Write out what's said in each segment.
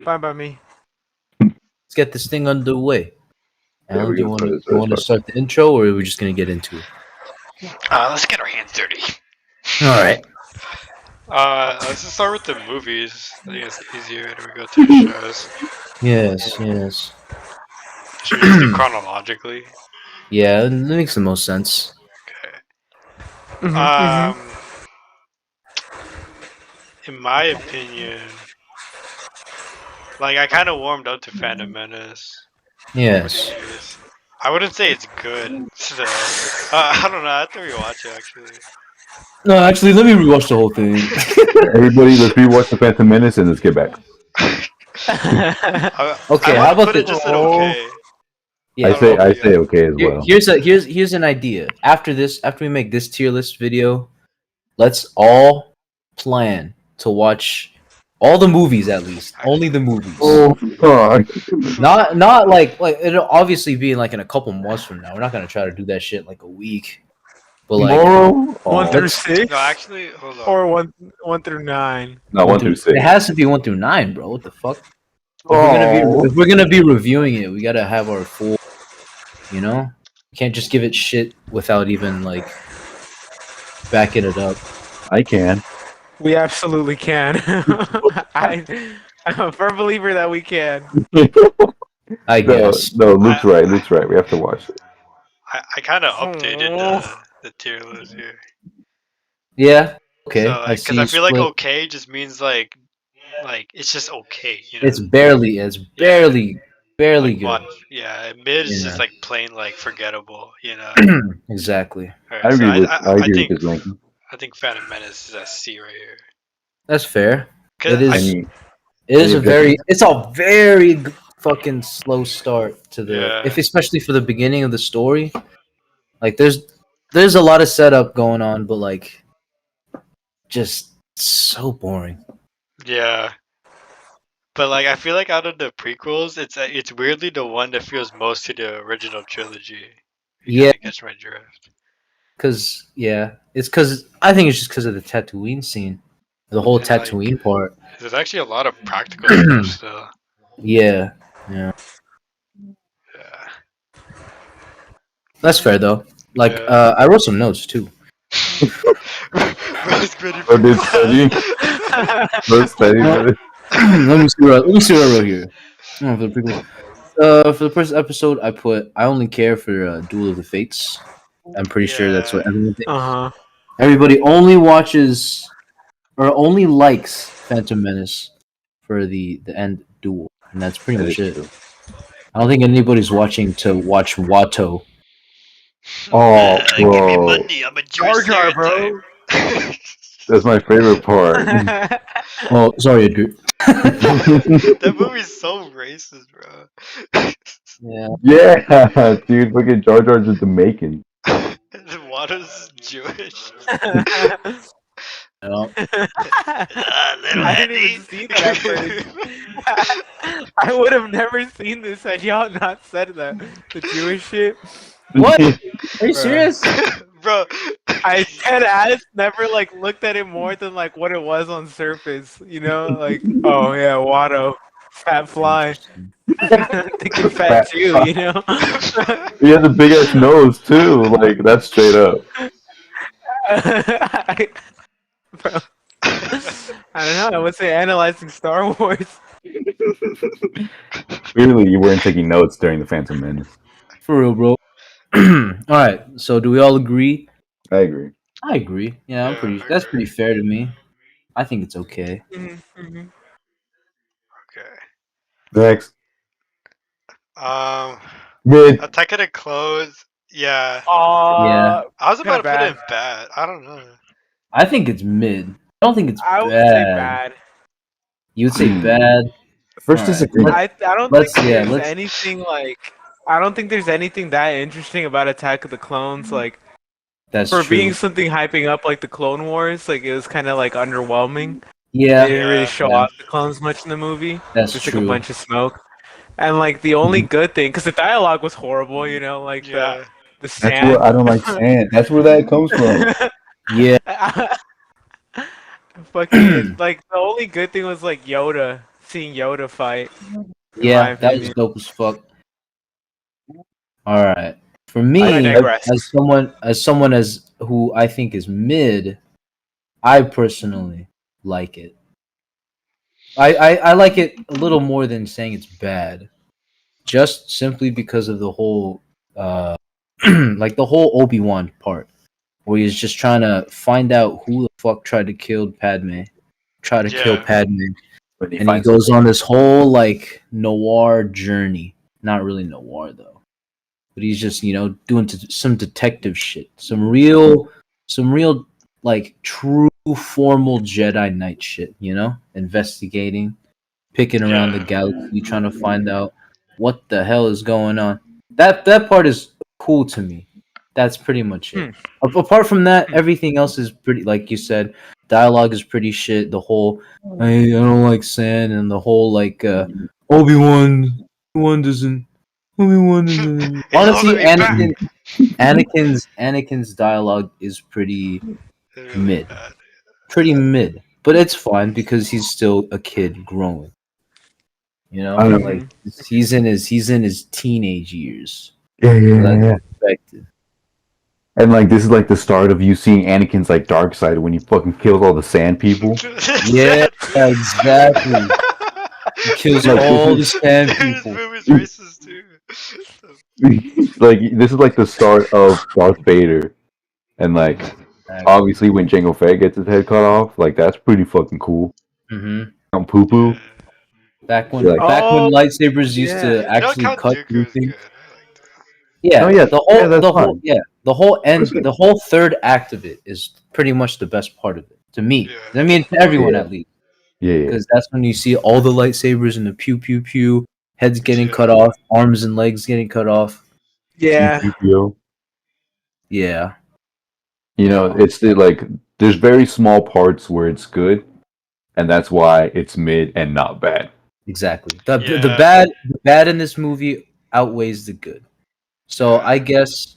Fine by me. Let's get this thing underway. Alan, do you want to start the intro, or are we just gonna get into it? Let's get our hands dirty. All right. Let's just start with the movies. I think it's easier than we go to the shows. Yes. Should we just do chronologically? Yeah, that makes the most sense. Okay. In my opinion, like I kind of warmed up to Phantom Menace. Yes. I wouldn't say it's good. So, I don't know. I have to rewatch it actually. No, actually, let me rewatch the whole thing. Everybody, let's rewatch the Phantom Menace and let's get back. Okay, how about just an okay? Yeah, I say okay as well. Here's an idea. After we make this tier list video, let's all plan to watch all the movies, at least only the movies. Oh fuck! Not like it'll obviously be like in a couple months from now. We're not gonna try to do that shit in like a week. But like Tomorrow, 1 through 6. No, actually, hold on. Or 1 through 9. No, 1 through 6. It has to be 1 through 9, bro. What the fuck? Oh. If we're gonna be reviewing it, we gotta have our full. You know, you can't just give it shit without even like backing it up. I can. We absolutely can. I'm a firm believer that we can. I guess. No, Luke's right. Luke's right. We have to watch it. I kind of updated the tier list here. Yeah. Okay. So, because I feel like okay just means like it's just okay. You know? It's barely like, good. Yeah, mid is just like plain like forgettable. You know. Exactly. Right, I agree with. I agree think, with his ranking. I think Phantom Menace is a C right here. That's fair. It It is. is. It's a very fucking slow start to the, especially for the beginning of the story. Like there's a lot of setup going on, but like just so boring. Yeah. But like I feel like out of the prequels, it's weirdly the one that feels most to the original trilogy. Yeah. I guess my drift. I think it's just because of the Tatooine scene, the whole Tatooine part. There's actually a lot of practical stuff still. Yeah. That's fair though. Like I wrote some notes too. Let me see what I wrote here. For the prequel. For the first episode, I only care for Duel of the Fates. I'm pretty sure that's what everyone thinks. Everybody only watches or only likes Phantom Menace for the end duel, and that's pretty much it. I don't think anybody's watching to watch Watto. Oh, bro. Give me money. I'm a Jar Jar, bro. That's my favorite part. Oh, sorry, Edgar. That movie's so racist, bro. Yeah, dude, look at Jar Jar's just Jamaican. Watto's Jewish. No. I didn't even see that first. I would have never seen this had y'all not said that. The Jewish shit. What? Are you serious? Bro, I dead ass never like looked at it more than like what it was on surface. You know, like oh yeah, Watto, fat fly. Thinking fat Jew, you know. He has a big ass nose too. Like that's straight up. Bro. I don't know. I would say analyzing Star Wars. Clearly, you weren't taking notes during the Phantom Menace. For real, bro. Alright, so do we all agree? I agree. I agree. Yeah, that's pretty fair to me. I think it's okay. Mm-hmm. Okay. Next. Mid. Attack of the Clones. Yeah. Yeah. I was about to put it in bad. I don't know. I think it's mid. I don't think it's bad. I would say bad. You would say bad? First disagreement. I don't think there's anything like. I don't think there's anything that interesting about Attack of the Clones. Like, that's for true. being something hyping up like the Clone Wars, like it was kind of like underwhelming. Yeah. They didn't really show off the clones much in the movie. That's just true. like a bunch of smoke. And like the only good thing, because the dialogue was horrible, you know, like the sand. That's what I don't like sand. That's where that comes from. Yeah. Fucking like the only good thing was like Yoda seeing Yoda fight. Yeah, my that was opinion. dope as fuck. All right, for I me, digress. as someone as who I think is mid, I personally like it. I like it a little more than saying it's bad, just simply because of the whole like the whole Obi-Wan part, where he's just trying to find out who the fuck tried to kill Padme, kill Yeah. Padme, When he and he finds goes on this whole like noir journey. Not really noir though, but he's just doing some detective shit, some real like true formal Jedi Knight shit. Investigating, picking around the Yeah. galaxy, trying to find out what the hell is going on. That part is cool to me. That's pretty much it. Apart from that, everything else is pretty. Like you said, dialogue is pretty shit. The whole I don't like sand, and the whole like Obi-Wan doesn't. Obi-Wan doesn't. He's Honestly, holding me back. Anakin's dialogue is pretty It's really mid, bad. but it's fine because he's still a kid growing. I don't know. Like he's in his teenage years. Yeah, So yeah, that's yeah. expected. And like this is like the start of you seeing Anakin's like dark side when he fucking kills all the sand people. Yeah, exactly. He kills Like, all the sand Dude, this people. movie's racist too. like this is like the start of Darth Vader, and like obviously when Jango Fett gets his head cut off, like that's pretty fucking cool. Mm-hmm. On poo poo. Back when Like- lightsabers used to No, actually Count cut Dooku through is things. good. I liked it. Yeah, Oh, yeah. the whole, Yeah, that's the whole, fine. yeah, the whole end, the whole third act of it is pretty much the best part of it to me. Yeah. I mean, to everyone Yeah. at least, Yeah, because that's when you see all the lightsabers and the pew pew pew, heads getting Yeah. cut off, arms and legs getting cut off. Yeah. C-3PO. Yeah, You know, it's the, like there's very small parts where it's good, and that's why it's mid and not bad. exactly. The Yeah. bad in this movie outweighs the good. So I guess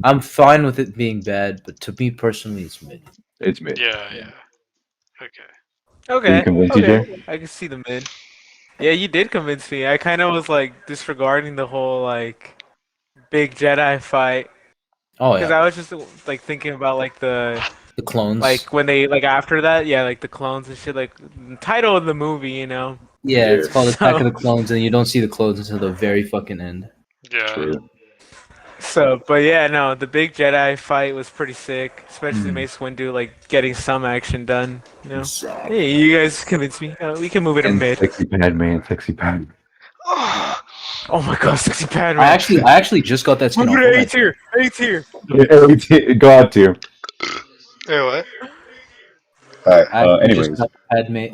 I'm fine with it being bad, but to me personally, it's mid. It's mid. Yeah. Okay. Did Okay. you convince you, Okay. Jay? I can see the mid. Yeah, you did convince me. I kind of was like disregarding the whole like big Jedi fight Oh because yeah, I was just like thinking about like the the clones. like when they like after that, yeah, like the clones and shit. Like the title of the movie, yeah, it's called Attack of So- the Clones, and you don't see the clones until the very fucking end. Yeah. True. So, but yeah, no, the big Jedi fight was pretty sick, especially Mace Windu like getting some action done. Exactly. Hey, you guys convinced me. We can move it to And mid. sexy Padme and sexy Padme. Oh my god, sexy Padme. I actually just got that skin Move off. it to A tier. A tier. God tier. Wait, what? Alright, I actually anyways. just got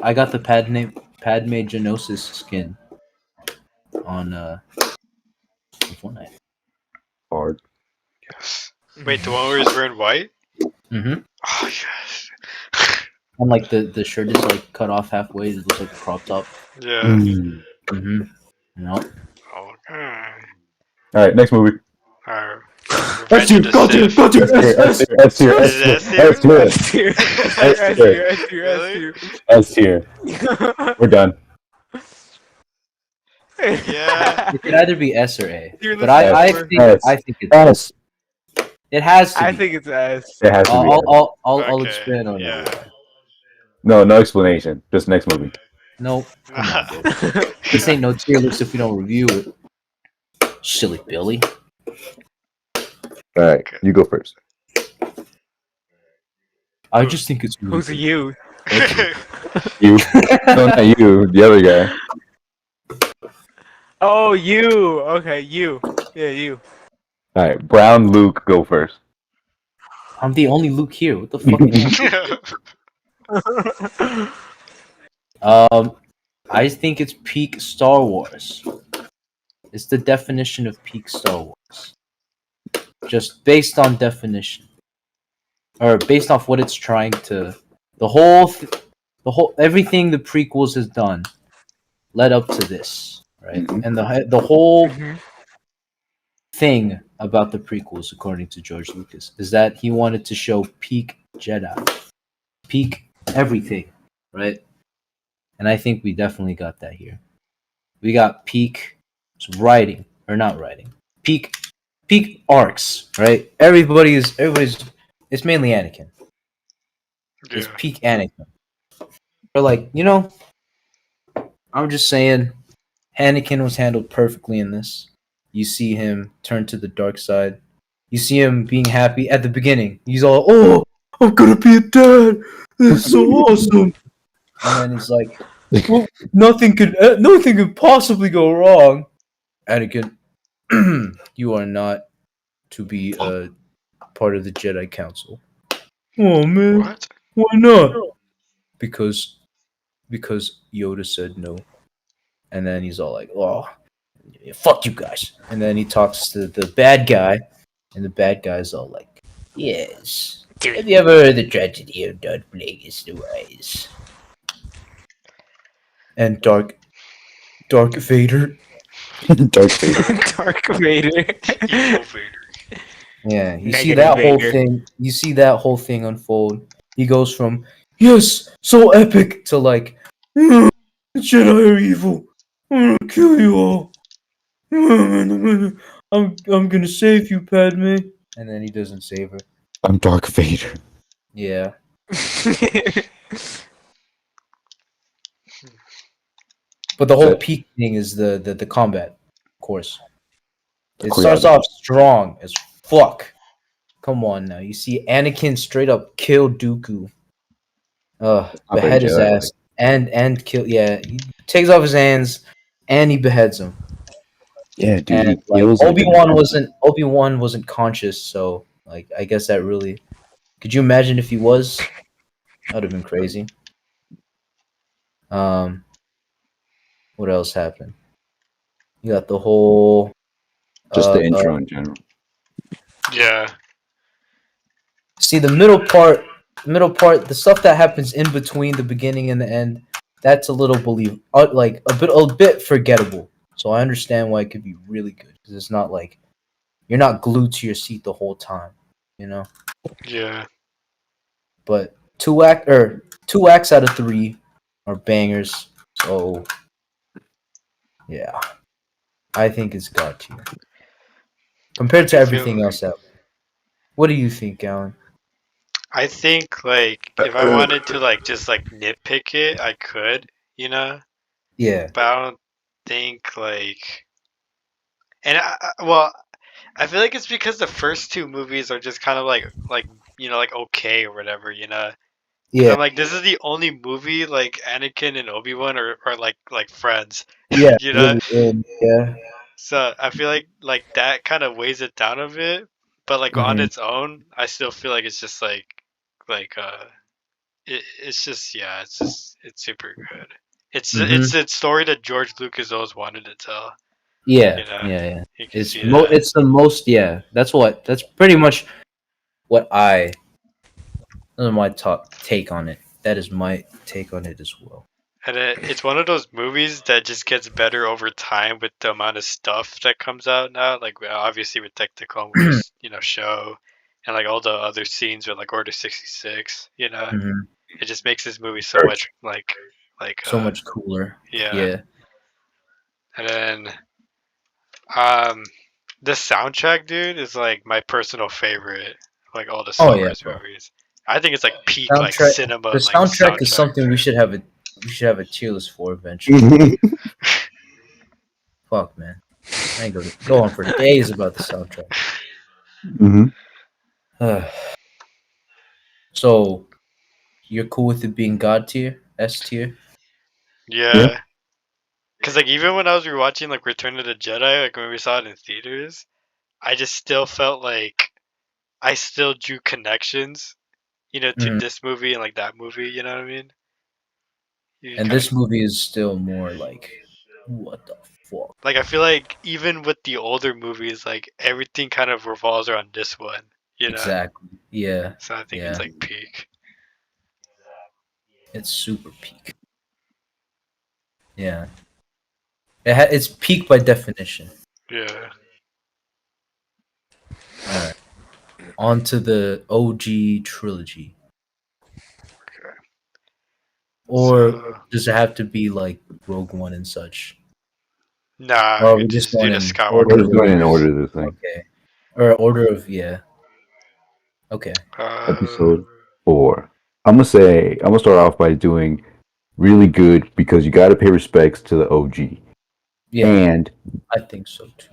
I got the Padme Genosis skin on Fortnite. Hard. Yes. Wait, the one where he's wearing white? Mm-hmm. Oh yes. And like the shirt is like cut off halfway. It looks like a crop top. Yeah. Mm-hmm. No. Okay. Alright, next movie. Alright. S tier, go tier, go tier, S tier, S tier, S tier, S tier. S tier. S tier. Really? S tier. We're done. Yeah. It could either be S or A, You're but the I same. think S. I think it's S. it has to. I be. think it's S. It has to be. I'll Okay, expand on yeah. that. No explanation. Just next movie. Nope. Come on, dude. This ain't no tier list if we don't review it. Silly Billy. Alright, you go first. I just think it's really Who's good. you? You. No, not you. The other guy. Oh, you. Okay, you. Yeah, you. Alright, Brown Luke, go first. I'm the only Luke here. What the fuck? I think it's peak Star Wars. It's the definition of peak Star Wars. Just based on definition, or based off what it's trying to, the whole everything the prequels has done, led up to this, right? Mhm. And the whole Mhm. thing about the prequels, according to George Lucas, is that he wanted to show peak Jedi, peak everything, right? and I think we definitely got that here. We got peak writing, or not writing, peak arcs, right? Everybody's. It's mainly Anakin. It's Yeah. peak Anakin. But like, I'm just saying, Anakin was handled perfectly in this. You see him turn to the dark side. You see him being happy at the beginning. He's all, "Oh, I'm gonna be a dad. This is so awesome." And then he's like, "Well, nothing could possibly go wrong." Anakin, you are not to be a part of the Jedi Council. Oh man, What? why not? Because Yoda said no. And then he's all like, "Oh, fuck you guys." And then he talks to the bad guy, and the bad guy's all like, "Yes. Have you ever heard the tragedy of Darth Plagueis the Wise?" And Dark Vader. Dark Vader. Dark Vader. Evil Vader. Yeah, you see Negative that whole Vader. thing. You see that whole thing unfold. He goes from "yes, so epic" to like, "The Jedi are evil. I'm gonna kill you all. I'm gonna save you, Padme." And then he doesn't save her. I'm Dark Vader. Yeah. But the whole So- peak thing is the combat, of course. The It starts choreography. off strong as fuck. Come on now. You see Anakin straight up kill Dooku. Not very Behead his Jedi-like. ass. And kill, yeah. He takes off his hands and he beheads him. Yeah, dude. And He like kills like a- Obi-Wan wasn't conscious, so like I guess that really, could you imagine if he was? That would have been crazy. What else happened? You got the whole just the intro in general. Yeah. see the middle part, the stuff that happens in between the beginning and the end, that's a little like a bit forgettable. So I understand why it could be really good because it's not like you're not glued to your seat the whole time, you know. Yeah. But two acts out of 3 are bangers. So yeah, I think it's God tier compared to I feel everything else out. What do you think, Alan? I think like if I wanted to like just like nitpick it, I could, you know, Yeah. but I don't think like. And well, I feel like it's because the first two movies are just kind of like like okay or whatever, you know. 'Cause Yeah. I'm like, this is the only movie like Anakin and Obi-Wan are like friends, Yeah. you know. Yeah. So I feel like that kind of weighs it down a bit, but like on Mhm. its own, I still feel like it's just like it's just yeah, it's super good. It's Mhm. it's a story that George Lucas always wanted to tell. Yeah. You know, Yeah. you can see that. It's the most. Yeah. That's pretty much what that's my top take on it. That is my take on it as well. And it's one of those movies that just gets better over time with the amount of stuff that comes out now. Like obviously with like the Clone Wars, show, and like all the other scenes with like Order 66. Mhm. It just makes this movie so much like So much cooler. yeah. Yeah. And then the soundtrack, dude, is like my personal favorite. Like all the Star Oh, yeah, Wars bro. movies. I think it's like peak like Soundtrack. cinema. The like soundtrack is something we should have a tier list for eventually. Fuck, man. I ain't go on for days about the soundtrack. Mm-hmm. So, you're cool with it being God tier, S tier? Yeah. Cause like even when I was rewatching like Return of the Jedi, like when we saw it in theaters, I just still felt like I still drew connections, to Mhm. this movie and like that movie. You know what I mean? You And kinda, this movie is still more like, what the fuck? like I feel like even with the older movies, like everything kind of revolves around this one. Exactly. Yeah. So I think it's Yeah. like peak. It's super peak. Yeah. It's peak by definition. Yeah. All right. On to the OG trilogy. or does it have to be like Rogue One and such? Nah, Or we we just just do going the in Skywalker. We're just going in movies. order this thing. Okay, or order of Okay. Episode 4. I'm gonna start off by doing really good because you got to pay respects to the OG, Yeah, and I think so too.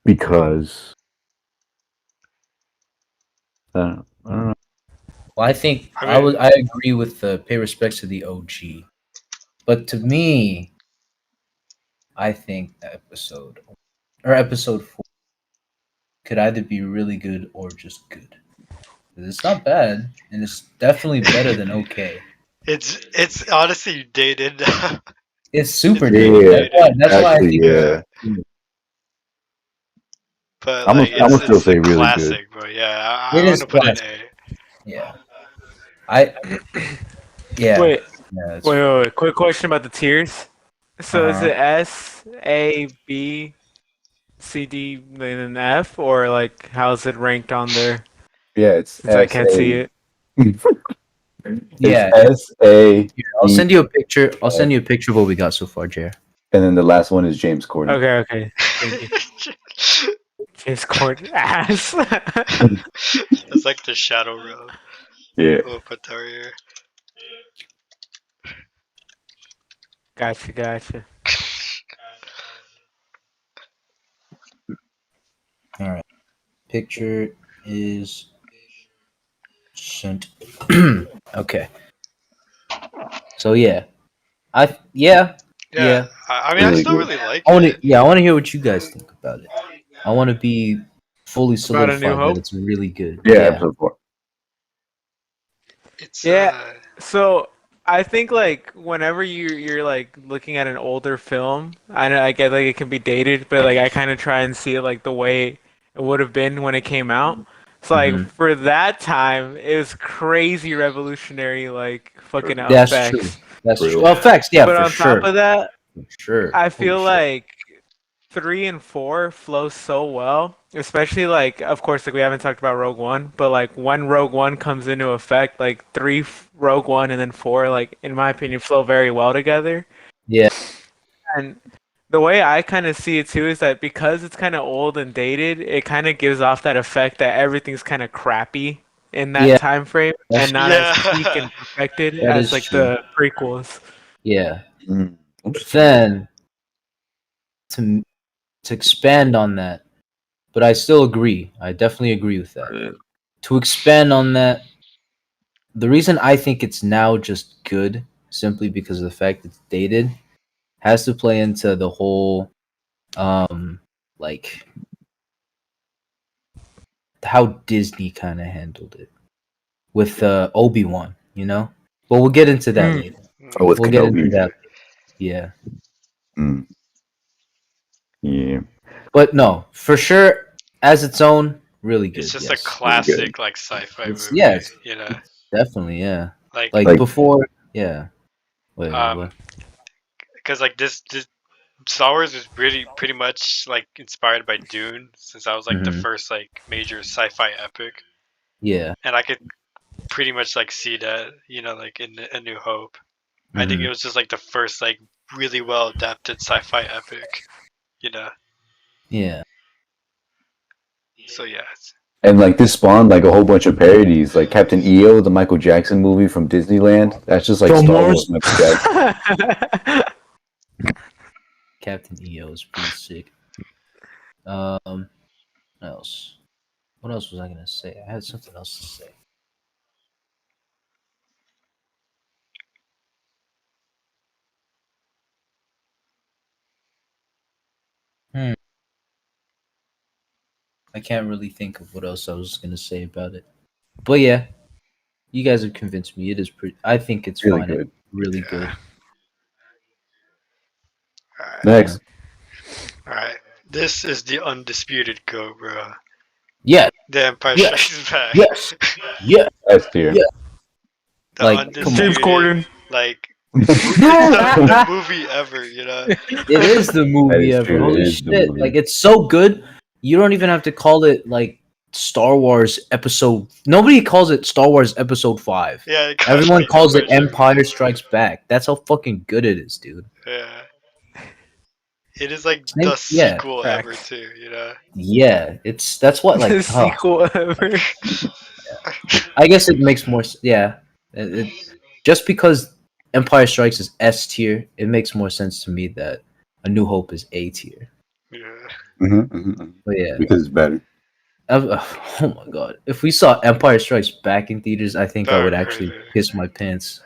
because I don't know. Well, I think I mean- I agree with the pay respects to the OG, but to me, I think episode 4 could either be really good or just good. 'Cause it's not bad, and it's definitely better than okay. It's honestly dated. It's super It's dated. dated. That's why I Actually, think. yeah. But I'm like gonna still it's say a really classic, bro. Yeah, I It want is to put an classic. A. Yeah, I. Yeah. Wait, Yeah, it's, wait. Quick question about the tiers. So is Uh-huh. it S, A, B, C, D, then F, or like how's it ranked on there? Yeah, it's Since I can't see it. Yeah. It's S-A, I'll send you a picture. I'll send you a picture of what we got so far, Jer. and then the last one is James Corden. Okay. Thank you. James Corden ass. It's like the shadow row. Yeah. We'll put that right here. Gotcha. All right. Picture is sent. Okay. So yeah, yeah. I mean, I Really still good. really like I want it. to. I want to hear what you guys think about it. I want to be fully About A New solidified Hope? that it's really good. Yeah, episode 4. It's Yeah. So I think like whenever you're like looking at an older film, I know I get like it can be dated, but like I kind of try and see it like the way it would have been when it came out. So like Mhm. for that time, it was crazy revolutionary, like fucking That's effects. true. That's Real. true. Well, facts. Yeah, But for on sure. top of that, For sure. I feel Holy shit. like 3 and 4 flow so well, especially like, of course, like we haven't talked about Rogue One, but like when Rogue One comes into effect, like Rogue One, and then 4, like in my opinion, flow very well together. Yeah. And the way I kind of see it too is that because it's kind of old and dated, it kind of gives off that effect that everything's kind of crappy in that Yeah. time frame, That's- and not Yeah. as peak and perfected That as is like true. the prequels. Yeah. Mm. Then to expand on that, but I still agree. I definitely agree with that. To expand on that, the reason I think it's now just good, simply because of the fact it's dated, has to play into the whole, like how Disney kind of handled it with Obi-Wan, you know. But we'll get into that Mm. later. Oh, with We'll get Kenobi. into that. Yeah. Mm. Yeah. But no, for sure, as its own, really good. It's just yes. a classic like sci-fi It's- movie. yeah, it's- You know, Definitely, yeah. like Like before, yeah. Wait, what? because like this Star Wars is pretty much like inspired by Dune, since that was like the Mhm. first like major sci-fi epic, Yeah. and I could pretty much like see that, you know, like in A New Hope. I think Mhm. it was just like the first like really well adapted sci-fi epic, you know. Yeah. So yeah, it's- And like this spawned like a whole bunch of parodies, like Captain EO, the Michael Jackson movie from Disneyland. That's just like Star Star Wars. Wars Michael Jackson. Captain EO is pretty sick. What else? What else was I gonna say? I had something else to say. I can't really think of what else I was gonna say about it. But yeah, you guys have convinced me. It is pretty. I think it's Really fine. good. Really Yeah. good. alright. Next. Alright. This is the undisputed GOAT, bro. Yeah. The Empire Yes. Strikes Back. Yes. Yeah. S tier. Yeah. The Like, come on. James Corden. Like the movie ever, you know. It is the movie That is ever. true, it Holy is the shit! movie. Like it's so good. You don't even have to call it like Star Wars Episode. Nobody calls it Star Wars Episode 5. Yeah, Everyone like calls it Empire Empire Strikes Back. That's how fucking good it is, dude. Yeah. It is like Name- the yeah. sequel Facts. ever too, you know. Yeah, that's what like. the oh, sequel ever. I guess it makes more. Yeah, just because Empire Strikes is S tier, it makes more sense to me that A New Hope is A tier. Yeah. But yeah, Because it's better. oh my god, if we saw Empire Strikes Back in theaters, I think I would actually Crazy. piss my pants.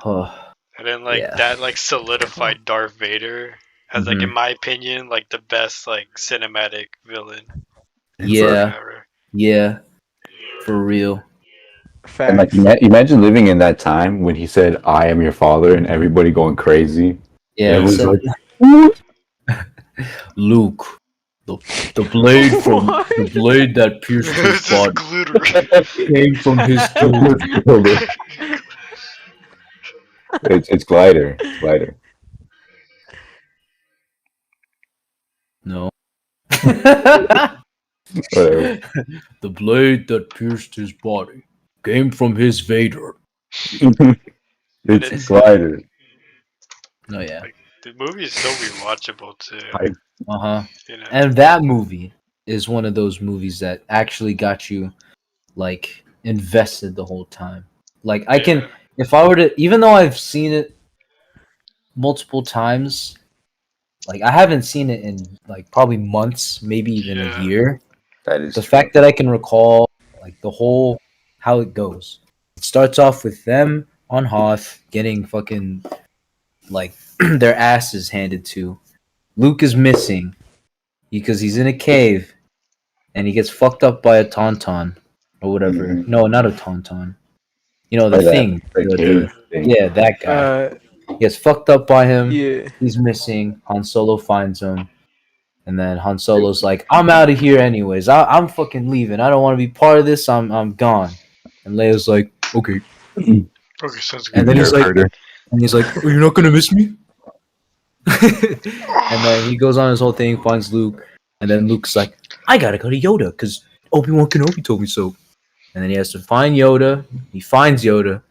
Oh, And then like Yeah. that like solidified Darth Vader as like Mhm. in my opinion like the best like cinematic villain yeah, ever. yeah, for real. And like, Facts. imagine living in that time when he said, "I am your father," and everybody going crazy. Yeah, It was so- like, Luke, the blade from What? the blade that pierced his This is body glitter. came from his it's glider. It's glider. No. Whatever. The blade that pierced his body came from his Vader. It's glider. No, yeah. The movie is so rewatchable too. Uh huh. You know. And that movie is one of those movies that actually got you, like, invested the whole time. Like, I can, Yeah. if I were to, even though I've seen it multiple times, like, I haven't seen it in, like, probably months, maybe even Yeah. a year. That is The fact that I can recall, like, the whole, how it goes. It starts off with them on Hoth getting fucking, like, their asses handed to. Luke is missing because he's in a cave and he gets fucked up by a tauntaun or whatever. Mhm. No, not a tauntaun. You know, the By that, thing. like, The- cave thing. yeah, that guy. He gets fucked up by him. Yeah. He's missing. Han Solo finds him. And then Han Solo's like, I'm out of here anyways. I'm fucking leaving. I don't want to be part of this. I'm gone. And Leia's like, okay. Okay, sounds good. And then he's Nerf like, herder. oh, you're not gonna miss me? And then he goes on his whole thing, finds Luke, and then Luke's like, I gotta go to Yoda because Obi-Wan Kenobi told me so. And then he has to find Yoda. He finds Yoda.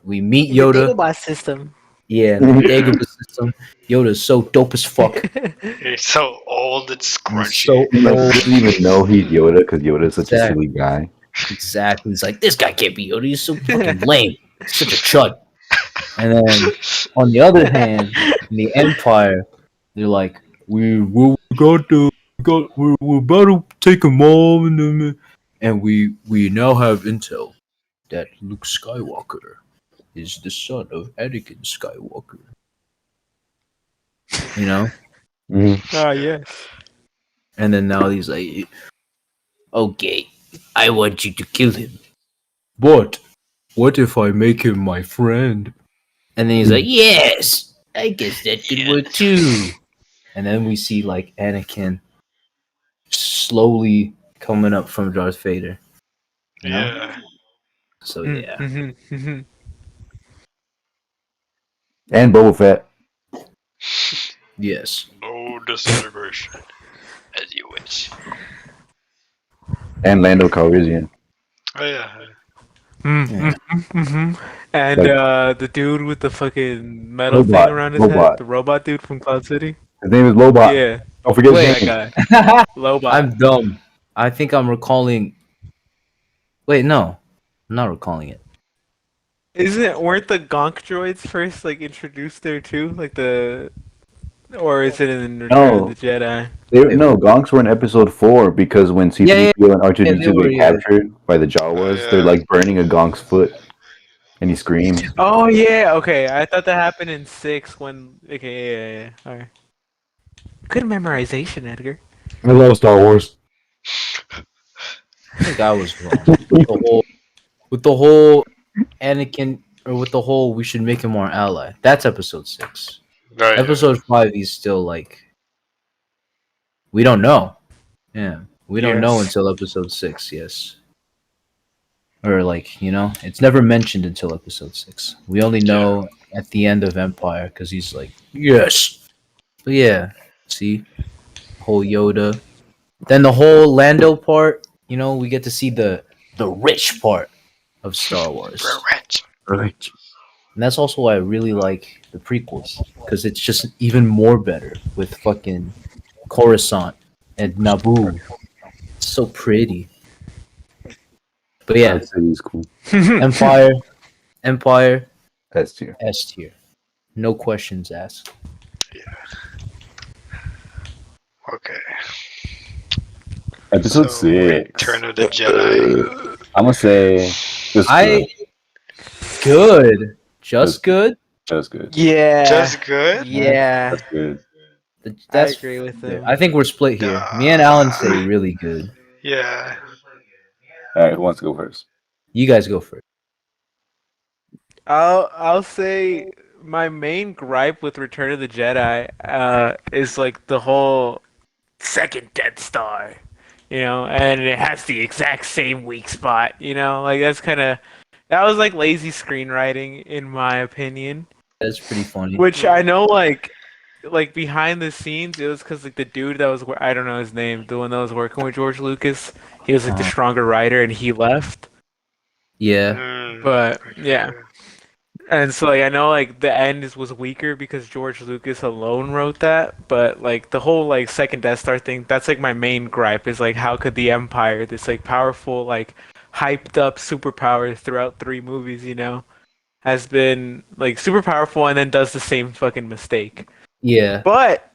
We meet Yoda. Dagobah system. Yeah, in the Dagobah system. Yoda's so dope as fuck. He's so old and He's scrunchy. so He like, old. doesn't even know he's Yoda because Yoda is such a Exactly. silly guy. Exactly. He's like, this guy can't be Yoda. He's so fucking lame. He's such a chud. And then on the other hand, in the Empire, they're like, we're about to take him all, and we now have intel that Luke Skywalker is the son of Anakin Skywalker. You know? Oh yes. And then now he's like, okay, I want you to kill him. But what if I make him my friend? And then he's like, yes, I guess that could work too. And then we see like Anakin slowly coming up from Darth Vader. You know? Yeah. So yeah. Mm-hmm. And Boba Fett. Yes. No disintegration. As you wish. And Lando Calrissian. Oh yeah. Mm-hmm. And Like- the dude with the fucking metal Robot, thing around his robot. head, the robot dude from Cloud City. His name is Lobot. Yeah, Don't forget Wait, his that name. guy. Lobot. I'm dumb. I think I'm recalling. Wait, no. I'm not recalling it. Weren't the Gonk droids first like introduced there too? Like or is it in Return No. of the Jedi? No, Gonks were in episode 4 because when C-3PO Yeah, and R2D2 Yeah, they were, get yeah. captured by the Jawas, Yeah. they're like burning a Gonk's foot. And he screams. Oh yeah, okay. I thought that happened in 6 when. Okay, yeah. All right. Good memorization, Edgar. I love Star Wars. I think I was wrong. With the whole Anakin, or with the whole we should make him our ally. That's episode 6. Right. Episode 5, he's still like, we don't know. Yeah, we don't know Yes. until episode 6. Yes, or like, you know, it's never mentioned until episode 6. We only know at the end of Empire because he's like, yes. But yeah, see, whole Yoda, Then the whole Lando part, you know, we get to see the rich part of Star Wars. We're rich. Right. And that's also why I really like the prequels, because it's just even more better with fucking Coruscant and Naboo. It's so pretty. But yeah, That city's cool. Empire, S tier. S tier. No questions asked. Okay. Episode So, 6. Return of the Jedi. I'm gonna say just Good. Just good. Just good. Yeah. Just good? Yeah. That's good. That's I agree with him. I think we're split here. Me and Alan say really good. Yeah. Alright, who wants to go first? You guys go first. I'll say my main gripe with Return of the Jedi is like the whole second Death Star, you know, and it has the exact same weak spot, you know, like that was like lazy screenwriting in my opinion. That's pretty funny. Which I know like behind the scenes it was because like the dude that was I don't know his name, the one that was working with George Lucas, he was like the stronger writer and he left. Yeah. But yeah. And so, like, I know, like, the end was weaker because George Lucas alone wrote that, but, like, the whole, like, second Death Star thing, that's, like, my main gripe is, like, how could the Empire, this, like, powerful, like, hyped up superpower throughout 3 movies, you know, has been, like, super powerful and then does the same fucking mistake. Yeah. But,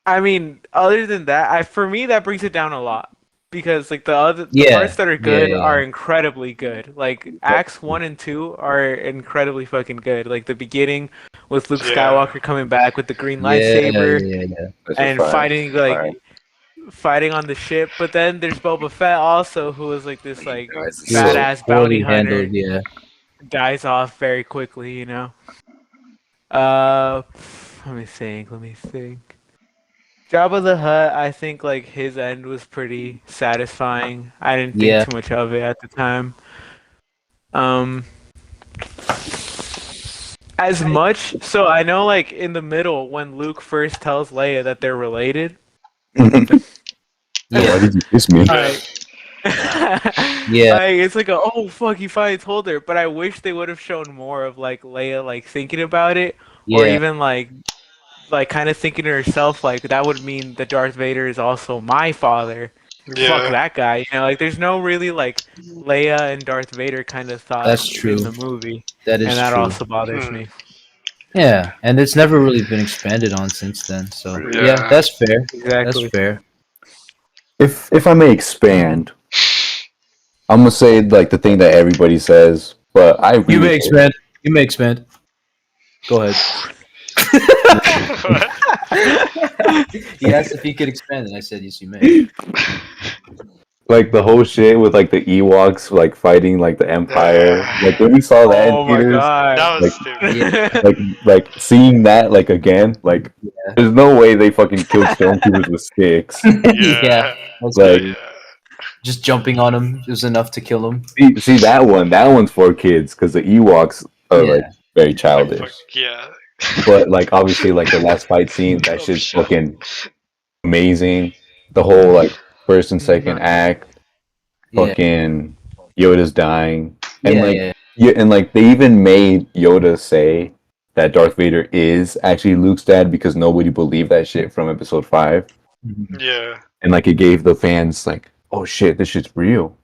I mean, other than that, for me, that brings it down a lot. Because like the parts that are good are incredibly good. Like Acts 1 and 2 are incredibly fucking good. Like the beginning with Luke Skywalker coming back with the green lightsaber and fighting on the ship. But then there's Boba Fett also, who is like this like badass bounty hunter. Dies off very quickly, you know. Let me think. Jabba the Hutt, I think like his end was pretty satisfying. I didn't think too much of it at the time. As much, so I know like in the middle when Luke first tells Leia that they're related. Why did you kiss me? Yeah. Like, it's like oh fuck, he finally told her. But I wish they would have shown more of like Leia like thinking about it, or even like kind of thinking to herself, like, that would mean that Darth Vader is also my father. Yeah. Fuck that guy. You know, like, there's no really, like, Leia and Darth Vader kind of thought in the movie. That is and that true. also bothers me. Yeah, and it's never really been expanded on since then. So, yeah that's fair. Exactly. That's fair. If I may expand, I'm gonna say, like, the thing that everybody says, but I agree. You may expand. Go ahead. He asked if he could expand, and I said yes, you may. Like the whole shit with like the Ewoks like fighting like the Empire. Like when we saw that in theaters, that was stupid. like seeing that like again, like there's no way they fucking killed stormtroopers with sticks. Like just jumping on him was enough to kill him. See that one's for kids because the Ewoks are like very childish. But like obviously like the last fight scene, that shit's fucking amazing. The whole like first and second act, fucking Yoda's dying, and and like they even made Yoda say that Darth Vader is actually Luke's dad because nobody believed that shit from Episode 5. Yeah, and like it gave the fans like, oh shit, this shit's real.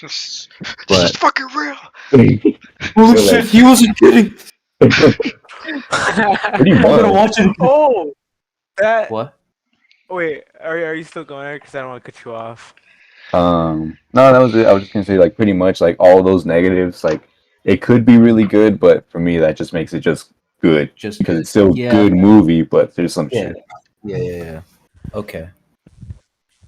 This is fucking real. Oh shit, he wasn't kidding. Pretty much. I'm gonna watch it. Oh, that. What? Wait, are you still going there? Because I don't want to cut you off. No, that was it. I was just gonna say like pretty much like all those negatives, like it could be really good, but for me that just makes it just good, just because it's still good movie, but there's some shit. Yeah. Okay.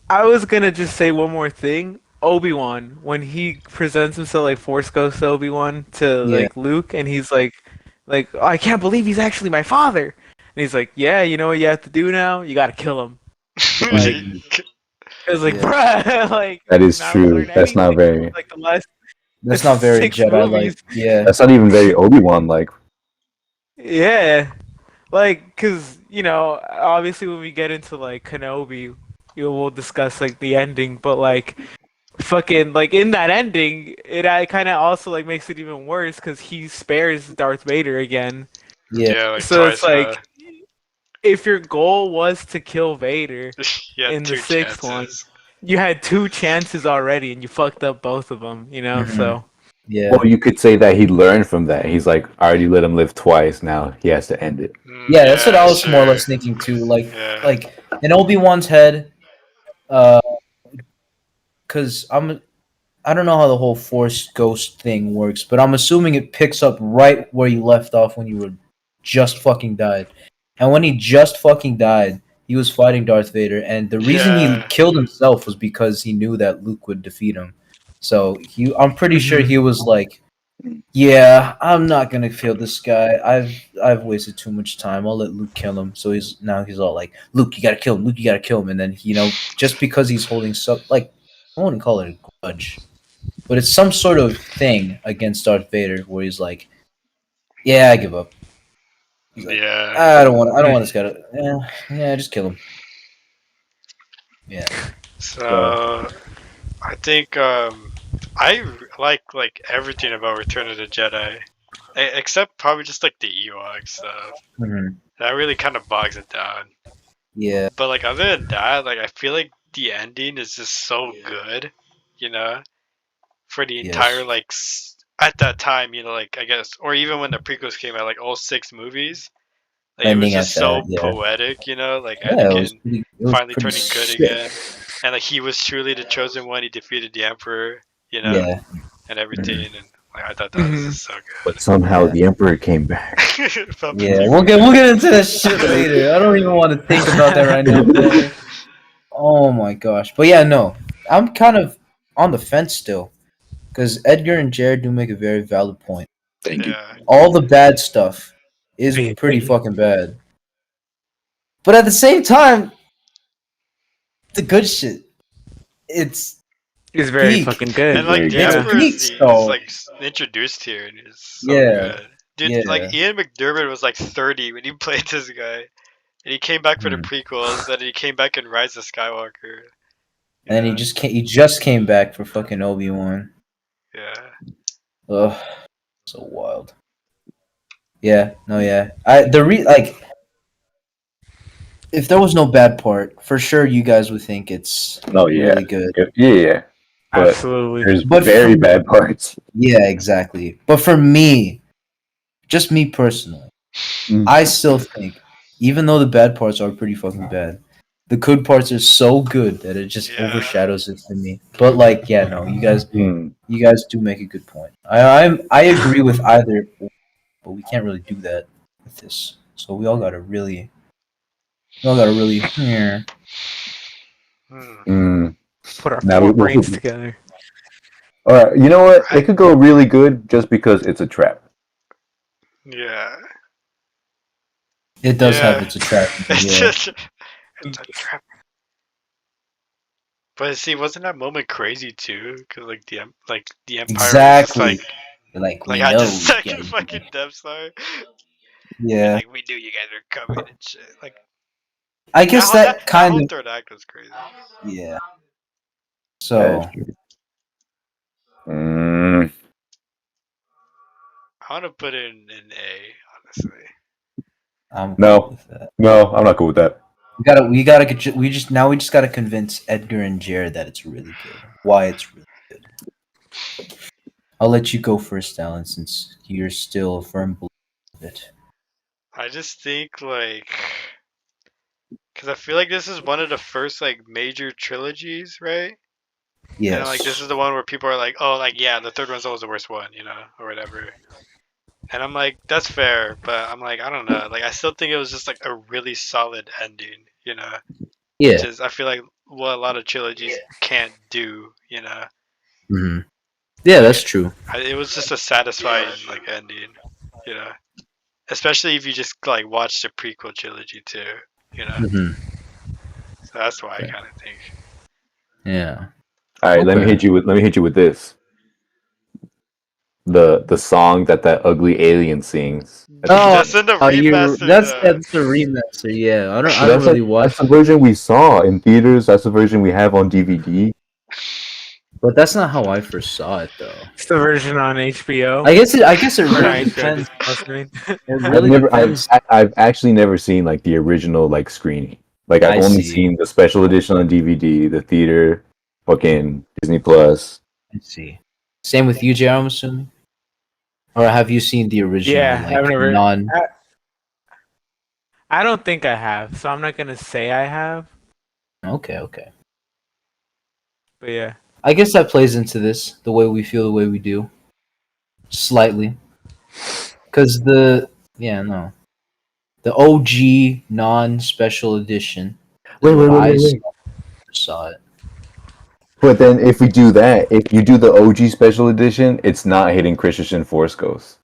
I was gonna just say one more thing. Obi-Wan, when he presents himself like Force Ghost Obi-Wan to like Luke, and he's like, oh, I can't believe he's actually my father. And he's like, yeah, you know what you have to do now? You gotta kill him. Like, it was like, bruh, like that is true. That's not very like the last. That's not very Jedi like. Yeah. That's not even very Obi-Wan like. Yeah, like, cause you know, obviously when we get into like Kenobi, we'll discuss like the ending, but like fucking like in that ending, it kind of also like makes it even worse because he spares Darth Vader again. Yeah, like So twice. it's like if your goal was to kill Vader in the 2 sixth one, chances. you had 2 chances already, and you fucked up both of them. You know, so Yeah. Well, you could say that he learned from that. He's like, I already let him live twice. Now he has to end it. Yeah, that's what I was sure. more or less thinking too. Like, Yeah. like in Obi-Wan's head, because I don't know how the whole Force Ghost thing works, but I'm assuming it picks up right where you left off when you were just fucking died. And when he just fucking died, he was fighting Darth Vader, and the reason he killed himself was because he knew that Luke would defeat him. So I'm pretty sure he was like, "Yeah, I'm not gonna kill this guy. I've wasted too much time. I'll let Luke kill him." So he's all like, "Luke, you gotta kill him. Luke, you gotta kill him." And then just because he's holding like, I wouldn't call it a grudge, but it's some sort of thing against Darth Vader where he's like, "Yeah, I give up." He's like, I don't want this guy to. Yeah, just kill him. Yeah. So I think I like everything about Return of the Jedi, except probably just like the Ewok stuff. Mm-hmm. That really kind of bogs it down. Yeah. But like other than that, like I feel like the ending is just so good, you know, for the entire like at that time, you know, like I guess, or even when the prequels came out, like all 6 movies. Like, it was just so poetic, you know, like Anakin finally turning good again, and like he was truly the chosen one. He defeated the Emperor, you know, and everything, and like I thought that was just so good. But somehow the Emperor came back. Yeah, we'll get into that shit later. I don't even want to think about that right now. Bro. Oh my gosh, but yeah, no, I'm kind of on the fence still, because Edgar and Jared do make a very valid point. Thank you. All the bad stuff is pretty fucking bad. But at the same time, the good shit, it's very fucking good. And like the Emperor is like introduced here, and it's so good. Dude, like Ian McDiarmid was like 30 when he played this guy, and he came back for the prequels, and he came back in Rise of Skywalker. And he just came back for fucking Obi-Wan. Yeah. Ugh, so wild. Yeah, no, yeah. If there was no bad part, for sure you guys would think it's really good. Yeah. But absolutely. There's very bad parts. Yeah, exactly. But for me, just me personally, I still think, even though the bad parts are pretty fucking bad, the good parts are so good that it just overshadows it for me. But like, yeah, no, you guys do make a good point. I agree with either, but we can't really do that with this. So we all gotta really. Put our brains together. Alright, you know what? It could go really good just because it's a trap. Yeah. It does have it's a trap. It's a trap. But see, wasn't that moment crazy too? Because like the Empire was just like I just second fucking Death Star. Yeah. And, like we knew you guys were coming and shit. Like I guess that kind of third act was crazy. Yeah. So. I want to put it in A, honestly. No, I'm not cool with that. We just gotta convince Edgar and Jared that it's really good. Why it's really good. I'll let you go first, Alan, since you're still a firm believer of it. I just think like, because I feel like this is one of the first like major trilogies, right? Yes. And like this is the one where people are like, oh, like yeah, the third one's always the worst one, you know, or whatever. And I'm like, that's fair, but I'm like, I don't know. Like, I still think it was just like a really solid ending, you know? Yeah. Which is, I feel like what a lot of trilogies can't do, you know? Mm-hmm. Yeah, that's true. It was just a satisfying like ending, you know? Especially if you just like watch the prequel trilogy too, you know? Mm-hmm. So that's why I kind of think. Yeah. All right, let me hit you with this. the song that ugly alien sings. That's in the remaster. That's the remaster. Yeah, I don't really watch. That's the version we saw in theaters. That's the version we have on DVD. But that's not how I first saw it, though. It's the version on HBO. I guess it really depends. It really depends. I've actually never seen like the original like screening. Like I've only seen the special edition on DVD, the theater, fucking Disney Plus. I see. Same with you, Jay, I'm assuming. Or have you seen the original? Yeah, like, I've never. non. I don't think I have, so I'm not gonna say I have. Okay. But yeah. I guess that plays into this, the way we feel, the way we do. Slightly. Because the OG non-special edition. Wait. Saw it. But then if we do that, if you do the OG special edition, it's not Hayden Christensen Force Ghost.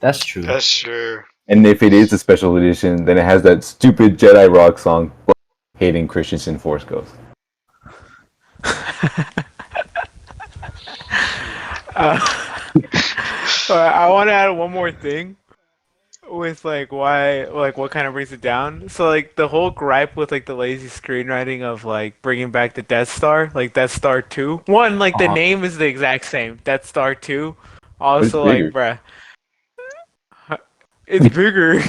That's true. That's true. And if it is a special edition, then it has that stupid Jedi Rock song, Hayden Christensen Force Ghost. I want to add one more thing with like why, like what kind of brings it down. So like the whole gripe with like the lazy screenwriting of like bringing back the Death Star, like Death Star 2. One, like the name is the exact same, Death Star 2. Also, like, bruh, it's bigger.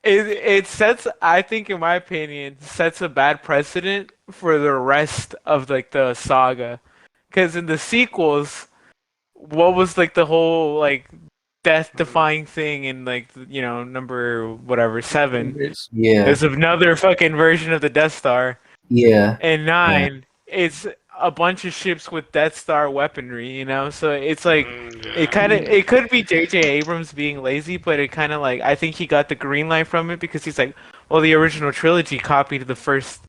It sets, I think, in my opinion, sets a bad precedent for the rest of like the saga. Because in the sequels, what was like the whole like death-defying thing in like number whatever 7? Yeah, there's another fucking version of the Death Star. Yeah, And 9, it's a bunch of ships with Death Star weaponry. So it's like it could be J.J. Abrams being lazy, but it kind of like I think he got the green light from it because he's like, well, the original trilogy copied the first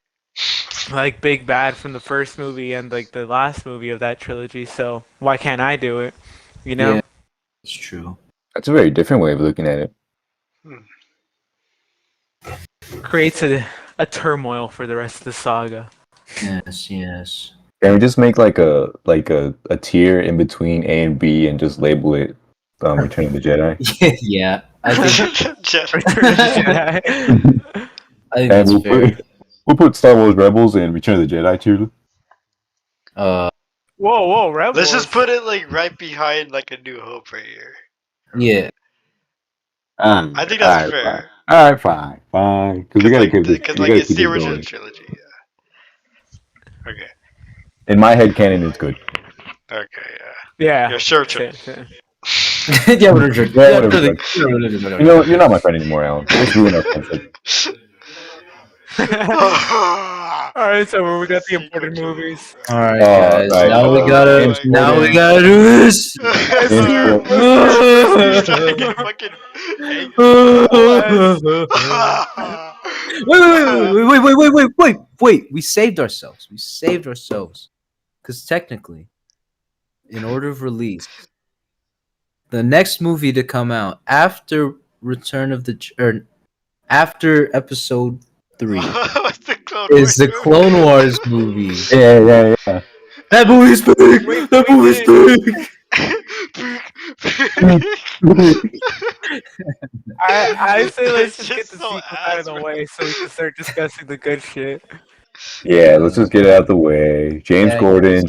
like big bad from the first movie and like the last movie of that trilogy, so why can't I do it? Yeah, it's true. That's a very different way of looking at it. Creates a turmoil for the rest of the saga. Yes. Can we just make like a tier in between A and B and just label it Return of the Jedi? Yeah, I think Return of the Jedi. I think that's fair. We'll put Star Wars Rebels and Return of the Jedi tier. Whoa, Rebels. Let's just put it like right behind like A New Hope right here. Yeah. I think that's fair. All right, fine. Because we gotta keep it. Because like it's the original trilogy. Yeah. Okay. In my head, canon is good. Okay. Yeah. Yeah. Sure. Yeah, whatever. You're not my friend anymore, Alan. Let's ruin our friendship. Alright, so we got the important movies. Alright, guys. Right. Now we gotta do this. Wait. We saved ourselves. Because technically, in order of release, the next movie to come out after after Episode 3 is the Clone Wars movie. Yeah. That movie's big. I say let's just get the sequel out of the way so we can start discussing the good shit. Yeah, let's just get it out of the way. James Gordon.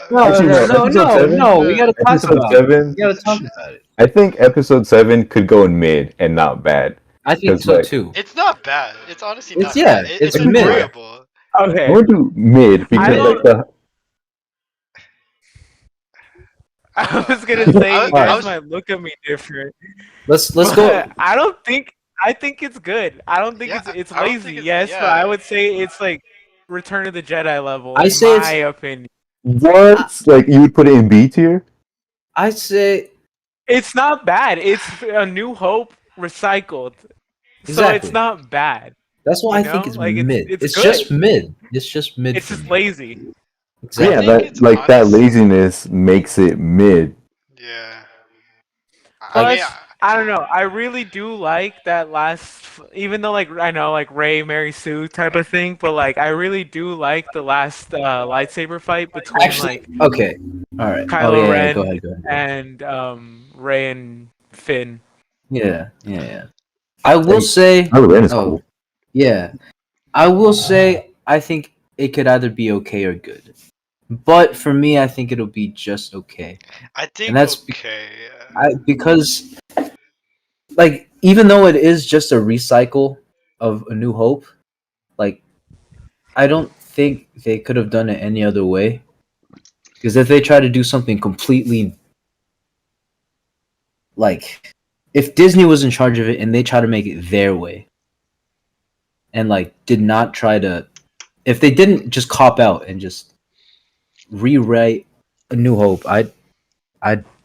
No. We gotta talk about it. I think Episode 7 could go in mid and not bad. I think so too. It's not bad. It's honestly not bad. It's mid. Enjoyable. Okay. We'll do mid because I was gonna say you guys might look at me different. Let's go. I think it's good. I don't think it's lazy. Yes, but I would say it's like Return of the Jedi level. In my opinion. What? Like you would put it in B tier? I say it's not bad. It's A New Hope recycled. Exactly. So it's not bad. That's why I think it's like mid. It's good. just mid. It's just mid. It's just lazy. Exactly. Yeah, that laziness makes it mid. Yeah. I don't know. I really do like that last, even though like I know like Ray, Mary Sue type of thing, but like I really do like the last lightsaber fight between like okay, all right. Oh Kylo yeah, go Ren ahead, go ahead. and Ray and Finn. Yeah. I will say. Kylo Ren is cool. Yeah, I will say I think it could either be okay or good. But for me, I think it'll be just okay. I think and that's okay. because, like, even though it is just a recycle of A New Hope, like, I don't think they could have done it any other way. Because if they try to do something completely, like, if Disney was in charge of it and they try to make it their way, and like did not try to, if they didn't just cop out and just rewrite A New Hope, I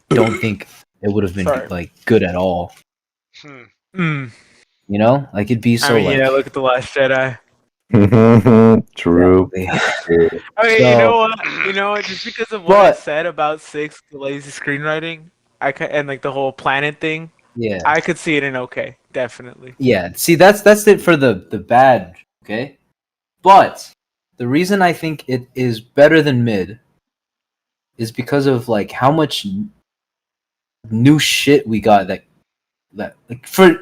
don't think it would have been like good at all. Mm. You know, like it'd be so. I mean, yeah, look at the Last Jedi. True. Okay, you know what? Just because of what I said about 6, the lazy screenwriting, and like the whole planet thing. Yeah, I could see it in okay, definitely. Yeah, see, that's it for the bad. Okay, but the reason I think it is better than mid is because of like how much new shit we got that like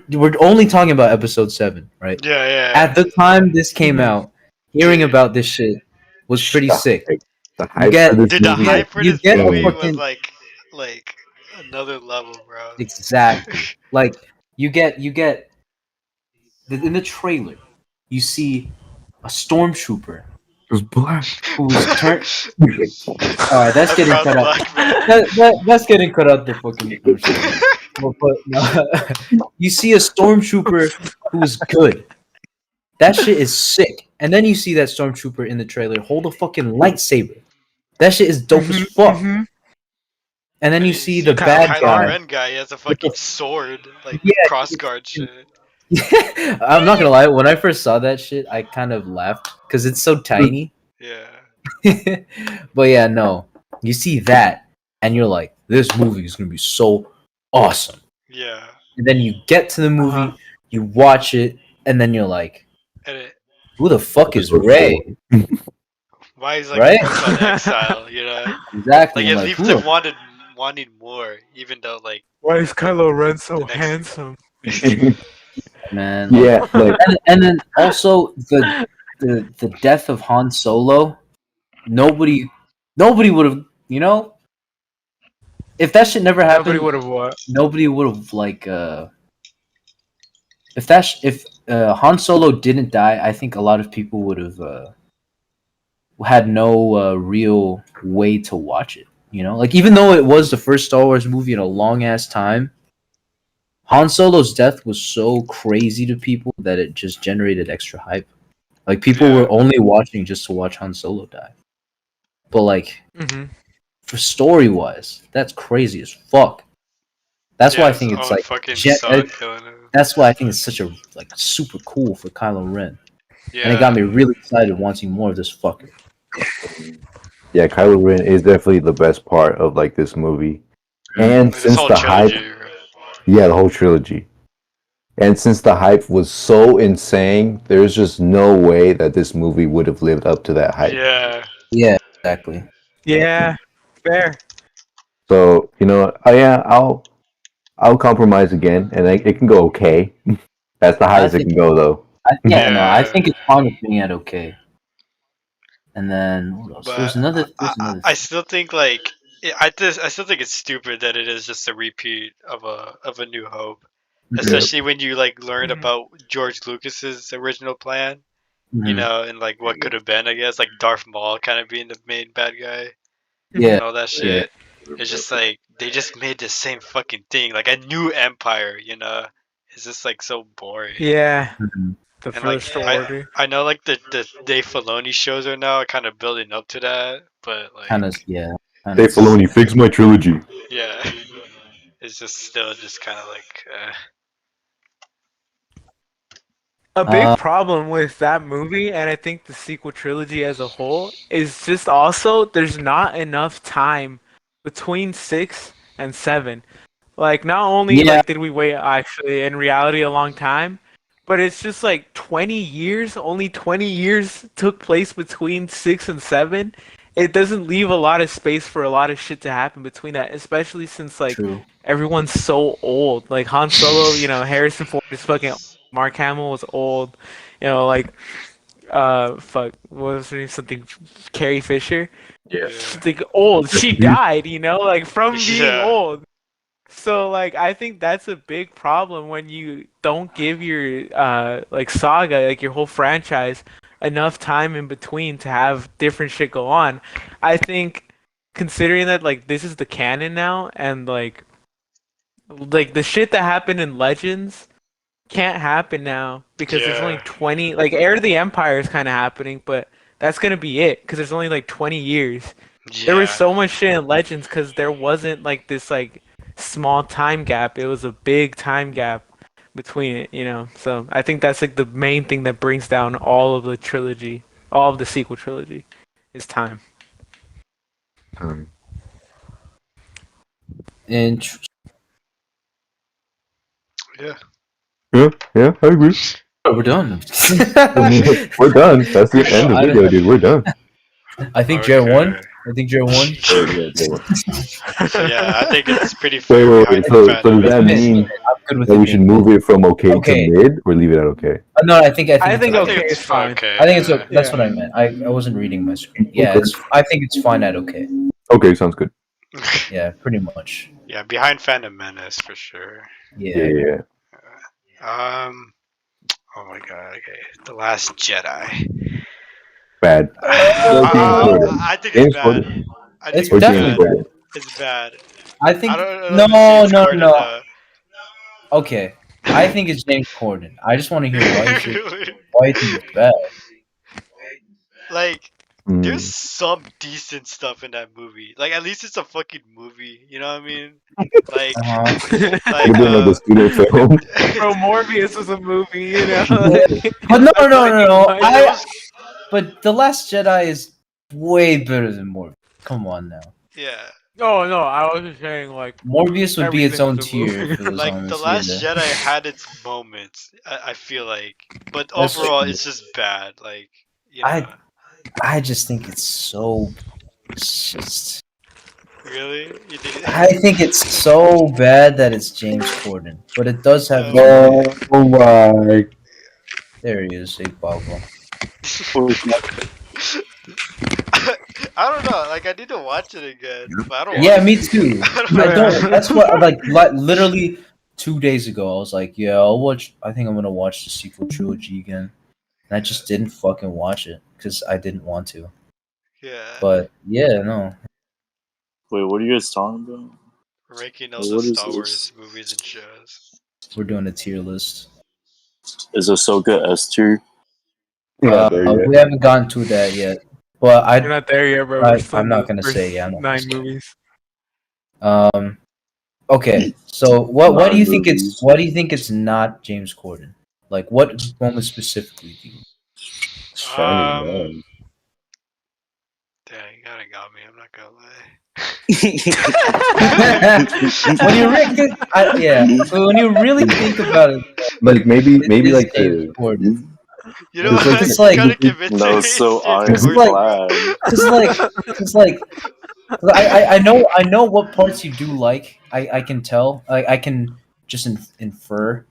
we're only talking about episode 7, right? Yeah. At the time this came out, hearing about this shit was pretty sick. The hype for this movie was like another level, bro. Exactly. Like you get in the trailer, you see a stormtrooper who's black. Who's turned. Alright, that's getting cut out. That's getting cut out the fucking. You see a stormtrooper who's good. That shit is sick. And then you see that stormtrooper in the trailer hold a fucking lightsaber. That shit is dope as fuck. And then you see the bad guy. Ren guy, he has a fucking sword, like crossguard shit. I'm not gonna lie, when I first saw that shit, I kind of laughed because it's so tiny. Yeah. But yeah, no. You see that, and you're like, this movie is gonna be so awesome. Yeah. And then you get to the movie, you watch it, and then you're like, who the fuck is Ray? Why is like on exile, you know? Exactly. Like it leaves him wanting more, even though like why is Kylo Ren so handsome? Man. Yeah. Like, and then also the death of Han Solo, nobody would have, you know, if that shit never happened, nobody would have what? Nobody would have like if Han Solo didn't die, I think a lot of people would have had no real way to watch it. You know, like even though it was the first Star Wars movie in a long ass time, Han Solo's death was so crazy to people that it just generated extra hype. Like people were only watching just to watch Han Solo die. But like, for story wise, that's crazy as fuck. That's why I think it's like that's why I think it's such a like super cool for Kylo Ren. Yeah. And it got me really excited wanting more of this fucker. Yeah, Kylo Ren is definitely the best part of like this movie. And since the hype, the whole trilogy. And since the hype was so insane, there's just no way that this movie would have lived up to that hype. Yeah. Yeah, exactly. Yeah, fair. So, you know, I'll compromise again, and it can go okay. That's the highest it can go, though. I think it's fine with being at okay. And then what else? There's another. I still think like I still think it's stupid that it is just a repeat of a New Hope, especially when you like learn about George Lucas's original plan, you know, and like what could have been. I guess like Darth Maul kind of being the main bad guy, and all that shit. It's just like they just made the same fucking thing, like a new empire, you know. It's just like so boring. Yeah. The and First Order. I know like the Dave Filoni shows are now kind of building up to that, but like Dave Filoni, fix my trilogy. Yeah. It's just still just kind of like A big problem with that movie, and I think the sequel trilogy as a whole, is just also there's not enough time between 6 and 7. Like, not only like did we wait actually in reality a long time, but it's just like 20 years. Only 20 years took place between 6 and 7. It doesn't leave a lot of space for a lot of shit to happen between that, especially since like True. everyone's so old. Like Han Solo, Harrison Ford is fucking. Mark Hamill was old. Like fuck, what was her name? Something Carrie Fisher. Yeah. Like old. She died, like from being old. So like I think that's a big problem when you don't give your like saga, like your whole franchise, enough time in between to have different shit go on. I think considering that like this is the canon now and like the shit that happened in Legends can't happen now because there's only 20, like Heir to the Empire is kind of happening, but that's going to be it because there's only like 20 years. There was so much shit in Legends because there wasn't like this like small time gap. It was a big time gap between it. So I think that's like the main thing that brings down all of the trilogy, all of the sequel trilogy, is time. Interesting. Yeah, I agree. We're done. We're done. That's the end of the video, dude. We're done. I think Jared won. I think Jared won. Yeah, I think it's pretty fair. Wait. So does that mean that we should move it from okay to mid, or leave it at okay? No, I think okay is fine. I think it's okay. That's what I meant. I wasn't reading my screen. Yeah, I think it's fine at okay. Okay, sounds good. Yeah, pretty much. Yeah, behind Phantom Menace for sure. Yeah. Oh my god. Okay, The Last Jedi. Bad. I think it's bad. It's definitely bad. It's bad. I think no. Okay, I think it's James Corden. I just want to hear why you think it's bad. Like, there's some decent stuff in that movie. Like, at least it's a fucking movie. You know what I mean? Like, the studio film. Bro, Morbius was a movie, But no. But The Last Jedi is way better than Morbius. Come on now. Yeah. Oh no, I was just saying like Morbius would be its own tier. Like The Last Jedi had its moments, I feel like, but overall it's just bad. Like, I just think it's so. It's just. Really? I think it's so bad that it's James Corden, but it does have. Oh my! There he is, Big Pablo. I don't know. Like, I need to watch it again. But I don't. Yeah, me too. I don't. That's what. Like literally 2 days ago, I was like, "Yeah, I'll watch. I think I'm gonna watch the sequel trilogy again." And I just didn't fucking watch it because I didn't want to. Yeah. But yeah, no. Wait, what are you guys talking about? Ranking all the Star Wars movies and shows. We're doing a tier list. Is Ahsoka S tier? We haven't gotten to that yet. But You're not there yet, bro. I'm not gonna say 9 movies. Okay. So what do you think it's? What do you think it's not James Corden? Like what moment specifically do you? Shining Dang, you kinda got me. I'm not gonna lie. When you really think about it, like maybe like the. You know, it's like no, so ironclad. It's like I know what parts you do like. I can tell. I can just infer.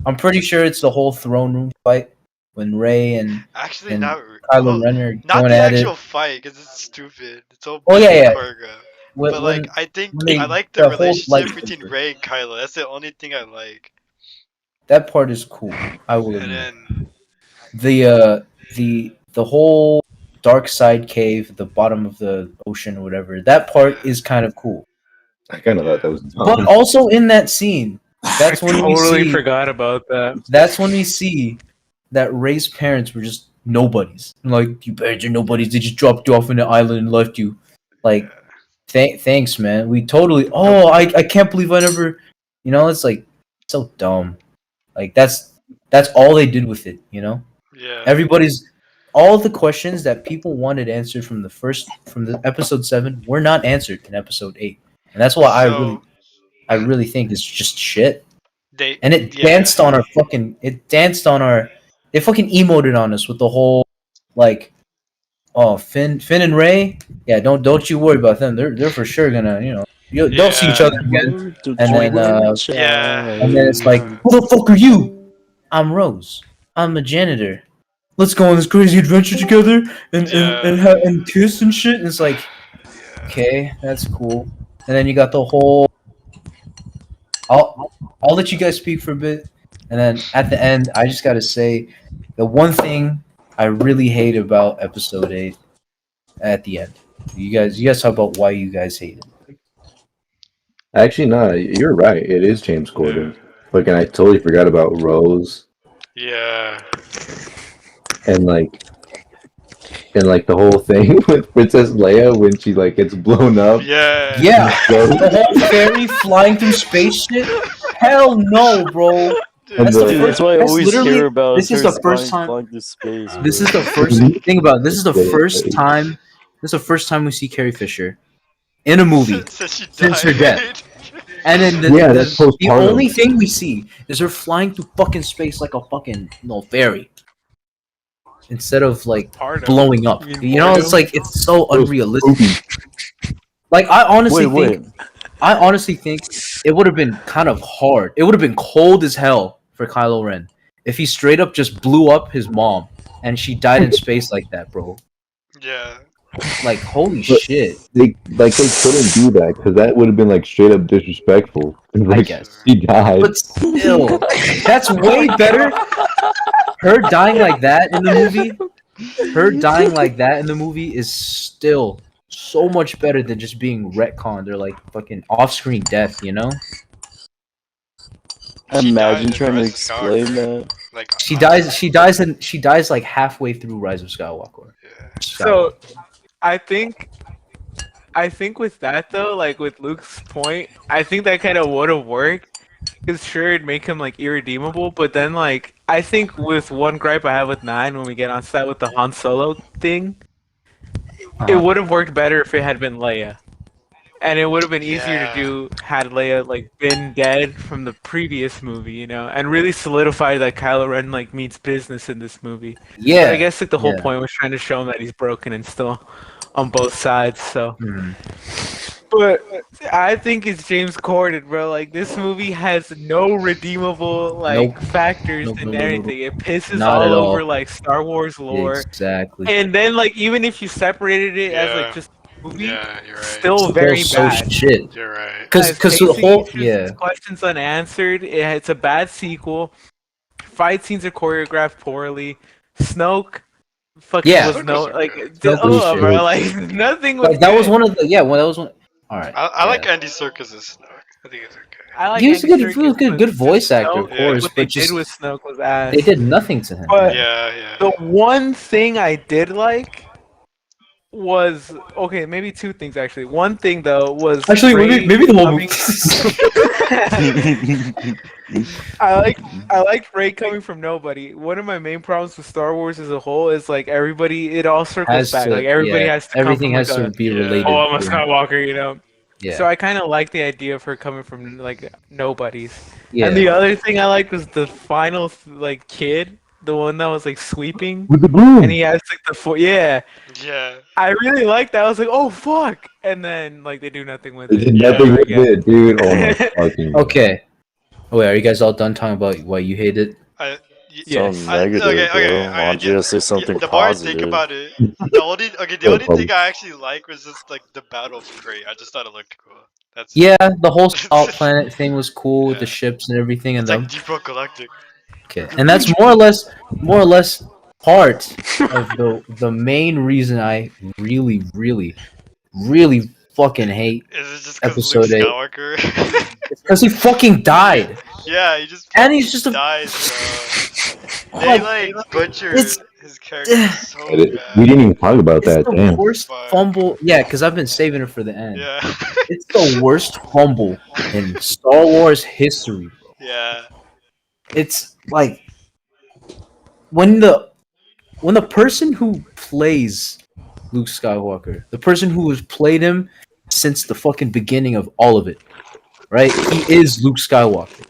I'm pretty sure it's the whole throne room fight when Rey and Kylo Ren are going at it. Not the actual fight because it's stupid. It's all choreographed. But like I think I like the relationship between Rey and Kylo. That's the only thing I like. That part is cool. I will admit. The whole dark side cave, the bottom of the ocean or whatever, that part is kind of cool. I kind of thought that was dumb. But also in that scene, that's when we see, forgot about that. That's when we see that Rey's parents were just nobodies. Like, you parents are nobodies. They just dropped you off in the island and left you. Like, thanks, man. We totally. Oh, I can't believe I never. It's like so dumb. Like that's all they did with it. Yeah. All the questions that people wanted answered from the episode 7 were not answered in episode 8, and that's why I really think is just shit. It danced on our fucking. It danced on our. It fucking emoted on us with the whole, like, oh, Finn and Ray. Yeah, don't you worry about them. They're for sure gonna, they'll see each other again. And then it's like, who the fuck are you? I'm Rose. I'm a janitor. Let's go on this crazy adventure together and kiss and shit. And it's like, okay, that's cool. And then you got the whole. I'll let you guys speak for a bit, and then at the end, I just gotta say, the one thing I really hate about episode 8 at the end. You guys talk about why you guys hate it. Actually, no, you're right. It is James Corden. Like, and I totally forgot about Rose. Yeah. And the whole thing with Princess Leia when she like gets blown up. Yeah. The whole fairy flying through space shit. Hell no, bro. That's why I always hear about. This is the first time. This is the first thing about. This is the first time. This is the first time we see Carrie Fisher in a movie since her death. And then the only thing we see is her flying through fucking space like a fucking fairy. Instead of like blowing up, it's like it's so unrealistic. Like I honestly think it would have been kind of hard. It would have been cold as hell for Kylo Ren if he straight up just blew up his mom and she died in space like that, bro. Yeah. Like holy shit. They couldn't do that because that would have been like straight up disrespectful. Like, I guess she died. But still, that's way better. Her dying like that in the movie, is still so much better than just being retconned or like fucking off-screen death, Imagine trying to explain that. Like she dies like halfway through Rise of Skywalker. Yeah. So, I think with that though, like with Luke's point, I think that kind of would have worked. Because sure, it'd make him like irredeemable, but then like I think with one gripe I have with 9 when we get on set with the Han Solo thing, it would have worked better if it had been Leia, and it would have been easier to do had Leia like been dead from the previous movie, and really solidify that Kylo Ren like means business in this movie. Yeah, but I guess like the whole point was trying to show him that he's broken and still on both sides. So. But I think it's James Corden, bro. Like this movie has no redeemable factors in anything. It pisses all over like Star Wars lore. Exactly. And then like even if you separated it as like just a movie, you're right. still very bad. Shit. You're right. Because the whole questions unanswered. It's a bad sequel. Fight scenes are choreographed poorly. Snoke. Fucking was no like bro, like nothing was. Like, that was one of the that was one. All right. I like Andy Serkis as Snoke. I think it's okay. I like he was a good voice actor, of course. What they did with Snoke was ass. They did nothing to him. But yeah. The one thing I did like was maybe two things actually. One thing though was maybe the whole movie. I liked Rey coming from nobody. One of my main problems with Star Wars as a whole is like it all circles back. Like everybody has to everything has to be related. Oh, I'm a Skywalker, Yeah. So I kind of like the idea of her coming from like nobodies. Yeah. And the other thing I liked was the final like kid, the one that was like sweeping with the broom, and he has like the Yeah. I really liked that. I was like, oh fuck, and then like they do nothing with it. They did nothing with it, dude. Oh my fucking. Okay. Oh, wait, are you guys all done talking about why you hate it? Sounds negative, bro. Why don't you just say something the more positive? I think about it, the only thing I actually like was just like the battle was great. I just thought it looked cool. That's the whole Salt Planet thing was cool with the ships and everything, and it's like Deep Rock Galactic. Okay, and that's more or less part of the main reason I really, really, really fucking hate Is it just Episode Luke 8. Skywalker? It's because he fucking died. Yeah, he's just dies. They like butchered his character so bad. We didn't even talk about that. It's the worst fumble. Yeah, because I've been saving it for the end. Yeah. It's the worst fumble in Star Wars history. Yeah. It's like when the person who plays Luke Skywalker, the person who has played him since the fucking beginning of all of it, right? He is Luke Skywalker.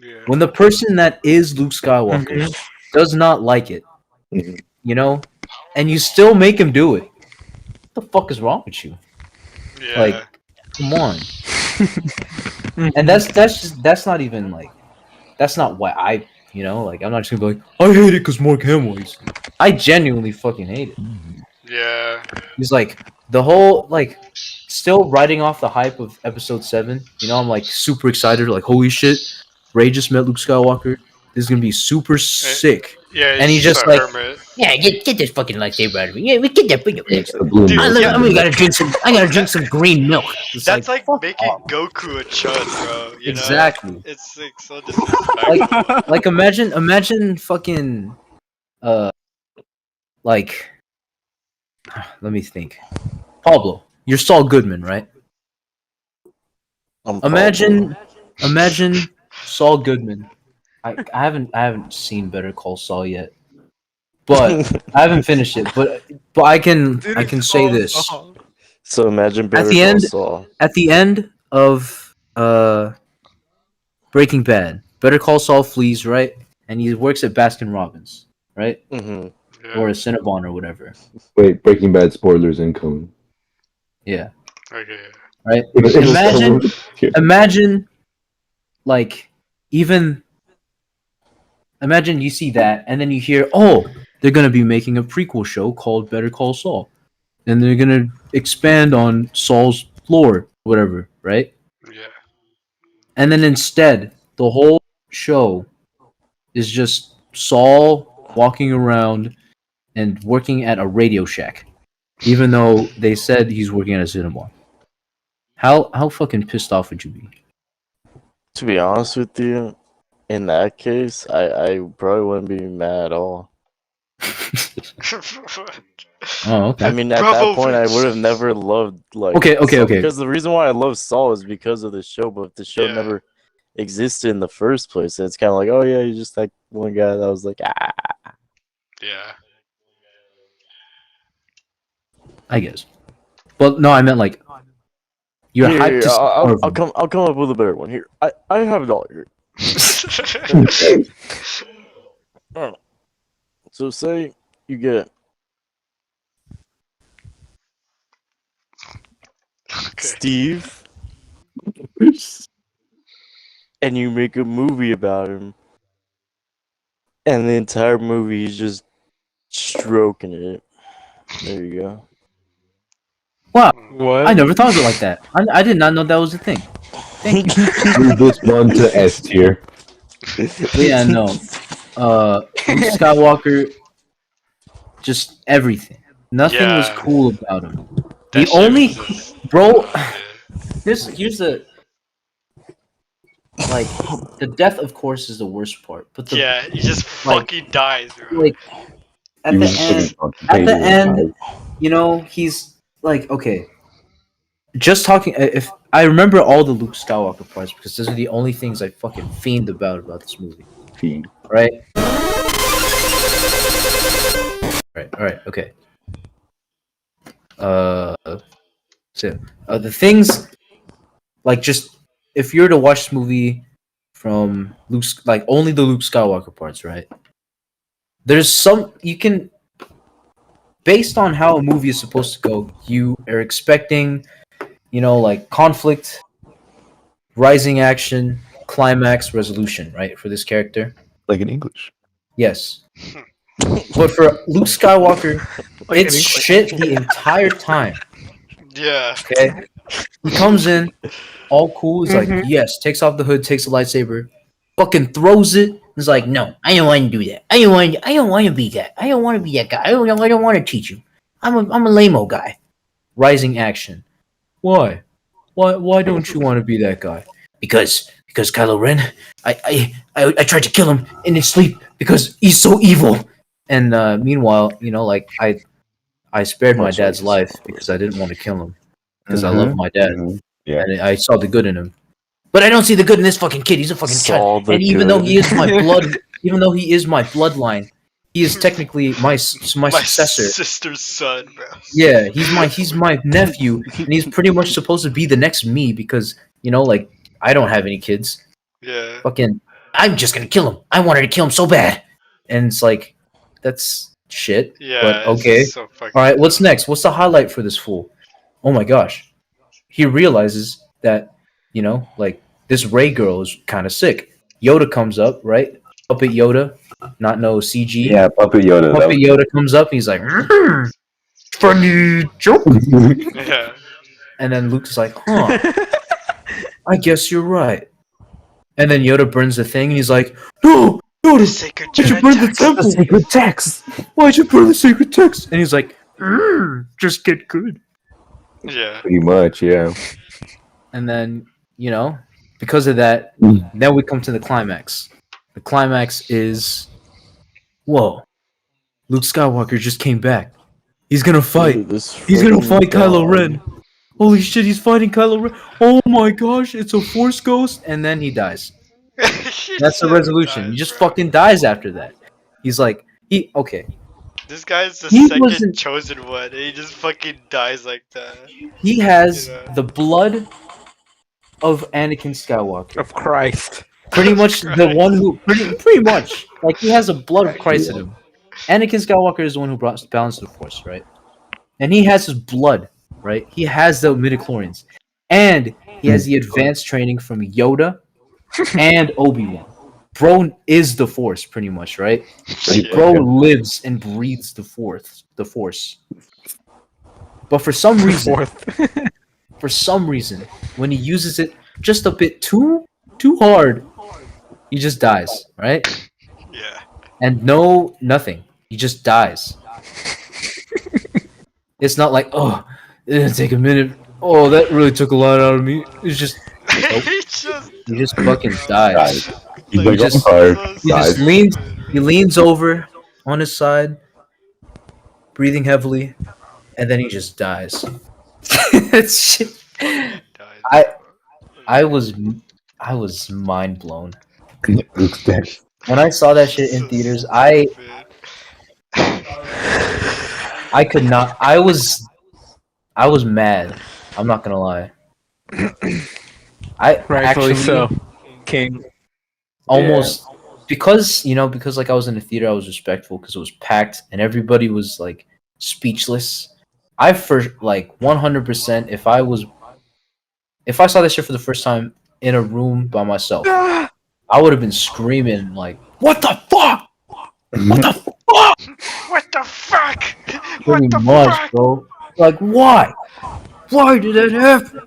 Yeah. When the person that is Luke Skywalker does not like it, you know, and you still make him do it, what the fuck is wrong with you? Yeah. Like, come on. And that's not even like, that's not why I, you know, like, I'm not just gonna be like, I hate it because Mark Hamill is. I genuinely fucking hate it. Yeah. He's like, the whole, like, still riding off the hype of episode 7, you know, I'm like super excited, like, holy shit, Ray just met Luke Skywalker. This is gonna be super sick. Yeah, and he's just like, hermit. yeah, get this fucking lightsaber out of me. Yeah, we get that. Dude, I gotta drink some green milk. It's that's like fuck making off. Goku a chud, bro. You Exactly. know? It's like so disrespectful. Like imagine fucking, like, let me think. Pablo, you're Saul Goodman, right? Imagine Saul Goodman. I haven't seen Better Call Saul yet, but I haven't finished it. But I can say this. So imagine Better At the Call end- Saul. At the end of Breaking Bad, Better Call Saul flees, right? And he works at Baskin Robbins, right? Mm-hmm. Yeah. Or a Cinnabon or whatever. Wait, Breaking Bad spoilers incoming. Yeah. Okay. Right? Imagine. Imagine, like, even... Imagine you see that, and then you hear, oh, they're going to be making a prequel show called Better Call Saul. And they're going to expand on Saul's lore, whatever, right? Yeah. And then instead, the whole show is just Saul walking around and working at a Radio Shack, even though they said he's working at a cinema. How fucking pissed off would you be? To be honest with you, in that case, I probably wouldn't be mad at all. Oh, okay. I mean, at that point, I would have never loved like. Okay. Because the reason why I love Saul is because of the show, but if the show never existed in the first place, it's kind of like, oh yeah, you're just like one guy that was like, ah. Yeah. I guess. But no, I meant like you're Here, hyped to see more of I'll him. come up with a better one. Here, I have it all here. Alright. So say you get Steve, and you make a movie about him, and the entire movie is just stroking it. There you go. Wow, What? I never thought of it like that. I did not know that was a thing. Thank you. Move this one to S tier. Yeah, no. Luke Skywalker, just everything. Nothing was Yeah. cool about him. That The shit only was just- bro, yeah. here's the like the death, of course, is the worst part. But the Yeah, he just like- fucking dies, bro. like at He the was end, fucking at the contagious. end, you know, he's like, okay. Just talking, if I remember all the Luke Skywalker parts because those are the only things I fucking fiend about this movie. Fiend. Right? Alright, okay. So the things, like, just if you were to watch this movie from Luke's, like, only the Luke Skywalker parts, right? There's some you can, based on how a movie is supposed to go, you are expecting, you know, like conflict, rising action, climax, resolution, right? For this character. Like in English. Yes. But for Luke Skywalker, it's shit the entire time. Yeah. Okay? He comes in, all cool. He's like, yes, takes off the hood, takes the lightsaber, fucking throws it. He's like, no, I don't want to do that. I don't want to be that. I don't want to be that guy. I don't want to teach you. I'm a lame-o guy. Rising action. Why? Why don't you want to be that guy? Because Kylo Ren, I tried to kill him in his sleep because he's so evil. And meanwhile, you know, like I spared my dad's life because I didn't want to kill him because I love my dad. Yeah. And I saw the good in him. But I don't see the good in this fucking kid. He's a fucking child. And even though he is my blood, even though he is my bloodline, he is technically my successor. Sister's son, bro. Yeah, he's my nephew, and he's pretty much supposed to be the next me because, you know, like, I don't have any kids. Yeah. Fucking, I'm just gonna kill him. I wanted to kill him so bad. And it's like, that's shit. Yeah. But okay. So All right. What's next? What's the highlight for this fool? Oh my gosh. He realizes that, you know, like this Ray girl is kind of sick. Yoda comes up, right? Puppet Yoda, not no CG. Yeah, Puppet Yoda. Puppet Yoda comes up. And he's like, funny joke. Yeah. And then Luke's like, huh? I guess you're right. And then Yoda burns the thing, and he's like, no, Yoda, Sacred why'd you burn the text. temple? The sacred text. Why'd you burn the sacred text? And he's like, just get good. Yeah. Pretty much, yeah. And then, you know, because of that, then we come to the climax. The climax is, whoa, Luke Skywalker just came back. He's gonna fight. He's gonna fight Kylo Ren. Holy shit, he's fighting Kylo Ren. Oh my gosh, it's a Force ghost. And then he dies. That's the resolution. He just fucking dies after that. He's like, okay. This guy's the He second wasn't- chosen one, and he just fucking dies like that. He has Yeah. the blood of Anakin Skywalker. Of Christ. Pretty much the one who, pretty much, like he has the blood of Christ in him. Anakin Skywalker is the one who brought balance to the Force, right? And he has his blood, right? He has the midichlorians. And he has the advanced training from Yoda and Obi-Wan. Bro is the Force, pretty much, right? Yeah. Bro lives and breathes the Force. But for some reason, when he uses it just a bit too hard, he just dies, right? Yeah. And nothing. He just dies. It's not like, oh, it didn't take a minute. Oh, that really took a lot out of me. It's just, he just fucking dies. He's He like, just- I'm He just leans over on his side, breathing heavily, and then he just dies. It's shit. I was mind blown Luke's dead. when I saw that shit in theaters. I could not. I was mad. I'm not gonna lie. I Rightfully actually so. King. almost because like I was in the theater, I was respectful because it was packed and everybody was like speechless. I first like 100%. If I saw this shit for the first time in a room by myself, I would have been screaming like, "What the fuck? What the fuck?" What the fuck? Pretty What the much, fuck? bro. Like, why? Why did that happen?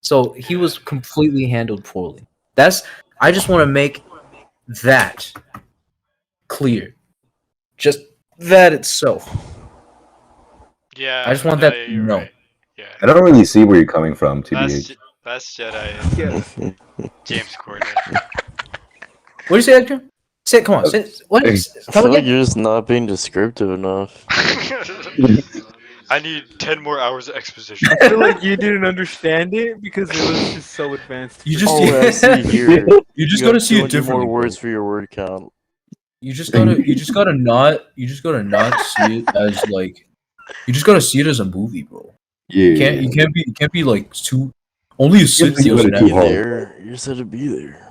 So he was completely handled poorly. I just want to make that clear. Just that itself. Yeah. I just want no, that to you're know. right. Yeah. I don't really see where you're coming from, TBH. Last Jedi is Yes. James Corden. What do you say, Edgar? Say it. Come on. Say it. What? I Come feel like again? you're just not being descriptive enough. I need 10 more hours of exposition. I feel like you didn't understand it because it was just so advanced. You just Oh, I see here. you just You gotta have see it 200 differently. more words for your word count. You just gotta not see it as like. You just gotta see it as a movie, bro. Yeah. You can't be like too. Only a Sith see feels what it that. is. Be there. You said to be there.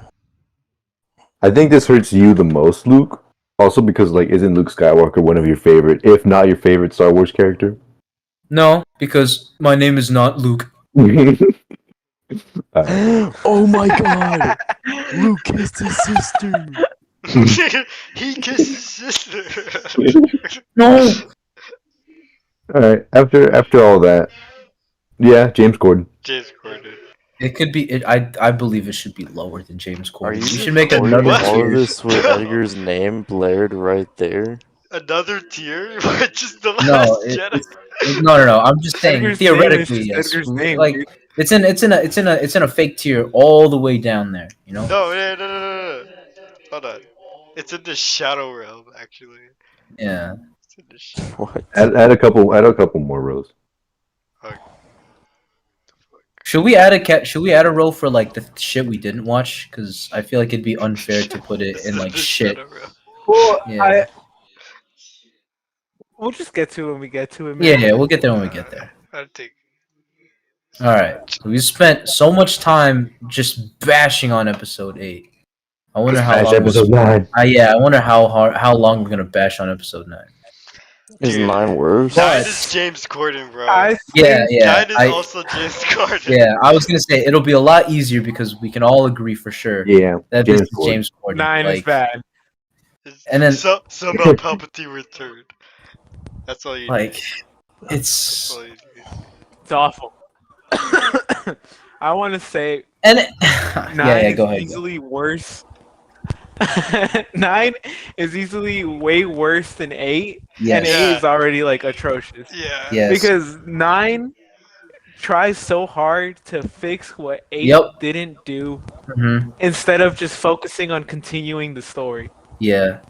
I think this hurts you the most, Luke. Also because, like, isn't Luke Skywalker one of your favorite, if not your favorite Star Wars character? No, because my name is not Luke. Oh my god! Luke kissed his sister! He kissed his sister. No. Alright, after all that, yeah, James Corden. James Corden. It could be. I believe it should be lower than James Are Corden. you We should make recording another all of tier. this with Edgar's name blared right there? Another tier? Just the No, last it- Jedi? No. I'm just saying Edgar's name is theoretically, just yes. Edgar's name, Like dude. it's in a fake tier all the way down there. You know. No. Hold on. It's in the Shadow Realm, actually. Yeah. It's in the shadow. What? Add a couple more rows. Should we add a row for like the shit we didn't watch? Because I feel like it'd be unfair to put it It's in like the shit. Shadow Realm. Well, Yeah. we'll just get to it when we get to it. Yeah, Man. we'll get there when we get there. I think. All right, so we spent so much time just bashing on episode 8. I wonder how long. episode 9. Yeah, I wonder how long we're gonna bash on episode 9. Is Dude, 9 worse? 9 is James Corden, bro. Yeah. 9 is also James Corden. Yeah, I was gonna say it'll be a lot easier because we can all agree for sure. Yeah, that this is James Corden. 9 is bad. And then somehow Palpatine returned. That's all you like need. it's It's awful. I want to say and 9 go is ahead. easily worse. 9 is easily way worse than 8, and 8 is already like atrocious. Yeah. Yes. Because 9 tries so hard to fix what 8 didn't do, instead of just focusing on continuing the story. Yeah.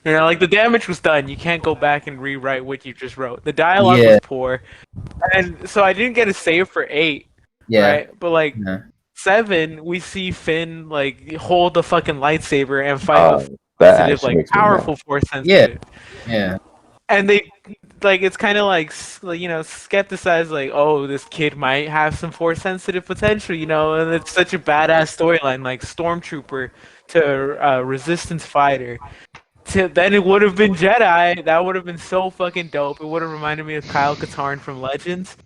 You know, like the damage was done. You can't go back and rewrite what you just wrote. The dialogue was poor, and so I didn't get a save for 8. Yeah. Right? But like 7, we see Finn like hold the fucking lightsaber and fight with sensitive, like powerful force sensitive. Yeah. And they like it's kind of like skepticize like, oh, this kid might have some force sensitive potential, you know, and it's such a badass storyline, like Stormtrooper to Resistance fighter. Then it would have been Jedi. That would have been so fucking dope. It would have reminded me of Kyle Katarn from Legends.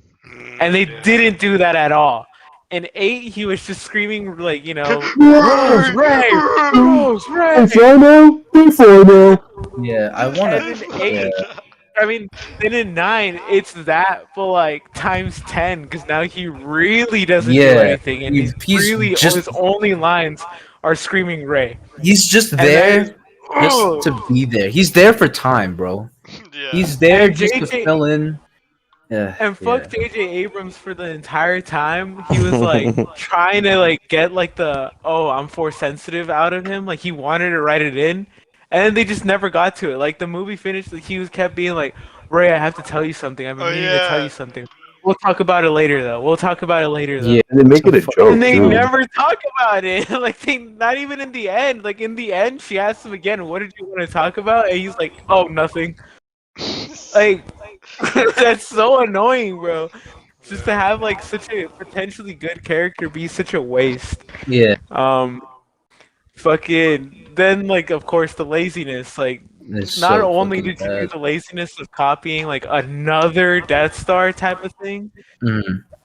And they didn't do that at all. In 8, he was just screaming like, you know, Rose Ray, Rose Ray. Inferno. Yeah, I want to. 8, I mean, then in 9, it's that, but like times 10, because now he really doesn't do anything, and he's really his only lines are screaming Ray. He's just there. Just to be there. He's there for time, bro. Yeah. He's there just to fill in. Yeah. And fuck J.J. Abrams for the entire time. He was like trying to like get like the I'm force sensitive out of him. Like he wanted to write it in, and then they just never got to it. Like the movie finished, like, he kept being like, Ray, I have to tell you something. I've been meaning to tell you something. We'll talk about it later, though. Yeah, and they make it a joke. And they never talk about it. Like not even in the end. Like in the end, she asks him again, "What did you want to talk about?" And he's like, "Oh, nothing." Like that's so annoying, bro. Just to have like such a potentially good character be such a waste. Yeah. Fucking. Then like of course the laziness. Like not only did you do the laziness of copying like another Death Star type of thing,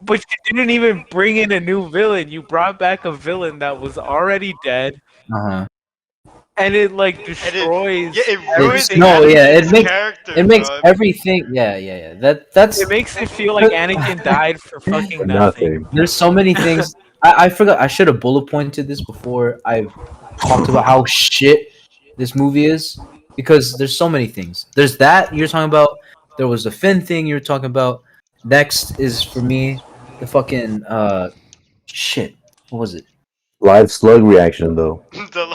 but you didn't even bring in a new villain. You brought back a villain that was already dead. And it like destroys. It makes everything. Yeah. That's. It makes it feel like Anakin died for fucking nothing. There's so many things. I forgot. I should have bullet pointed this before I talked about how shit this movie is, because there's so many things. There's that you're talking about. There was the Finn thing you were talking about. Next is for me the fucking shit. What was it? Live slug reaction though.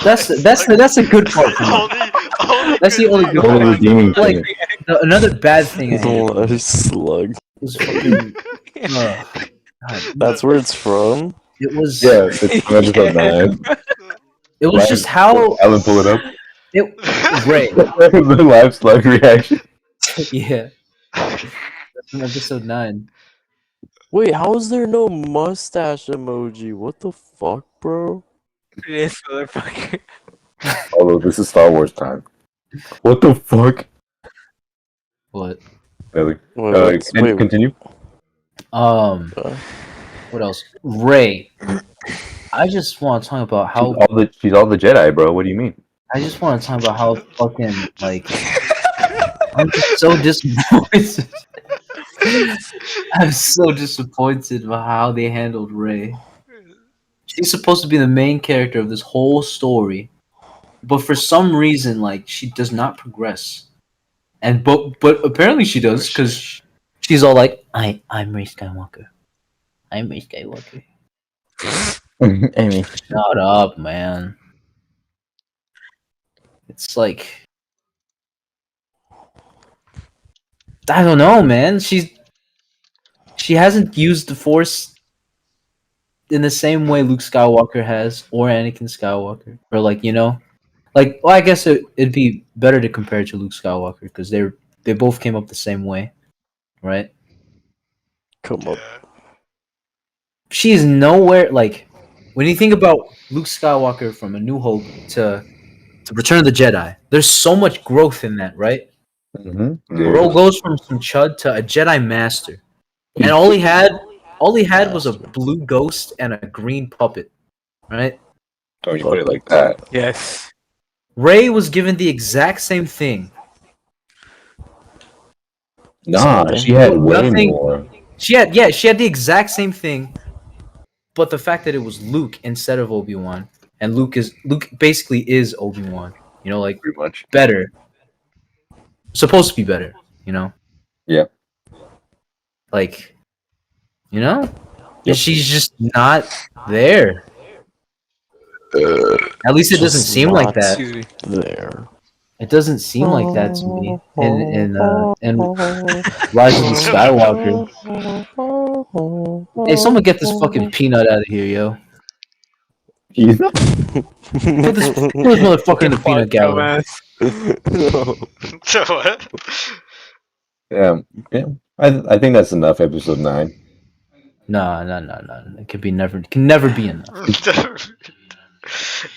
That's a good part. That's the only good part. Redeeming thing. Like another bad thing. Live slug. Fucking, that's where it's from. It was it's episode 9. It was just how Alan, pull it up. It great. The live slug reaction. Yeah. That's from episode 9. Wait, how is there no mustache emoji? What the fuck, bro? This motherfucker. Although this is Star Wars time. What the fuck? What? Really? Wait, continue. What else? Ray. I just want to talk about how she's all the Jedi, bro. What do you mean? I just want to talk about how fucking like I'm just so disappointed. I'm so disappointed about how they handled Ray. She's supposed to be the main character of this whole story, but for some reason, like, she does not progress. And but apparently she does, because she's all like, I'm Ray Skywalker. I'm Ray Skywalker. Amy, shut up, man. It's like, I don't know, man. She hasn't used the Force in the same way Luke Skywalker has, or Anakin Skywalker, or like, you know, like, well, I guess it'd be better to compare to Luke Skywalker because they both came up the same way, right? Come up. she is nowhere like when you think about Luke Skywalker from A New Hope to Return of the Jedi. There's so much growth in that, right? Mm-hmm. Bro goes from some chud to a Jedi Master, and all he had was a blue ghost and a green puppet, right? Don't you put it like that? Yes. Rey was given the exact same thing. Nah, she had way more. She had the exact same thing, but the fact that it was Luke instead of Obi-Wan, and Luke basically is Obi-Wan. You know, like Pretty much better, supposed to be better. You know. Yeah. Like, you know, Yep. she's just not there. At least it doesn't seem like that. Excuse me. There. It doesn't seem like that to me. In Rise of the Skywalker. Hey, someone get this fucking peanut out of here, yo. Put this motherfucker in the peanut gallery. So what? Yeah. I think that's enough. Episode 9. No. It can never be enough.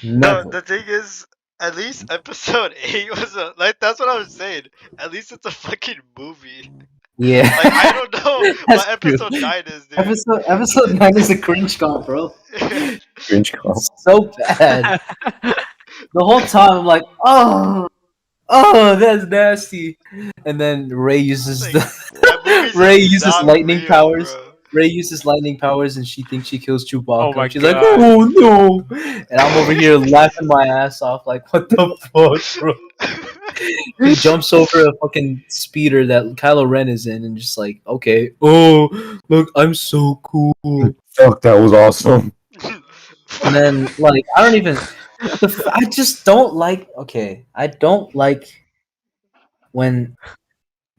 No, Never. the thing is, at least episode 8 was that's what I was saying. At least it's a fucking movie. Yeah. Like, I don't know That's what episode 9 is, dude. Episode 9 is a cringe comp, bro. Cringe comp. So bad. The whole time I'm like, oh, that's nasty. And then Rey uses lightning powers. Bro. Rey uses lightning powers, and she thinks she kills Chewbacca. Oh my She's God. like, oh no! And I'm over here laughing my ass off, like, what the fuck, bro? He jumps over a fucking speeder that Kylo Ren is in, and just like, okay, oh, look, I'm so cool. Fuck, that was awesome. And then, like, I just don't like. Okay, I don't like when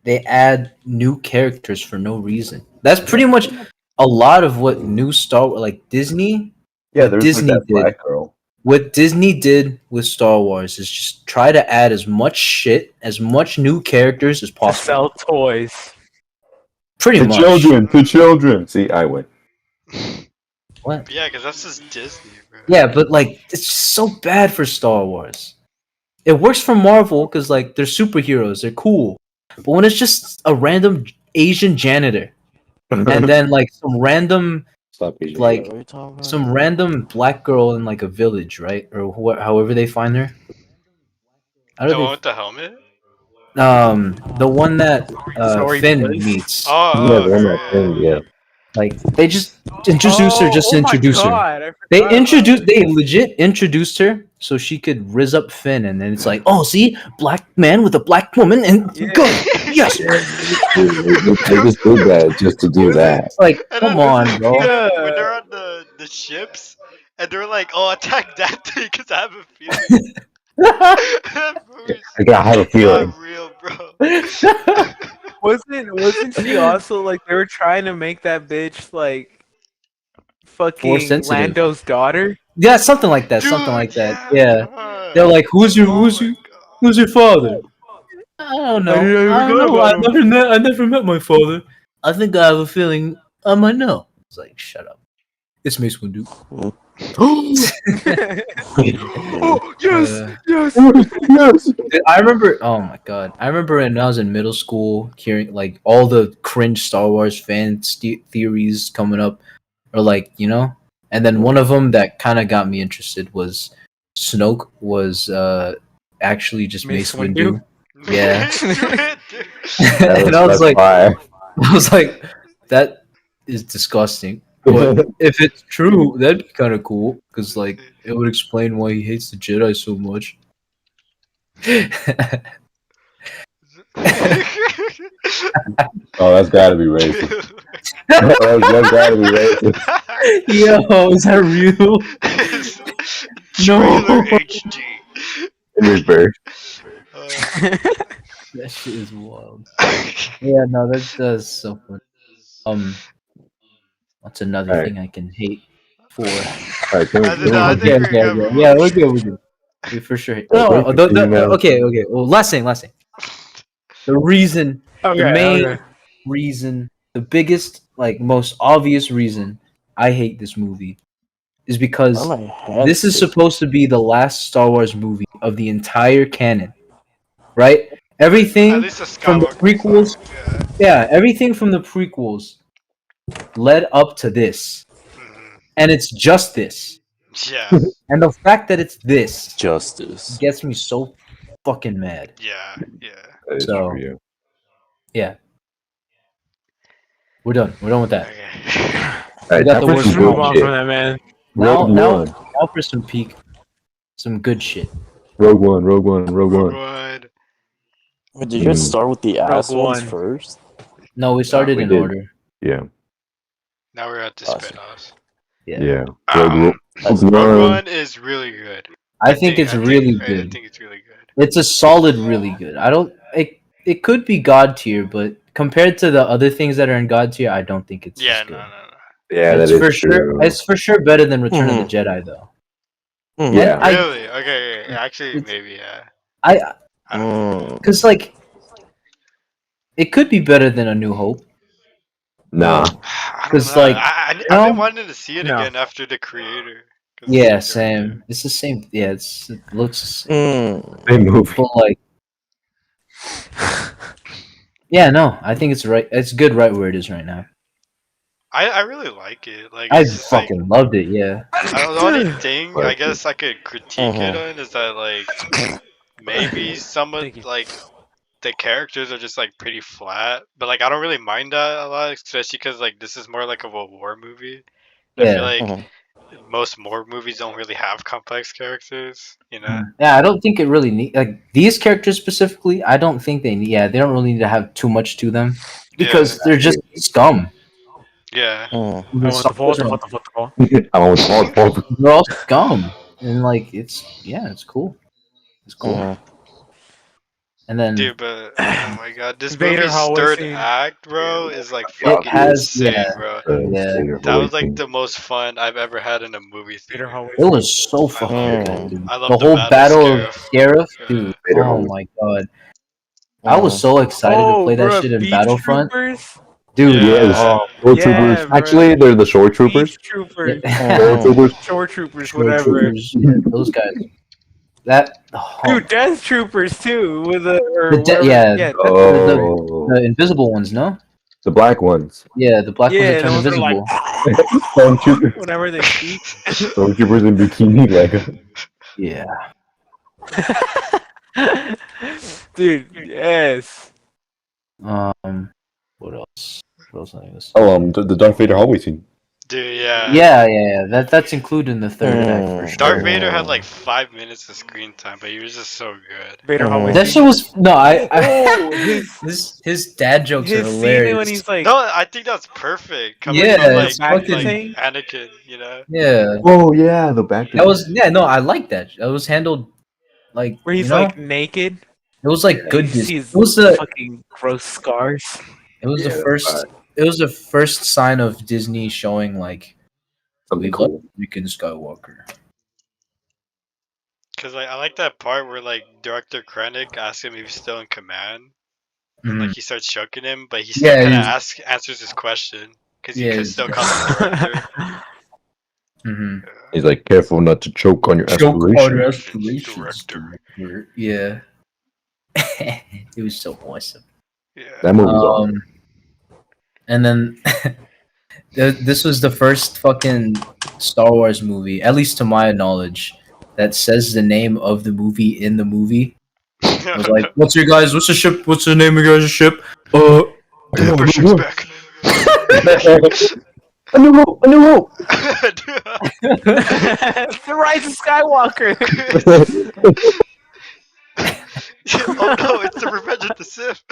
they add new characters for no reason. That's pretty much a lot of what new Star Wars, like Disney. Yeah, there's Disney like that did. black girl. What Disney did with Star Wars is just try to add as much shit, as much new characters as To possible. sell toys. Pretty The much. children. See, I win. What? Yeah, because that's just Disney, bro. Yeah, but like it's just so bad for Star Wars. It works for Marvel because like they're superheroes, they're cool. But when it's just a random Asian janitor and then like some random Stop Asian. like What are we talking about? some random black girl in like a village, right? Or however they find her. How do The they one with the helmet? the one that Sorry, Finn boys. meets. Yeah. Like they just introduced her just to introduce her. They legit introduced her so she could rizz up Finn, and then it's like, oh, see, black man with a black woman, and go, yes. They just did that just to do that. It's like, And come then on, bro. when they're on the ships, and they're like, oh, attack that thing, because I have a feeling. That movie's I have a feeling. not real, bro. Wasn't she also like they were trying to make that bitch like More fucking sensitive. Lando's daughter? Yeah, something like that. Dude, Something like that. Yeah. God. They're like, who's your Oh my God. father? I don't know. I don't know. I never met my father. I think I have a feeling I might know. It's like, shut up. It's Mace Windu. Oh yes, yes. Yes. I remember. Oh my god! I remember when I was in middle school, hearing like all the cringe Star Wars fan theories coming up, or like and then one of them that kind of got me interested was Snoke was actually just Mace Windu. Yeah. And I was like, that is disgusting. But if it's true, that'd be kind of cool because like it would explain why he hates the Jedi so much. Oh, that's gotta be racist. That's gotta be racist. Yo, is that real? Trailer HD. In reverse. That shit is wild. Yeah, no, that's so funny. What's another thing I can hate for? Alright, can we, Yeah, we're good. We for sure hate. No, okay. Well, last thing. The main reason, the biggest, like most obvious reason I hate this movie is because I might have this is to. supposed to be the last Star Wars movie of the entire canon, right? At Everything least the from the Skywalker prequels, song, yeah. everything from the prequels led up to this, Mhm. and it's just this. Yeah, And the fact that it's this Justice. gets me so fucking mad. yeah. That is So- true. Yeah, we're done. We're done with that. Okay. Alright, got time the for worst some Let's move good on shit. from that, man. Now, Rogue now, One. now for some good shit. Rogue One. Rogue One. Rogue Rogue One. One. Wait, did you guys start with the ass Rogue ones One. first? No, we started we in did. order. Yeah. Now we're at the Awesome. spin-offs. Yeah. Um, That's Rogue One. One is really good. I think it's really I good. think it's really good. It's a solid, really good. I don't. It could be God tier, but compared to the other things that are in God tier, I don't think it's Yeah, as good. no. Yeah, that It's is for true. sure. It's for sure better than Return of the Jedi, though. Mhm. And Yeah. I, Really? Okay. Actually, It's- maybe. Yeah. I, I don't know. because like, it could be better than A New Hope. Nah. I don't 'Cause, know. like, I've no? been wanting to see it No. again after the creator. 'Cause Yeah, it's the same. director. It's the same. Yeah, it looks, Mm. Same movie. but like, yeah, no, I think it's right. It's good right where it is right now. I really like it. Like I it's just like fucking loved it. Yeah. the only thing I Like guess I could critique it on is that like maybe some of Thank you. like the characters are just like pretty flat, but like I don't really mind that a lot, especially because like this is more like of a war movie. I feel Yeah. like Mhm. most war movies don't really have complex characters, you know? Yeah, I don't think it really need like these characters specifically. I don't think they need. Yeah, they don't really need to have too much to them because they're just scum. Yeah. Mm. I want the vault. I want the vault. I'm almost all They're all scum, and like it's cool. It's cool. Mhm. And then Dude, but oh my god, this Vader movie's hallway third scene. act, bro, is like it fucking has insane, yeah, bro. yeah. That was like the most fun I've ever had in a movie Vader theater. hallway. It was so fucking Mm. good, dude. I love The the whole battle battle of Scarif, dude. Vader Oh hallway. my god, I was Mhm. so excited to play that bruh, shit in Beach Battlefront, Troopers? dude. Yeah. Shore Yeah, troopers. bro. Actually, they're the shore troopers. Beach Troopers. Yeah. Shore troopers. Shore Troopers, Shore whatever. Troopers, yeah, those guys. That oh, Dude, Death Troopers too, with the or The de- whatever. yeah, Death Oh, the invisible ones, no? the black ones. Yeah, the black yeah, ones that turn those are like invisible. Stormtroopers. whenever they speak. Stormtroopers in bikini, like. Yeah. Dude, yes. What else? What else? I guess? Oh, the Darth Vader hallway scene. Dude, yeah. Yeah. That's included in the third act for sure. Darth Vader had like 5 minutes of screen time, but he was just so good. Vader Mhm. hallway. That scene. shit was no. Oh, his dad jokes are his scene hilarious. when he's like, No, I think that's perfect. Coming Yeah, from it's like, fucking- like Anakin, you know? Yeah, Oh yeah, the back. that was no. I like that. That was handled like where he's you know, like naked. it was like good. You see Dis- his it was the fucking gross scars. it was the Yeah, first. It was the first sign of Disney showing like something we cool. love Anakin Skywalker. Because like, I like that part where like Director Krennic asks him if he's still in command. And Mhm. like he starts choking him, but he still Yeah, kind of he's- answers his question. Because he Yeah, can he's- still call him director. Mhm. He's like, careful not to choke on your Choke on aspirations. your aspirations, Director. director. Yeah. It was so awesome. Yeah. That movie was awesome. And then this was the first fucking Star Wars movie, at least to my knowledge, that says the name of the movie in the movie. It was like, what's the ship? What's the name of your guys' ship? The Emperor Strikes Back. A New Hope. A New Hope. The Rise of Skywalker. Oh no, it's the Revenge of the Sith.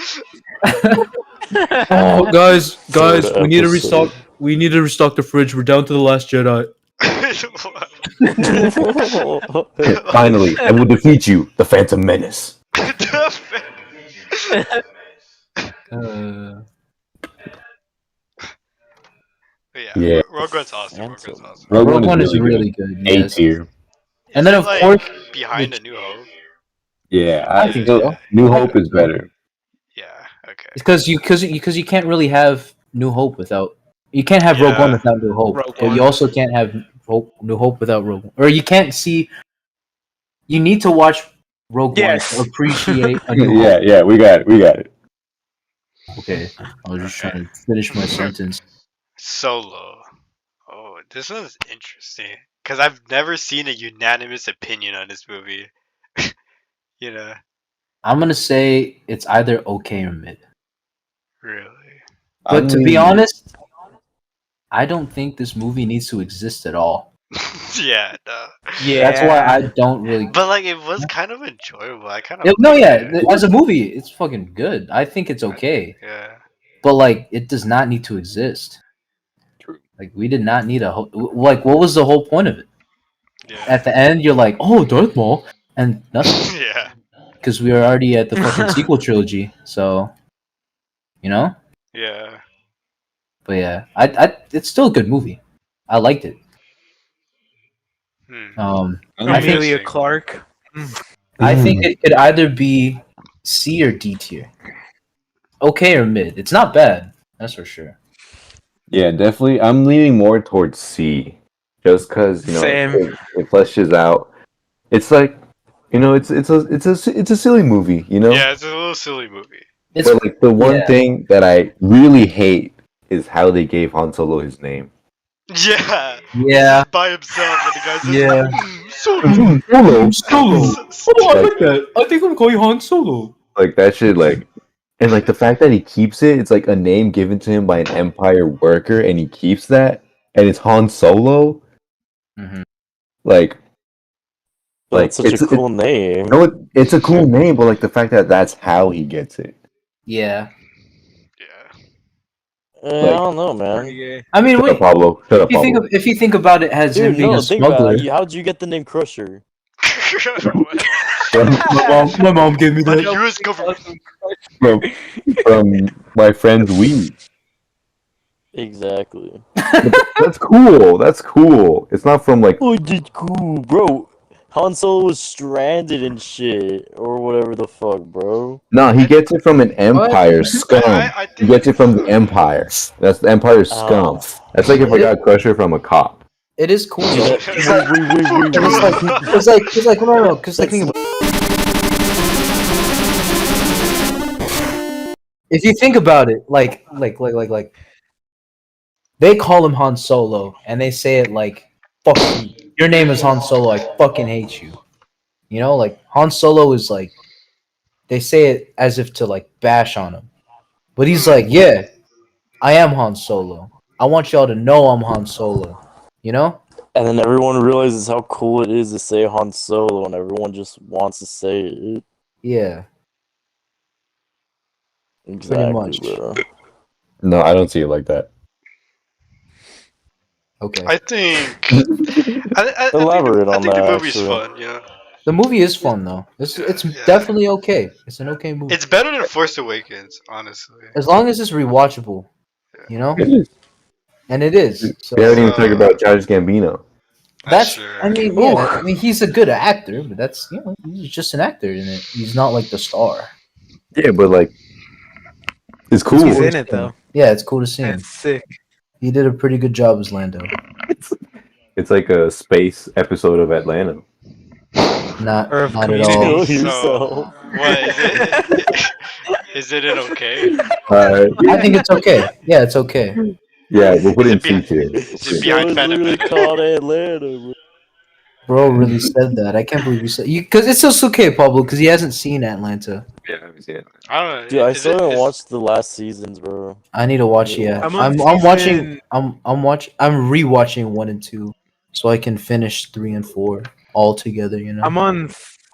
Oh, guys, Third we need to episode. restock. We need to restock the fridge. We're down to the last Jedi. Finally, I will defeat you, the Phantom Menace. Yeah. Rogue One's awesome. Rogue One's awesome. Rogue One is really good. A Yes. tier. And then Is of it, like, course, behind A New Hope. Yeah, I think so. New Hope is better. Yeah. Okay. because you can't really have New Hope without You can't have Rogue One Yeah. without New Hope. Rogue But One. you also can't have New Hope without Rogue One. Or you can't see. You need to watch Rogue Yes. One to appreciate a New Hope. Yeah, we got it. Okay, I was just trying to finish my sentence. Solo. Oh, this one's interesting because I've never seen a unanimous opinion on this movie. You know, I'm gonna say it's either okay or mid. really. But to be honest, I don't think this movie needs to exist at all. Yeah, no. Yeah. That's why I don't really. But like, it was kind of enjoyable. I kind of. As a movie, it's fucking good. I think it's okay. Yeah. But like, it does not need to exist. True. Like, we did not need like. What was the whole point of it? Yeah. At the end, you're like, "Oh, Darth Maul," and nothing, Yeah. because we were already at the fucking sequel trilogy. So, you know. Yeah. But yeah, it's still a good movie. I liked it. I think Amelia Clark. I think it could either be C or D tier. Okay or mid. It's not bad. That's for sure. Yeah, definitely. I'm leaning more towards C, just because Same. it fleshes out. It's like, it's a silly movie, Yeah, it's a little silly movie. It's But like the one thing that I really hate is how they gave Han Solo his name. Yeah. yeah. He's by himself, and the guy's like, Yeah. Solo. Oh, I like that. I think I'm calling Han Solo. Like that shit, and like the fact that he keeps it, it's like a name given to him by an Empire worker, and he keeps that, and it's Han Solo. Mm-hmm. Like That's such a cool name. No, it's a cool name, but like the fact that that's how he gets it. Yeah. Yeah. I don't know, man. I mean, Shut up, Pablo. Shut up, Pablo. if you think about it as him Dude, being no, a think about smuggler. it. How'd you get the name Crusher? My mom gave me But that. U.S. government. from my friend's Wii. Exactly. That's cool. That's cool. It's not from like. Oh, that's cool, bro. Han Solo was stranded and shit, or whatever the fuck, bro. No, he gets it from an Empire scum. I He gets it from the Empire. That's the Empire scum. That's like if I got Crusher from a cop. It is cool. Though. Wait. Because like, think about if you think about it, like, they call him Han Solo, and they say it like, "Fuck you. Your name is Han Solo. I fucking hate you." You know, like Han Solo is like, they say it as if to like bash on him, but he's like, "Yeah, I am Han Solo. I want y'all to know I'm Han Solo." You know? And then everyone realizes how cool it is to say Han Solo, and everyone just wants to say it. Yeah. Exactly, much. bro. No, I don't see it like that. Okay. I think. I Elaborate on think the that, movie's actually. fun. You know, The movie is fun though. It's Yeah. definitely okay. It's an okay movie. it's better than Force Awakens, honestly. As long as it's rewatchable, you know? It is. And it is. So We haven't even talked about Childish Gambino. that's Sure. I mean, yeah, I mean he's a good actor, but that's he's just an actor in it. He's not like the star. Yeah, but like, it's cool. He's in it though. Yeah, it's cool to see him. That's sick. He did a pretty good job as Lando. It's like a space episode of Atlanta. Not Earth not at Community. all. Kill yourself. What is it? Is it an okay? I think it's okay. Yeah, it's okay. Yeah, we'll put it in Is it C tier. Is it behind It's Phantom literally Menace? called Atlanta, bro. Bro really said that. I can't believe you said because it's just okay, Pablo, because he hasn't seen Atlanta. Yeah, I haven't seen it. I don't know. Dude, I is still it- haven't is- watched the last seasons, bro. I need to watch. Yeah, I'm I'm on watching. season- I'm rewatching 1 and 2, so I can finish 3 and 4 all together. You know. I'm on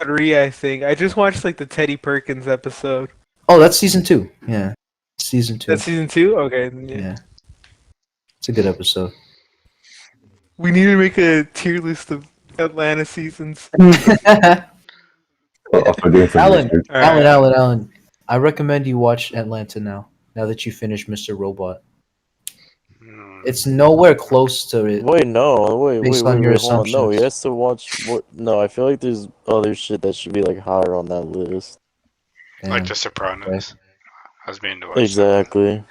3, I think. I just watched like the Teddy Perkins episode. Oh, that's season 2. Yeah, season 2. That's season 2. Okay. Yeah, it's a good episode. We need to make a tier list of Atlanta seasons. Also doing some Alan, research. Alan. I recommend you watch Atlanta now. Now that you finished Mr. Robot, Hmm. it's nowhere close to it. Wait, no, wait, Based on your hold on. No, he assumptions. has to watch. What? No, I feel like there's other shit that should be like higher on that list. Like Damn, The Sopranos. I was meaning to watch. Exactly.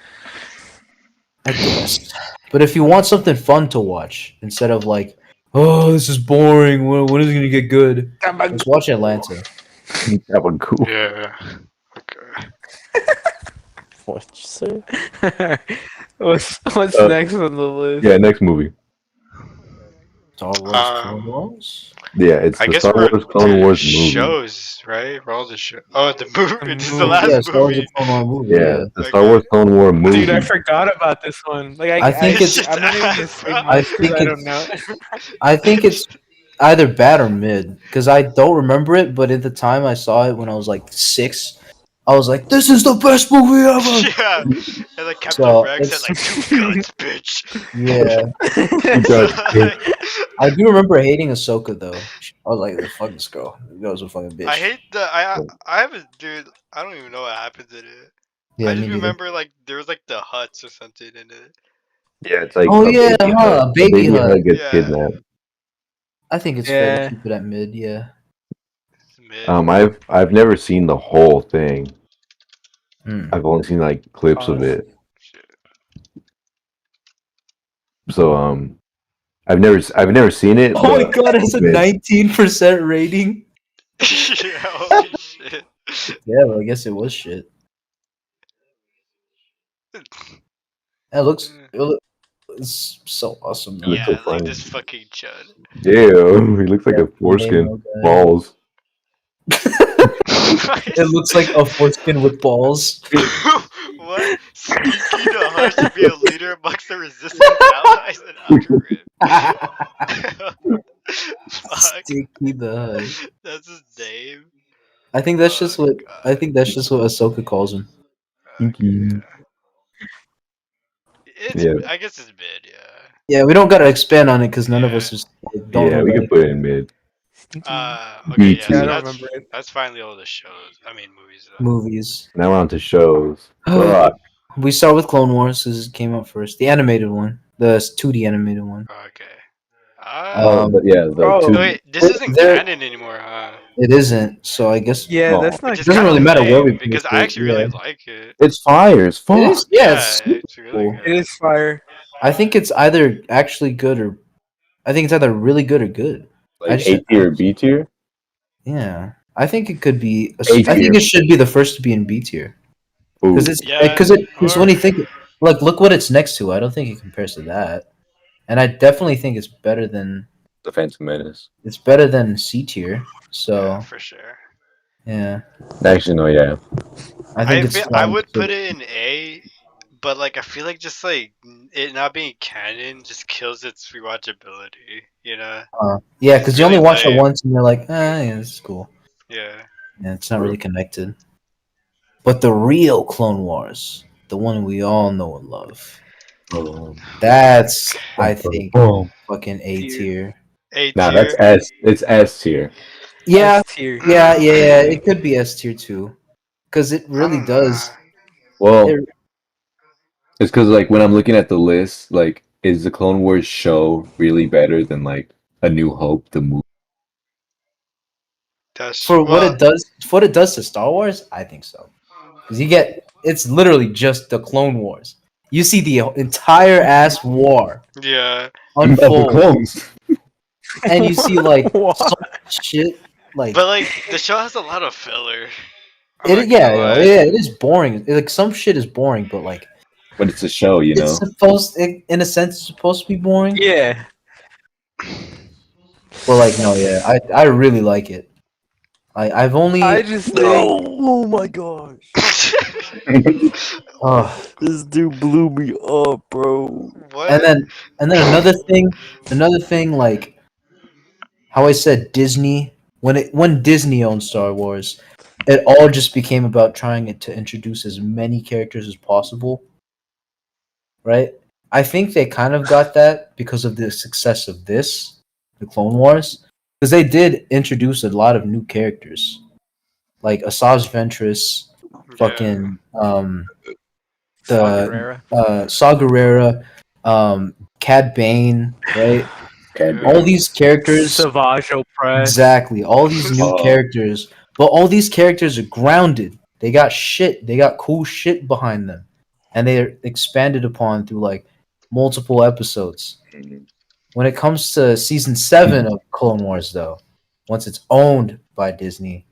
I guess. But if you want something fun to watch instead of like, oh, this is boring. When is it gonna get good? Let's watch Atlanta. That one cool. Yeah. Okay. What'd you say? What's next on the list? Yeah, next movie. Star Wars Clone Wars. Yeah, it's I the guess Star we're Wars Clone Wars movie. shows, right? We're all the show. Oh, the movie. This is the movie. last Yeah, Star Wars movie. Clone Wars movie. Yeah, the Okay. Star Wars Clone War movie. Dude, I forgot about this one. Like, I think it's- I'm not even gonna say I much think because I it's- don't know. I think it's either bad or mid because I don't remember it. But at the time I saw it when I was like 6, I was like, "This is the best movie ever." Yeah. And like Captain So, Rex had like 2 guns, bitch. Yeah, I do remember hating Ahsoka though. I was like, "Fuck this girl. That was a fucking bitch." I hate the I haven't, dude. I don't even know what happens in it. Yeah, I me just neither. remember like there was like the huts or something in it. Yeah, it's like Oh, a yeah, baby huh, hut. baby The baby hut. hut gets Yeah. kidnapped. I think it's fair Yeah. to keep it at mid. Yeah. It's mid. I've never seen the whole thing. Hmm. I've only seen like clips of it. Shit. So I've never seen it. Oh my but god, it's a it's- 19% rating. Yeah, holy shit. Yeah, well, I guess it was shit. It's so awesome. It looks Yeah, so like funny. this fucking chud. Ew, he looks like Yeah, a foreskin. no guy. Balls. It looks like a foreskin with balls. What? Sneaky to Hush to be a leader amongst the resistance allies and Algorithm. Fuck. Sticky the Hush. That's his name. I think that's just Oh, what God. I think that's just what Ahsoka calls him. Okay. It's, Yeah. I guess it's mid, yeah. Yeah, we don't gotta expand on it because none of Yeah. us just don't Yeah, know we about can it. put it in mid. Okay, Me yeah, too. so I don't that's, remember it. that's finally all the shows. I mean, movies. Though. Movies. Now we're on to shows. Oh. Fuck. We start with Clone Wars because it came out first. The animated one, the 2D animated one. Okay. But yeah, the Oh, two. Wait, this isn't there- canon anymore, huh? It isn't, so I guess Yeah, Oh, that's not. Which is doesn't kinda really matter where lame, we because put I it, actually really yeah. like it. It's fire as fuck. it is. Yeah, it's really cool. good. It is fire. I think it's either actually good or I think it's either really good or good. I Like just- A tier, B tier. Yeah, I think it could be. A I think tier. it should be the first to be in B tier Ooh. because it's Yeah, because when you think look what it's next to. I don't think it compares to that, and I definitely think it's better than The Phantom Menace. C tier. So Yeah, for sure. yeah, Actually, no, yeah. I think it's. I would put it in A, but like I feel like just like it not being canon just kills its rewatchability. You know? Yeah, because you only really watch it lame. once and you're like, yeah, this is cool. Yeah. Yeah, it's not really connected. But the real Clone Wars, the one we all know and love, that's I think fucking A tier. A tier. Nah, that's S. It's S tier. Yeah, S tier. yeah. It could be S tier too, because it really does. Well, It- it's because like when I'm looking at the list, like, is the Clone Wars show really better than like A New Hope, the movie? That's, For what it does to Star Wars, I think so. Because it's literally just the Clone Wars. You see the entire ass war Yeah. Of the unfold, clones. and you see like What? so much shit. Like But like the show has a lot of filler. I'm it, not yeah, gonna lie. it is boring. Like some shit is boring, but like But it's a show, you know. it's supposed, in a sense, it's supposed to be boring. Yeah. But like, no, yeah, I really like it. I've only I just think. Oh my gosh. oh, This dude blew me up, bro. What? and then another thing, like how I said Disney when Disney owned Star Wars, it all just became about trying to introduce as many characters as possible. Right? I think they kind of got that because of the success of the Clone Wars, because they did introduce a lot of new characters, like Asajj Ventress, fucking Saw Gerrera, Cad Bane, right? All these characters, Savage Opress. exactly. All these new characters, but all these characters are grounded. They got shit. They got cool shit behind them, and they're expanded upon through like multiple episodes. When it comes to season 7 of Clone Wars, though, once it's owned by Disney,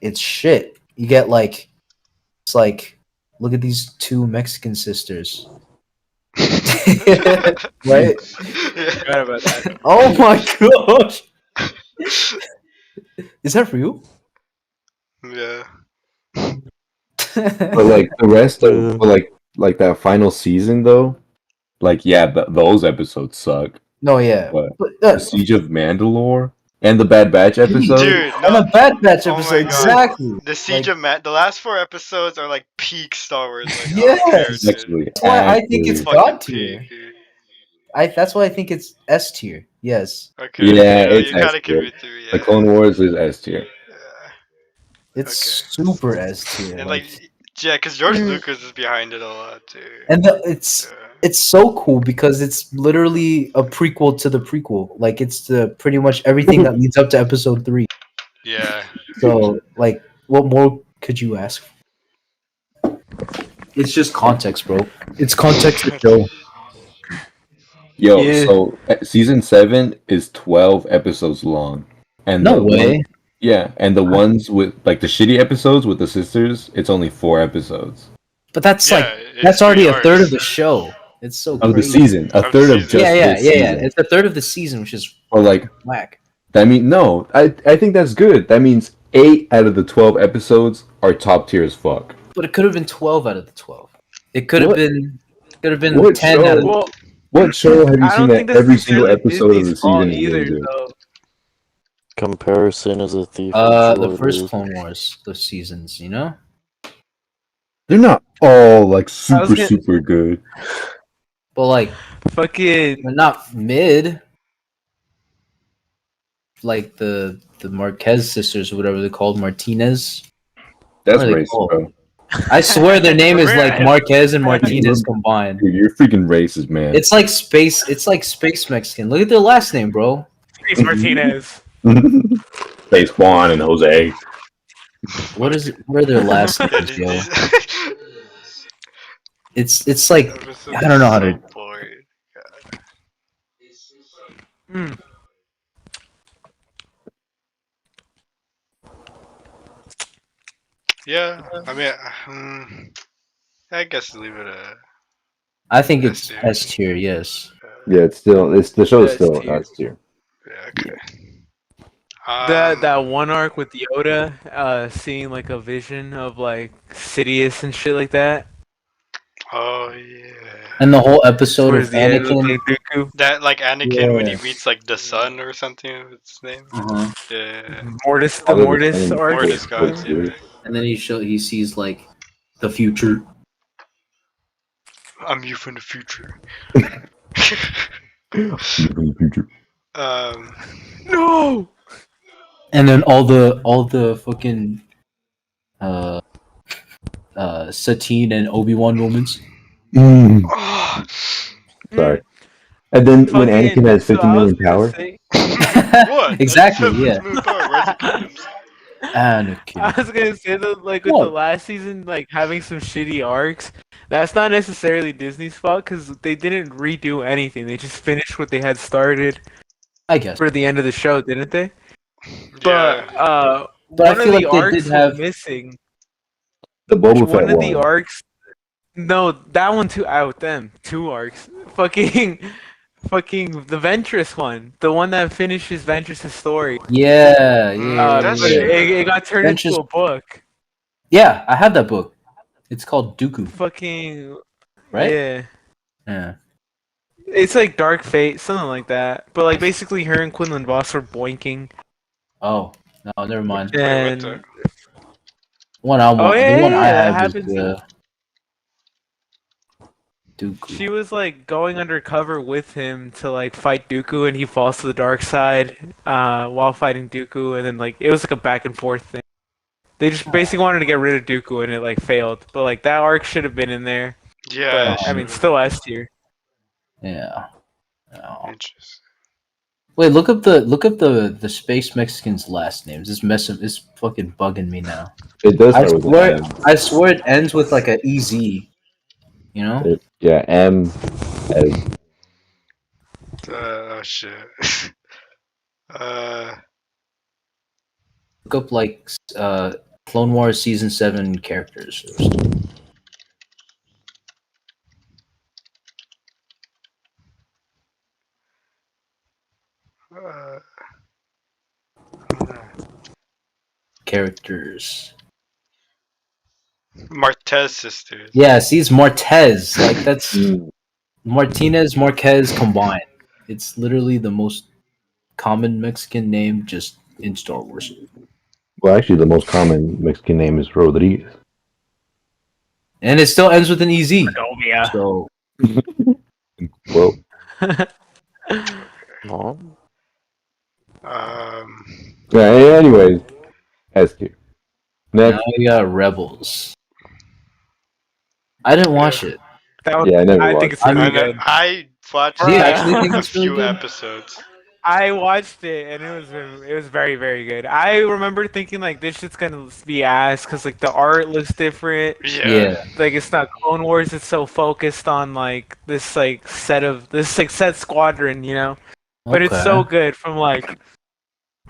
it's shit. You get like, it's like, look at these 2 Mexican sisters. Right? Forgot about that. Oh my gosh! Is that real? Yeah. But like the rest of like that final season though, like those episodes suck. No, yeah. But But, the Siege of Mandalore and the Bad Batch episode. Dude, and no. the Bad Batch Oh my episode, God. exactly. The Siege of the last 4 episodes are like peak Star Wars. Like, Yes. Actually, That's why I think it's fucking God peak, tier. dude. That's why I think it's S tier. Yes, Okay. Yeah, you it's gotta S give tier. it to The Clone Wars is S tier. it's Okay. super S tier. And like, yeah, because George Lucas is behind it a lot too. and it's so cool because it's literally a prequel to the prequel. Like it's the pretty much everything that leads up to episode 3. Yeah. So like, what more could you ask? It's just context, bro. It's context to show. Yo, Yeah. so season 7 is 12 episodes long, and No the way. yeah, and the ones with like the shitty episodes with the sisters, it's only 4 episodes But that's Yeah, like it's that's already a 3 third arcs. of the show. It's so of the crazy. season. A Of the third of season. just Yeah. this season. It's a third of the season, which is Or like whack. that mean no, I think that's good. That means 8 out of the 12 episodes are top tier as fuck. But it could have been 12 out of the 12. It could have What? been. Could have been What 10 show? out of. Well, What show have you I seen don't think that that's every single necessarily episode of the Disney's fault season is really either, good? though. Comparison is a thief. of The joy, first dude. Clone Wars, the seasons, you know. They're not all like I was gonna- super good. But like, Fucking they're not mid. Like the Marquez sisters, or whatever they're called, Martinez. That's What are they racist, called? bro. I swear their name is like Right. Marquez and Martinez combined. Dude, you're freaking racist, man. It's like space. It's like space Mexican. Look at their last name, bro. Chris Martinez. Space Juan and Jose. What is it? What are their last names, yo? It's like I don't know how to. Mm. Yeah, I mean, I guess leave it a. I think it's S tier. S tier. Yes. Yeah, it's the show is Yeah, still it's tier. S tier. Yeah, okay. That one arc with Yoda, seeing like a vision of like Sidious and shit like that. Oh yeah. And the whole episode Towards of the end with Anakin. That like Anakin when he Yeah. meets like the sun or something. What's his name? Uh-huh. Yeah. Mortis, the Other than Mortis saying arc. Mortis gods. Yeah. Yeah. And then he sees like the future. I'm you from the future. Um. No. And then all the fucking Satine and Obi-Wan moments. Oh, Sorry. And then when Fucking- Anakin has so 50 I was million gonna power, say- what? Exactly, That's yeah. Moved on. Where's the kingdoms? Anakin. I was gonna say that, like with What? the last season, like having some shitty arcs. That's not necessarily Disney's fault because they didn't redo anything. They just finished what they had started I guess. for the end of the show, didn't they? Yeah. But But I one feel of the like they arcs did have- was missing. the Boba One Fett of the one. arcs. No, that one too. Out them 2 arcs. Fucking the Ventress one, the one that finishes Ventress' story. Yeah, That's But true. it got turned Ventress- into a book. Yeah, I have that book. It's called Dooku, Fucking right? yeah. Yeah. It's like Dark Fate, something like that. But like basically, her and Quinlan Voss were boinking. Oh no, never mind. Wait, what And the- One I want. Oh, yeah, the one yeah, I that have is happens. Dooku. She was like going undercover with him to like fight Dooku, and he falls to the dark side while fighting Dooku, and then like it was like a back and forth thing. They just basically wanted to get rid of Dooku, and it like failed. But like that arc should have been in there. Yeah. But I mean, still S tier. Yeah. No. Interesting. Wait, look up the space Mexicans' last names. It's fucking bugging me now. It does I start with swear, an I swear it ends with like a EZ. You know? M. Yeah, M Oh shit. Look up like Clone Wars season 7 characters. Characters. Martez sisters. Yeah, see, it's Martez. Like that's Martinez, Marquez combined. It's literally the most common Mexican name just in Star Wars. Well, actually, the most common Mexican name is Rodriguez. And it still ends with an EZ. Colombia. So, well, No. yeah, anyways, S tier. Next. now we got Rebels. I didn't watch it. That one, Yeah, I never I watched think it's it. really good. I watched Do you actually think a it's really few good? episodes. I watched it and it was very, very good. I remember thinking like this shit's gonna be ass because like the art looks different. Yeah. Like it's not Clone Wars. It's so focused on like this set squadron, you know. But it's so good from like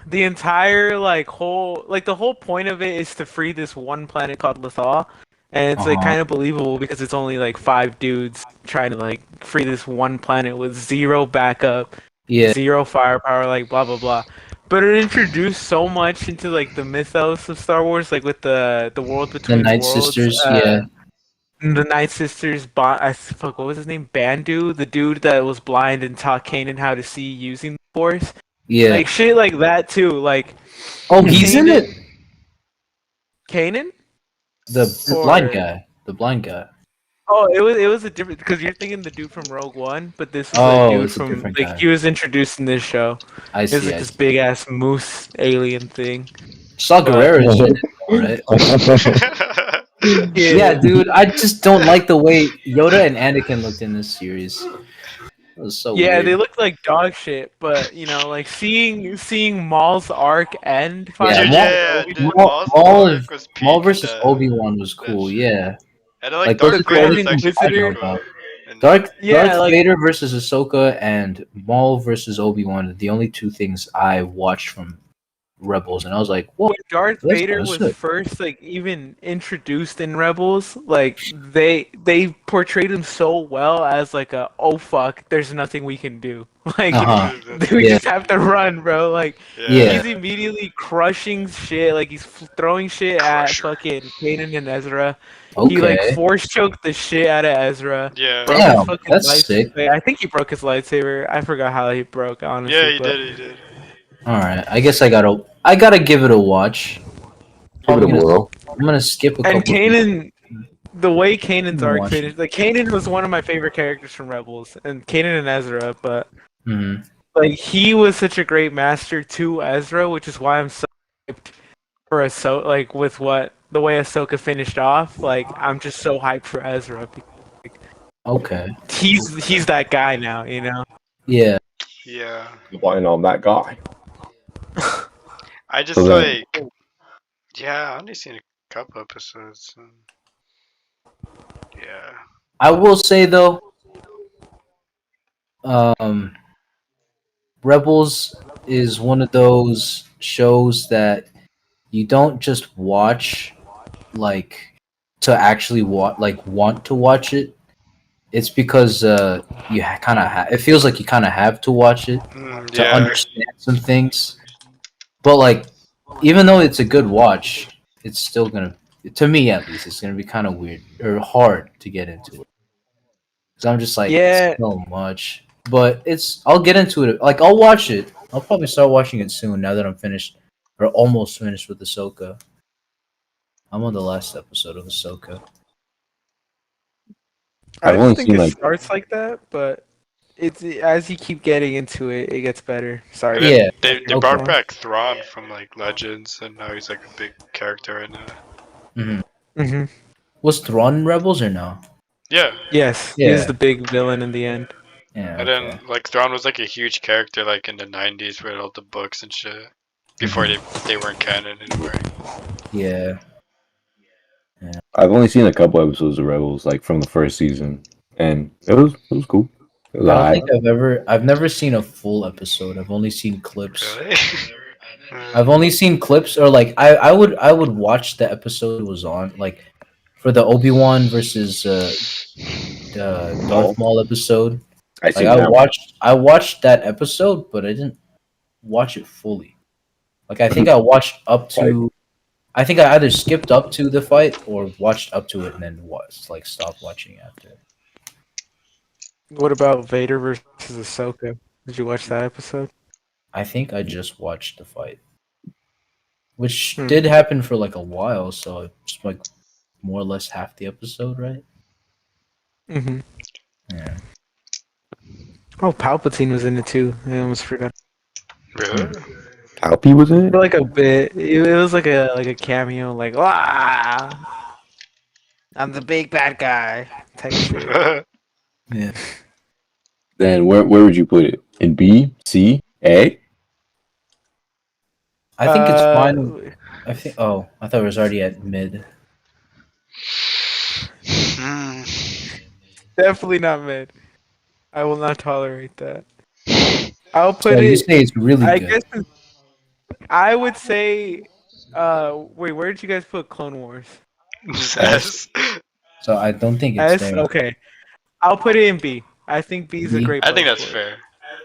the entire like whole like the whole point of it is to free this one planet called Lothal. And it's like kind of believable because it's only like 5 dudes trying to like free this one planet with zero backup, zero firepower, like blah blah blah. But it introduced so much into like the mythos of Star Wars, like with the world between The Night worlds. Sisters, The Night Sisters, what was his name? Bandu, the dude that was blind and taught Kanan how to see using the Force. Yeah. Like shit like that too. Like he's in it. Kanan? The blind guy. The blind guy. Oh, it was a different because you're thinking the dude from Rogue One, but this was Oh, a dude it's a from different like guy. he was introduced in this show. I It was see. like this big ass moose alien thing. Saw Gerrera is in it, right? Yeah, dude. I just don't like the way Yoda and Anakin looked in this series. It was so Yeah, weird. they look like dog shit, but you know, like seeing Maul's arc end. Yeah, dude, Maul versus Obi-Wan was cool. Yeah. And I like Darth those are Vader. the only things I know about. Darth Vader versus Ahsoka and Maul versus Obi-Wan are the only two things I watched from Rebels, and I was like, "What?" When Darth Vader was first like even introduced in Rebels, like they portrayed him so well as like a oh fuck, there's nothing we can do. Like we just have to run, bro. Like he's immediately crushing shit. Like he's throwing shit at fucking Kanan and Ezra. Okay. He like force choked the shit out of Ezra. Yeah. Damn, that's sick. I think he broke his lightsaber. I forgot how he broke. Honestly. Yeah, he did. All right, I guess I gotta give it a watch. Give it a whirl. I'm gonna skip a couple. And Kanan, the way Kanan's arc finished, like Kanan was one of my favorite characters from Rebels, and Kanan and Ezra, but like he was such a great master to Ezra, which is why I'm so hyped for Ahsoka. Like with the way Ahsoka finished off, like I'm just so hyped for Ezra. Okay. He's that guy now, you know. Yeah. Yeah. Why on that guy? I just like. Yeah, I only seen a couple episodes. Yeah. I will say though, Rebels is one of those shows that you don't just watch like to actually want to watch it. It's because you kind of it feels like you kind of have to watch it to understand some things. But like, even though it's a good watch, it's still gonna, to me at least, it's gonna be kind of weird or hard to get into it. Cause I'm just like, so much. But I'll get into it. Like, I'll watch it. I'll probably start watching it soon now that I'm finished or almost finished with Ahsoka. I'm on the last episode of Ahsoka. I don't think it starts like that, but it's as you keep getting into it, it gets better. Sorry. Yeah. They brought back Thrawn from like Legends, and now he's like a big character right now. Was Thrawn in Rebels or no? Yeah. Yes. Yeah. He's the big villain in the end. Yeah. And then like Thrawn was like a huge character like in the 90s with all the books and shit. Before they weren't canon anymore. Yeah. I've only seen a couple episodes of Rebels, like from the first season, and it was cool. don't think I've never seen a full episode. I've only seen clips. Really? I've only seen clips, or like I would watch the episode was on, like for the Obi-Wan versus the Darth Maul episode. I watched that episode, but I didn't watch it fully. Like I think I watched up to, I think I either skipped up to the fight or watched up to it and then stopped watching after. What about Vader versus Ahsoka? Did you watch that episode? I think I just watched the fight, which did happen for like a while, so it's like more or less half the episode, right? Mm-hmm. Yeah. Oh, Palpatine was in it too. I almost forgot. Really? Palpy was in it? For like a bit. It was like a cameo, like I'm the big bad guy type shit. Yeah. Then where would you put it? In B, C, A? I think it's fine. I think. Oh, I thought it was already at mid. Definitely not mid. I will not tolerate that. I'll put So it. you say it's really I good. guess I would say. Wait, where did you guys put Clone Wars? S. So I don't think it's S. there. Okay, I'll put it in B. I think B is a B? great. I think place that's for it. fair.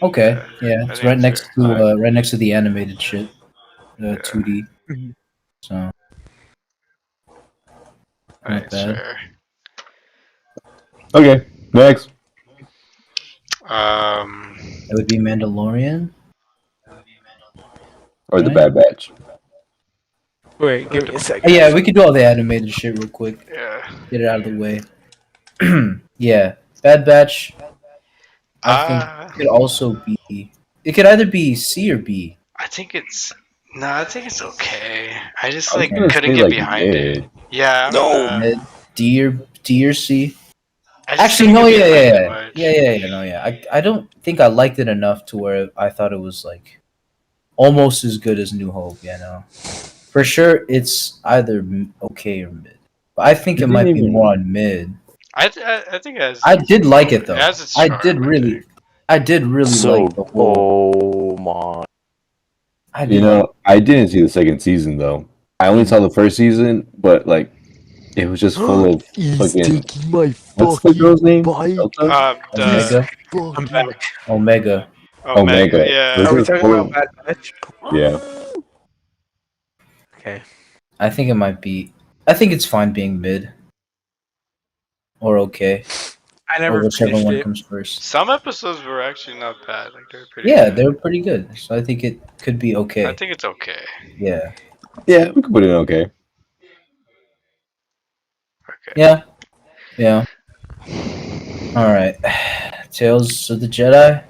Okay, yeah, I it's think right it's next fair. to right next to the animated shit, 2D. Mhm. So I think not it's bad. fair. Okay, next. It would be Mandalorian. Or the Right. Bad Batch. Wait, give me a second. Yeah, we could do all the animated shit real quick. Yeah. Get it out of the way. Yeah, Bad Batch. I think it could also be. It could either be C or B. I think it's. No, I think it's okay. I just I was like gonna couldn't say, get like, behind it. mid. Yeah. Mid, D or C. I just Actually, couldn't no, get behind it yeah, much. no, yeah. I don't think I liked it enough to where I thought it was like almost as good as New Hope. You know, for sure it's either okay or mid. But I think it might be more on mid. I think it has. I did like it though. It has its I charm, did really like the whole. Oh my. I didn't see the second season though. I only saw the first season, but like it was just full of fucking. What's the girl's name? Delta? Omega. Omega. Yeah. Are we talking about Bad Batch? Yeah. Okay. I think it might be. I think it's fine being mid. Or okay. I Or never whichever finished one it. comes first. Some episodes were actually not bad. Like they're pretty. Yeah, good. they were pretty good. So I think it could be okay. I think it's okay. Yeah. Yeah, we could put it in okay. Okay. Yeah. Yeah. Alright. Tales of the Jedi.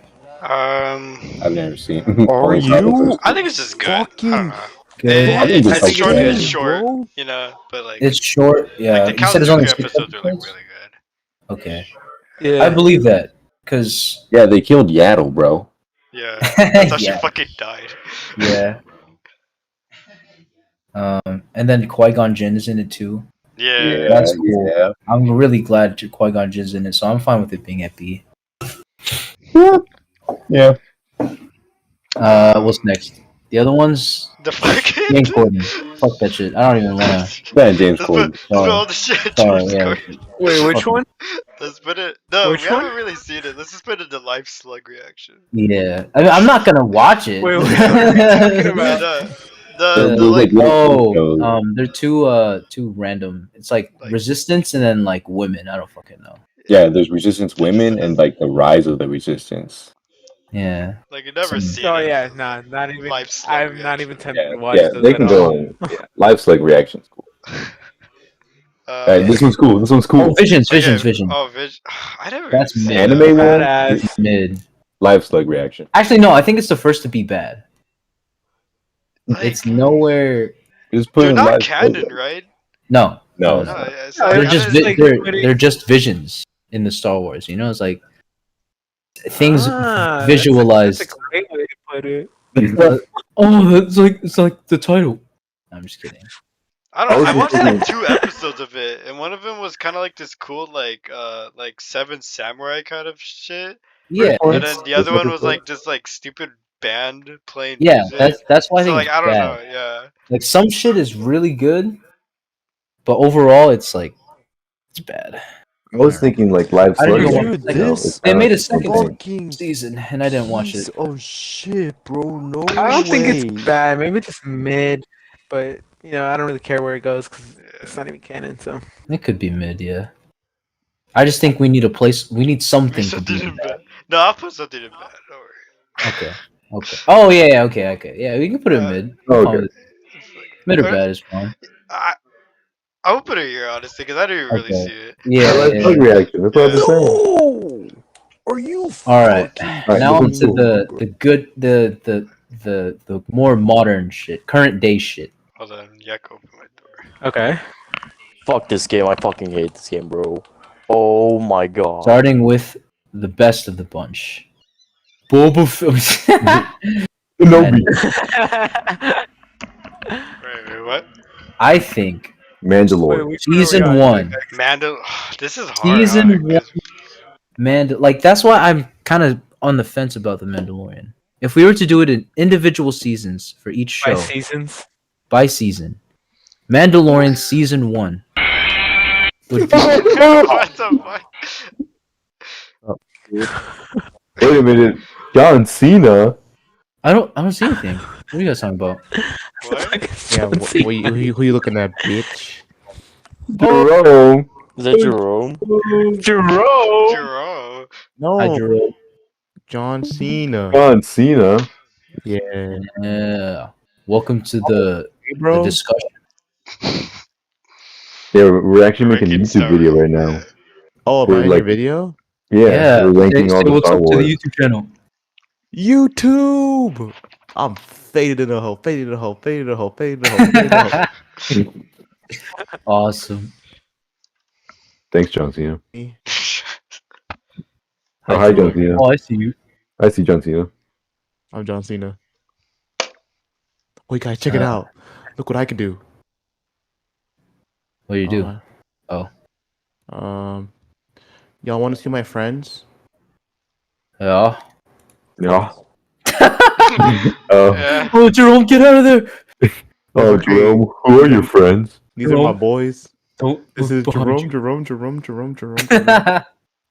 I've never seen. Are you I think it's just good. I don't know. Good. I think it's It's short. okay. It's short. Bro? You know, but like. It's short. Yeah. Like the You said Count it's only Dooku 6 episodes are like episodes? really good. Okay. Yeah. I believe that. Because. Yeah, they killed Yaddle, bro. Yeah. That's how she Yeah. fucking died. Yeah. And then Qui-Gon Jinn is in it too. Yeah. That's cool. Yeah. I'm really glad Qui-Gon Jinn's in it, so I'm fine with it being at B. Yeah. What's next? The other ones? The fucking. James Corden. Fuck that shit. I don't even wanna. Ben James Let's put, Corden. let's put all the shit. Sorry, James yeah. Corden. Wait, which one? Let's put it. No, Which we one? haven't really seen it. Let's just put it to Life Slug reaction. Yeah. I mean, I'm not gonna watch it. Wait, what are you talking about? They're two random. It's like Resistance and then like women. I don't fucking know. Yeah, there's Resistance Women and like the rise of the Resistance. Yeah. Like you never seen Oh it. yeah, nah, not even. Life Slug I'm not reaction. even tempted Yeah, to watch yeah, those they at can all. go in. Yeah. Live Slug reaction's cool. Alright, this one's cool. This one's cool. Oh, Visions. Vision. Oh, I never. That's even seen mid. Anime one? Badass. It's mid. Live Slug reaction. Actually, no. I think it's the first to be bad. Like, It's nowhere. Just put they're in not Live canon, Slug. right? No. No. No, it's No, not They're it's just canon. like they're just visions in the Star Wars. You know, it's like things Ah, visualized. That's a great way to put it. Oh, it's like the title. I'm just kidding. I don't know. I was watched thinking- like 2 episodes of it, and one of them was kind of like this cool, like Seven Samurai kind of shit. Yeah, And then the other one was like just like stupid band playing music. that's why I think like it's I don't bad. know, yeah. Like some shit is really good, but overall it's like it's bad. I was thinking like live I didn't Slugger. even Dude, watch this They made a same second thing. fucking season, and I didn't watch piece it. of shit, bro. No I don't think way. it's bad. Maybe just mid, but I don't really care where it goes because it's not even canon. So It could be mid, yeah. I just think we need a place. We need something to Something be in in that. bad. No, I'll put something in bad. Don't worry. Okay. Okay. Oh yeah. Okay. Yeah, we can put it mid. Oh, Oh, okay. mid or bad is fine. I would put it here honestly because I didn't really Okay. see it. Yeah. Live Slug reaction. That's what I've been saying. No! Are you All right. fucking Now this on is to cool. the good the more modern shit, current day shit. Hold on, Yak open my door. okay. Fuck this game. I fucking hate this game, bro. Oh my god. Starting with the best of the bunch. Boba Fett. Kenobi. Wait, what? I think Mandalore. which one are we season on? one. Mando. This is hard. Season huh? one. Like that's why I'm kind of on the fence about the Mandalorian. If we were to do it in individual seasons for each show By seasons. by season, Mandalorian season one would be. What the fuck? Wait a minute. John Cena. I don't see anything. What are you guys talking about? What? Yeah, who you looking at, bitch? Jerome. Is that Jerome? Jerome. Jerome. No, Hi, Jerome. John Cena. John Cena. Yeah, Yeah. Welcome to the bro. discussion. Yeah, we're actually making a Ranking YouTube Star video Wars. right now. Oh, We're my like- video. Yeah, we're ranking Say all the what's Star up to the Wars. YouTube channel. YouTube. I'm faded in the hole. Faded in the hole. Faded in the hole. Faded in the hole. Faded in the hole. Awesome. Thanks, John Cena. Me. Oh, hi, John Cena. Oh, I see you. I see John Cena. I'm John Cena. Wait, guys, check it out. Look what I can do. What do you do? Y'all want to see my friends? Yeah. Yeah. Yeah. Oh, Jerome, get out of there! Oh, Jerome, who are your friends? These are my boys. Don't. This is behind Jerome.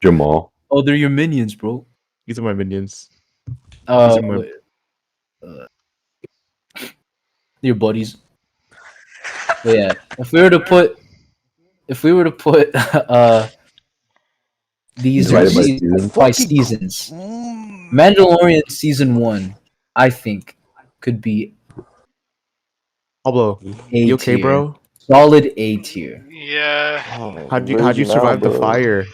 Jamal. Oh, they're your minions, bro. These are my minions. Uh, are my- wait. Your buddies. But yeah, if we were to put these Divided by by seasons. seasons, Mandalorian season one, I think, could be Pablo, A you okay, tier. bro? Solid A tier. Yeah. How'd you survive the fire?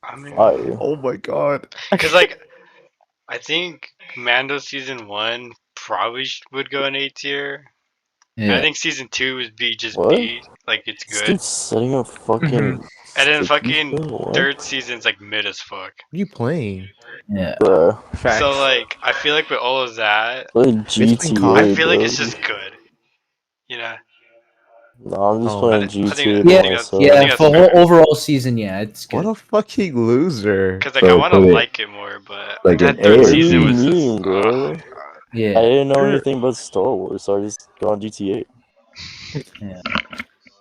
I mean, Fire. Oh my god. because like, I think Mando season 1 probably would go in A tier. And I Yeah. think season 2 would be just What? B. Like it's This good. dude's setting up fucking. And then sticky fucking shit, what? third season's like mid as fuck. What are you playing? Yeah. Bruh. Facts. So like, I feel like with all of that, Play been GTA. caught. I feel like bro. it's just good. You know. No, I'm just Oh, playing I think- GTA. I think by that's- myself. I think Yeah, that's for fair. whole overall season, yeah, it's good. What a fucking loser. Because like So I want to put it- like it more, but like that an third A. season What was do you just. mean, bro? I Yeah. didn't know anything about Star Wars, so I just got on GTA.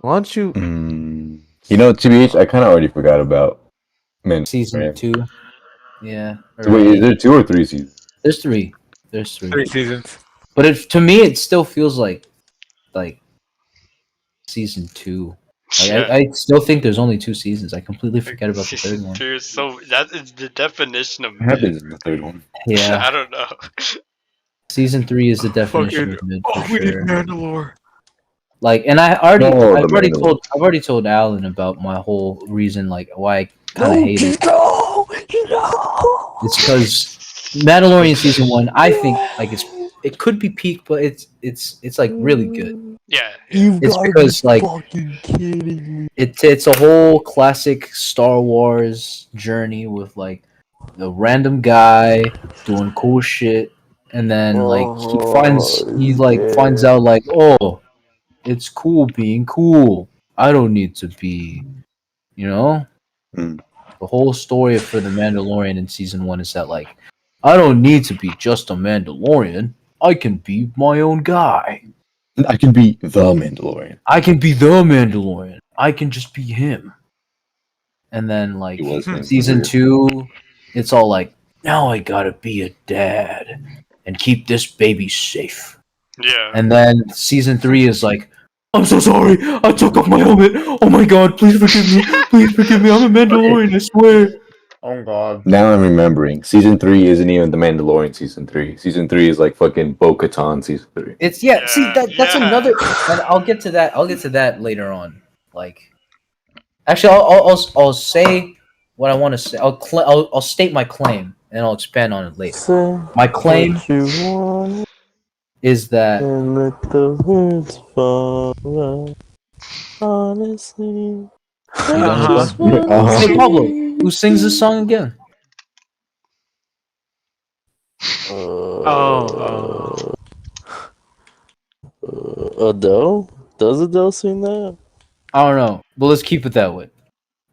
Why don't you You know, TBH, I kind of already forgot about Season Mandalorian. 2. Yeah. So wait, is there 2 or 3 seasons? There's 3. There's 3. 3 seasons. But to me, it still feels like season 2. Like, Yeah. I still think there's only 2 seasons. I completely forget about the third Season one. 2 is so that is the definition of What happens in the third one? Yeah, I don't know. season 3 is the definition of mid for we need sure. Mandalore. Like, and I've the Mandalorian. already told Alan about my whole reason, like why I kind of hate it. It's because Mandalorian season 1, I think like it could be peak, but it's like really good. Yeah. It's because like fucking kidding me. it's a whole classic Star Wars journey with like a random guy doing cool shit, and then like he finds out like, oh, it's cool being cool. I don't need to be, you know. Mm. The whole story for the Mandalorian in season 1 is that like, I don't need to be just a Mandalorian. I can be my own guy. I can be the Mandalorian. I can be the Mandalorian. I can just be him. And then like season 2, it's all like, now I gotta be a dad and keep this baby safe. Yeah. And then season 3 is like, I'm so sorry, I took off my helmet. Oh my god, please forgive me. Please forgive me. I'm a Mandalorian, I swear. Oh god. Now I'm remembering. Season 3 isn't even the Mandalorian season 3. Season 3 is like fucking Bo-Katan season 3. It's see that's another, and I'll get to that later on. Like, actually, I'll say what I want to say. I'll state my claim, and I'll expand on it later. My claim is that and let the words fall out. Honestly, Hey Pablo, who sings this song again? Adele? Does Adele sing that? I don't know, but let's keep it that way.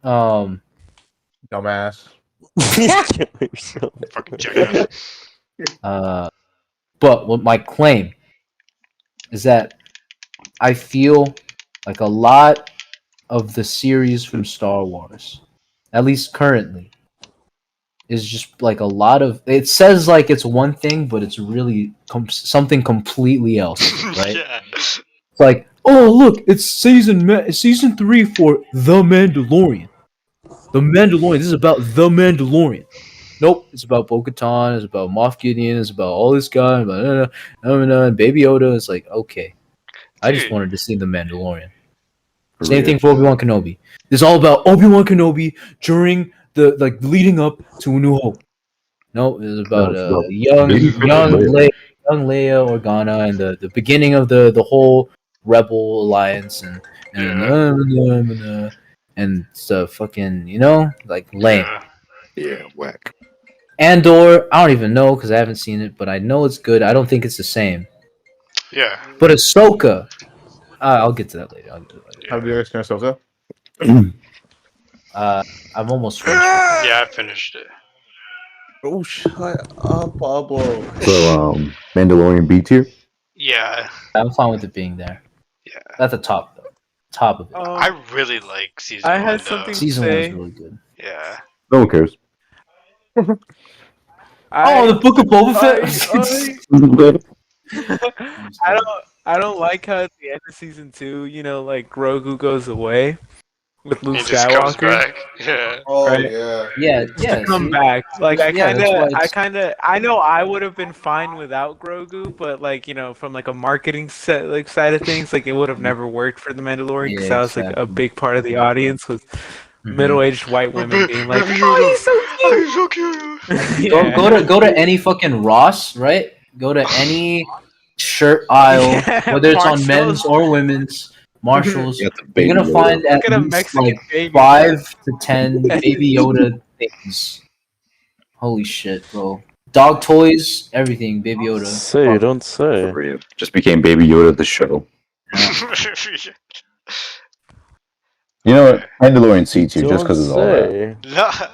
Dumbass. Fucking jackass. But what my claim is that I feel like a lot of the series from Star Wars, at least currently, is just like a lot of. It says like it's one thing, but it's really something completely else, right? Yeah. It's like, oh look, it's season 3 for The Mandalorian. The Mandalorian. This is about The Mandalorian. Nope, it's about Bo-Katan, it's about Moff Gideon, it's about all this guy, about and Baby Yoda. It's like, okay, I just wanted to see The Mandalorian. Same thing for Obi-Wan Kenobi. It's all about Obi-Wan Kenobi during the like leading up to A New Hope. No, it's about young Leia Organa and the beginning of the whole Rebel Alliance and stuff. Fucking, like lame. Yeah, whack. Andor, I don't even know because I haven't seen it, but I know it's good. I don't think it's the same. Yeah. But Ahsoka, I'll get to that later. How do you experience Ahsoka? I'm almost finished. Yeah, I finished it. Oh, shut up, Pablo. So, Mandalorian B tier? Yeah. I'm fine with it being there. Yeah. That's the top, though. Top of it. I really like season I 1. had something to Season 1 say. is really good. Yeah. No one cares. The Book of Boba Fett. I don't like how at the end of season 2, like Grogu goes away with Luke He just comes Skywalker. back. Yeah. Oh, Right. yeah. Yeah. Come back. Like I Yeah, that's why I know I would have been fine without Grogu, but like, from like a marketing side of things, like it would have never worked for the Mandalorian because that was like a big part of the audience was middle-aged white women being like, "Oh, he's so cute." Go to any fucking Ross, right? Go to any shirt aisle, whether it's on men's or women's. Marshalls, you're gonna find at least like 5 to 10 Baby Yoda things. Holy shit, bro! Dog toys, everything, Baby Yoda. Say, don't say. For real. Just became Baby Yoda of the show. You know what? Mandalorian C tier just because it's all that.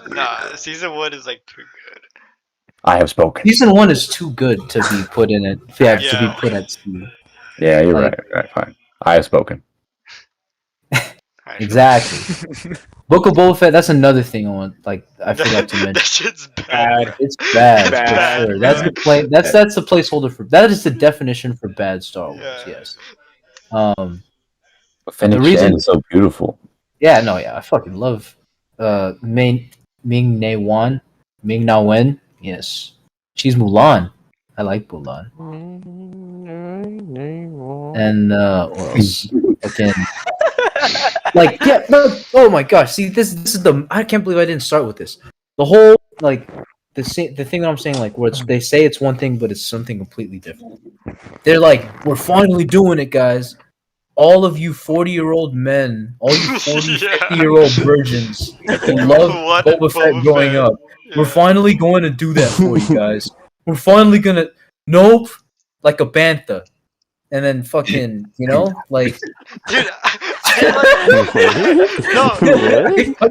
Nah, season 1 is like too good. I have spoken. Season 1 is too good to be put in it. Yeah, to be put at C. Yeah, you're right. Fine. I have spoken. Exactly. Book of Boba Fett. That's another thing I forgot to mention. That shit's bad. It's bad. Bad. For sure. That's the That's the placeholder for. That is the definition for bad Star Wars. Yeah. Yes. The reason is so beautiful. Yeah. No. Yeah. I fucking love. Ming Na Wen. Yes. She's Mulan. I like Mulan. And what else? Again. Like, yeah, no, oh my gosh! See, this is the. I can't believe I didn't start with this. The whole like the thing that I'm saying, like, where they say it's one thing, but it's something completely different. They're like, we're finally doing it, guys. All of you 40-year-old men, all you 50-year-old virgins who love Boba Fett growing up, we're finally going to do that for you guys. We're finally gonna. Nope, like a bantha. And then fucking, like... Dude,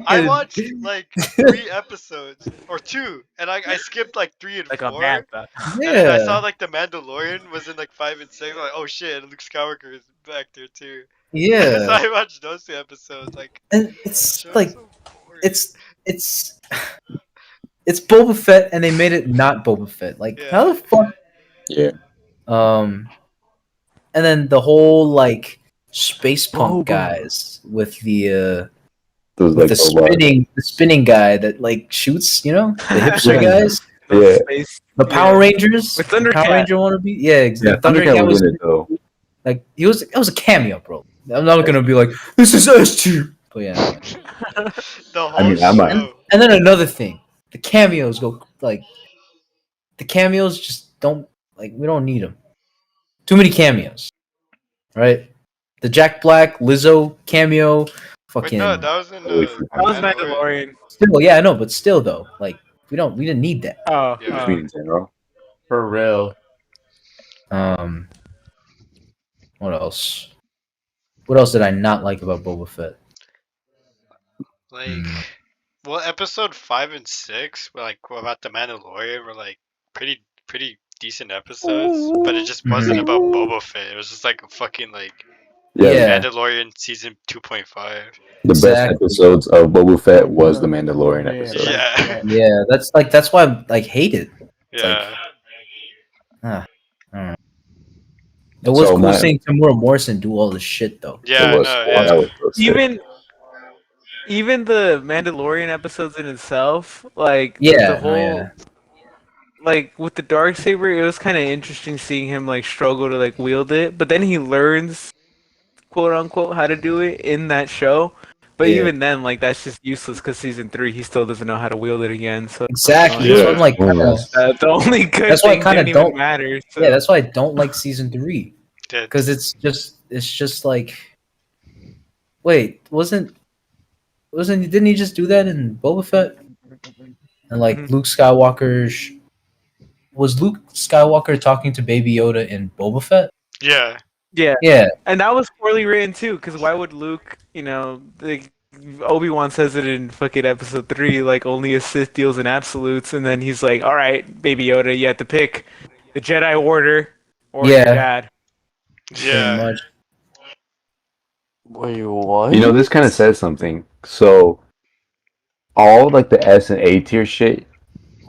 I watched like 3 episodes or 2, and I skipped like 3 and 4. Yeah. And then I saw like the Mandalorian was in like 5 and 6. I'm like, oh shit, Luke Skywalker is back there too. Yeah. So I watched those 2 episodes. Like, and it's like it's Boba Fett, and they made it not Boba Fett. Like, how the fuck? Yeah. And then the whole like space punk guys with the spinning guy that like shoots, the hipster guys. Yeah. The Power Rangers. With Thundercat. Power Ranger wannabe. Yeah, exactly. Thundercat was in it though. Like it was a cameo, bro. I'm not gonna be like, this is S2. But yeah. The whole show. And then another thing, the cameos go like, the cameos just don't like. We don't need them. Too many cameos, right? The Jack Black, Lizzo cameo, fucking. Wait, no, that was in that was Mandalorian. Still, yeah, I know, but still though, like we didn't need that. Oh, For real. What else? What else did I not like about Boba Fett? Like, well, episode 5 and 6 were like about the Mandalorian were like pretty decent episodes, but it just wasn't about Boba Fett. It was just like a fucking like Mandalorian season 2.5. The best episodes of Boba Fett was the Mandalorian episode. Yeah, that's why I hate it. Yeah. I don't know. It was cool seeing Tamura Morrison do all this shit though. Yeah, even the Mandalorian episodes in itself, like the whole like with the Darksaber, it was kind of interesting seeing him like struggle to like wield it, but then he learns, quote unquote, how to do it in that show. But even then, like that's just useless because season 3, he still doesn't know how to wield it again. So exactly, that's what I'm like. The only good that's thing why I kind of don't matter. So. Yeah, that's why I don't like season 3 because it's just like, wait, didn't he just do that in Boba Fett? And like Luke Skywalker's. Was Luke Skywalker talking to Baby Yoda in Boba Fett? Yeah. Yeah. And that was poorly written too, because why would Luke, Obi-Wan says it in fucking episode 3, like only a Sith deals in absolutes, and then he's like, all right, Baby Yoda, you have to pick the Jedi Order or your dad. Yeah. Wait, what? This kind of says something. So, all like the S and A tier shit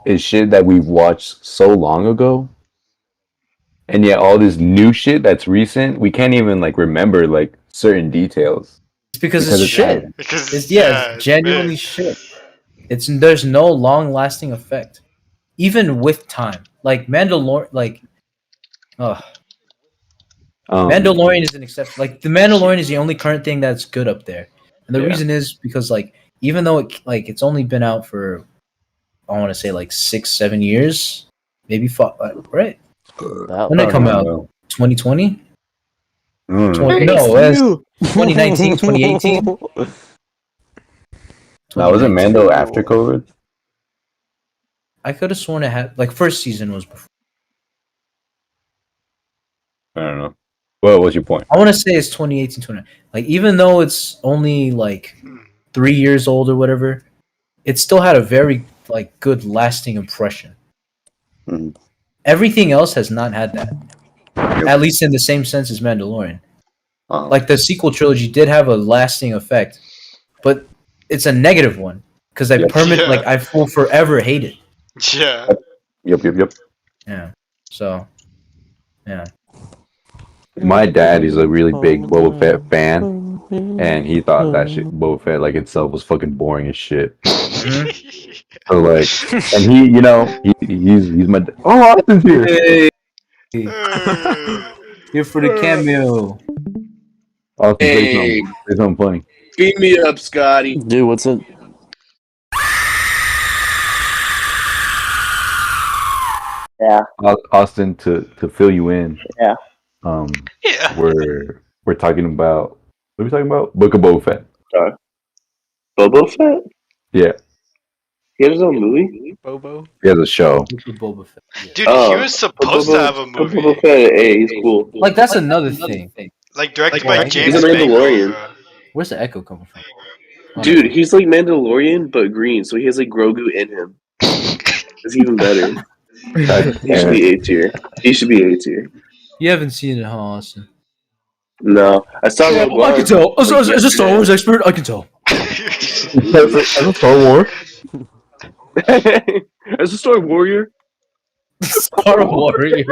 is shit that we've watched so long ago, and yet all this new shit that's recent, we can't even like remember like certain details. It's because it's shit. It's genuinely shit. There's no long lasting effect, even with time. Like Mandalorian, Mandalorian is an exception. Like the Mandalorian is the only current thing that's good up there, and the reason is because like even though it's only been out for I want to say like 6-7 years, maybe 5, right? When did it come out? 2020? No, 2019, 2018. Now, wasn't Mando after COVID? I could have sworn it had like first season was before. I don't know. Well, what's your point? I want to say it's 2018, 2019. Like even though it's only like 3 years old or whatever, it still had a very like good lasting impression. Everything else has not had that. At least in the same sense as Mandalorian. Like the sequel trilogy did have a lasting effect, but it's a negative one because I I will forever hate it. Yeah. Yep. Yeah. So, yeah. My dad is a really big Boba Fett fan, and he thought that shit Boba Fett like itself was fucking boring as shit. So like, and he's my Austin's here. Hey. Here for the cameo. Austin, say something funny. Beat me up, Scotty. Dude, what's up? Yeah. Austin, to fill you in. Yeah. We're talking about what are we talking about? Book of Boba Fett. Boba Fett? Yeah. He has his own movie? Bobo? He has a show. Boba Fett. Yeah. Dude, he was supposed to have a movie. Boba Fett, hey, he's cool. Like that's another thing. Like directed by James He's a Mandalorian. Where's the echo coming from? Oh, Dude, he's like Mandalorian, but green, so he has like Grogu in him. It's even better. He should be A tier. He should be A tier. you haven't seen it, huh, Austin? No, I saw Yeah, Rogue I One. can tell. As a Star yesterday. Wars expert, I can tell. As a Star Wars. As a Star Warrior. Star Warrior.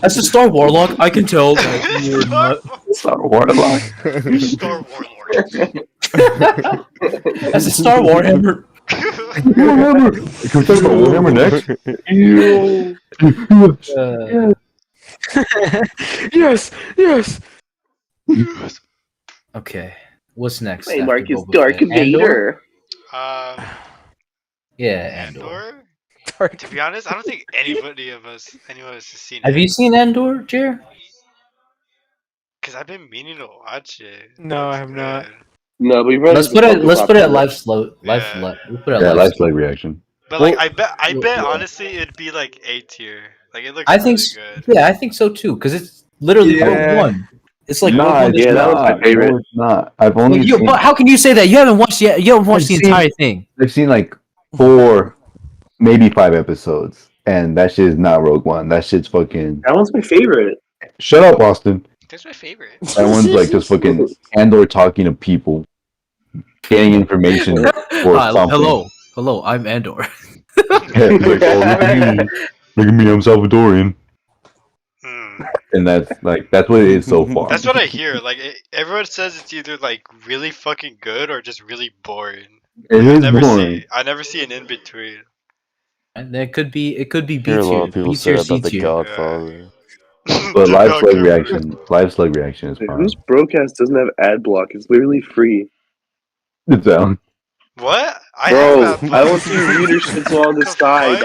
As a Star Warlock, I can tell that you're not. Star Warlock. Star Warlord. As a Star Warhammer. Warhammer. Can we talk about Warhammer next? Yes, yes. Okay. What's next? Hey, after Marcus, Boba Dark Fett? Andor? Vader. Yeah, Andor. Andor? To be honest, I don't think anyone of us has seen Have it. you seen Andor, Jer? Because I've been meaning to watch it. No, I have not. No, but Let's put it at live slow. Live. Yeah. We'll put it at Yeah, live live slow. slug reaction. But like, Well, I bet yeah. honestly it'd be like A tier. Like it looks I really think. good. Yeah, I think so too. Because it's literally Yeah. Rogue One. It's like Nah, Rogue One. yeah, that was my favorite. No, it's not. I've only You, seen, but how can you say that? You haven't watched yet. You haven't watched I've the seen- entire thing. I've seen like 4, maybe 5 episodes, and that shit is not Rogue One. That shit's fucking. That one's my favorite. Shut up, Austin. That's my favorite. That one's like just fucking Andor talking to people, getting information for something. Hello. I'm Andor. Yeah, he's like, oh, look at me, I'm Salvadorian, Hmm. and that's what it is so far. That's what I hear. Like everyone says it's either like really fucking good or just really boring. It is boring. I never see an in between. And it could be B Hear a lot tier, of people B say tier, that C about The tier. Godfather. But live slug reaction is fine. Whose broadcast doesn't have ad block? It's literally free. It's down. What? Bro, have that I don't see wiener schnitzel on the The sky, fuck?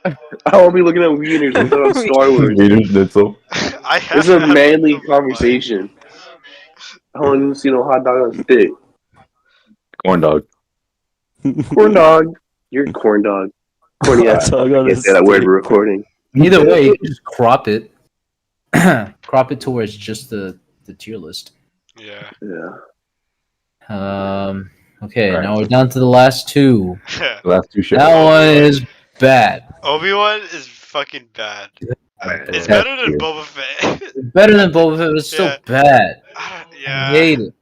dog. I won't be looking at wieners instead of Star Wars. Vader Schnitzel. I have This is a that manly on the conversation. I don't even see no hot dog on a stick. Corn dog. Corn dog. You're a corn dog. Corny ass. Dog on a Can't say that word stick. we're recording. Either way, you can just crop it. Crop it to where it's just the tier list. Yeah. Yeah. Okay, Alright. now we're down to the last two. The last 2 shows. That one is bad. Obi-Wan is fucking bad. It's Yeah. better than Boba Fett. Better than Boba Fett, but it's still Yeah. bad. I don't- I yeah. hate it.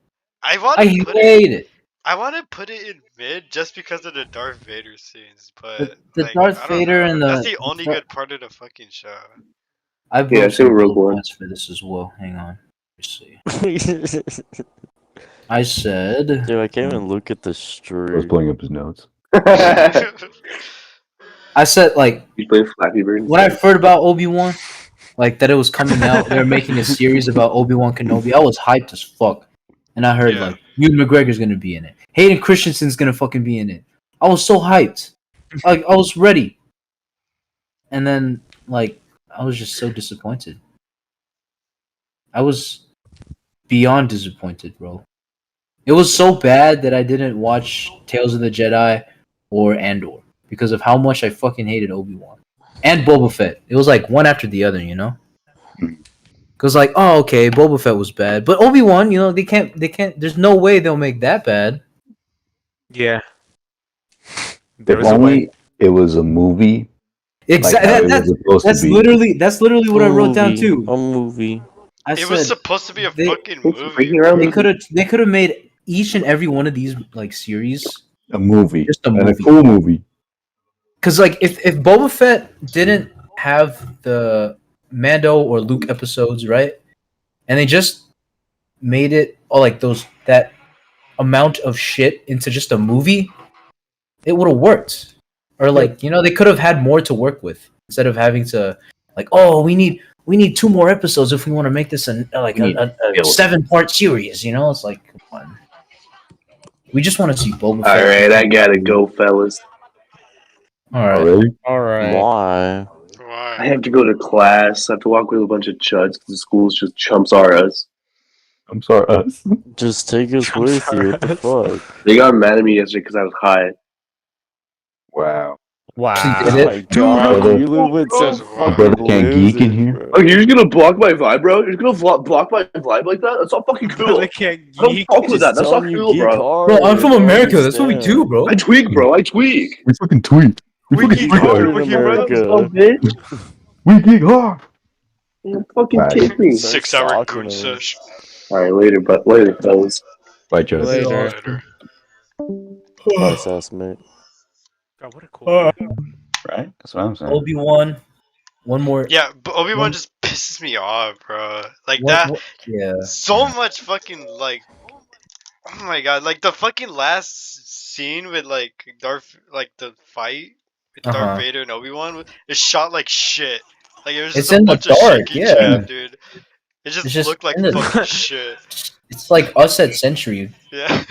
I want I to put hate it. I want to put it in mid just because of the Darth Vader scenes, but The like, Darth I don't Vader know. and the- that's the only the- good part of the fucking show. I Yeah, wrote same some Rogue bullet One. points for this as well. Hang on. Let's see. I said Dude, I can't even look at the I was stream. pulling up his notes. I said like He's playing Flappy Bird. when I heard about Obi-Wan, like that it was coming out, they were making a series about Obi-Wan Kenobi. I was hyped as fuck. And I heard Yeah. like Ewan McGregor's gonna be in it. Hayden Christensen's gonna fucking be in it. I was so hyped. Like I was ready. And then like I was just so disappointed. I was beyond disappointed, bro. It was so bad that I didn't watch Tales of the Jedi or Andor because of how much I fucking hated Obi-Wan and Boba Fett. It was like one after the other, you know? Cause like, oh okay, Boba Fett was bad, but Obi-Wan, you know, they can't. There's no way they'll make that bad. Yeah. There If was a way. only it was a movie. Exactly. Like how it was supposed to be. That's literally what I wrote down too. A movie. I It was said supposed to be a they- fucking What's movie. breaking around they the- could have made each and every one of these like series. A movie. Just a And a movie. cool movie. Cause like if Boba Fett didn't have the Mando or Luke episodes, right? And they just made it all like that amount of shit into just a movie, it would have worked. Or like, you know, they could have had more to work with instead of having to like, oh, we need 2 more episodes if we want to make this a 7-part series, you know? It's like, come on. We just want to see Boba Fett. Alright, I gotta go, fellas. All right. Already? Alright. Why? I Why? have to go to class. I have to walk with a bunch of chuds because the school's just chumps are us. I'm sorry, us. Just take us I'm with sorry. you. What the fuck? They got mad at me yesterday because I was high. Wow. Wow. Did Oh it? my god, Brother- you live with some Brother fucking can't geek in losers, here? bro. Oh, you're just gonna block my vibe, bro? You're just gonna block my vibe like that? That's not fucking cool. They can't I don't geek. fuck with that. That's not Telling you cool, geek bro. hard, Bro, I'm from don't America. That's what we do, understand. bro. I tweak, bro. I tweak. We fucking tweet. We We fucking geek tweet hard hard. over here, brother. America. bitch. We geek hard. You fucking Right. kick me. Start 6-hour stalking goon us. sesh. Alright, later, fellas. Bye, Joe. Later. Later. Nice ass, mate. God, what a cool. Right? That's what I'm saying. Obi-Wan. One more. Yeah, but Obi-Wan One- just pisses me off, bro. Like What- that. what- yeah. So much fucking like. Oh my god! Like the fucking last scene with like Darth, like the fight with Darth Uh-huh. Vader and Obi-Wan is shot like shit. Like it was It's just a in the bunch of dark, shaky yeah. cam, dude. It just, It's just looked like in the- fucking shit. It's like us at Century. Yeah.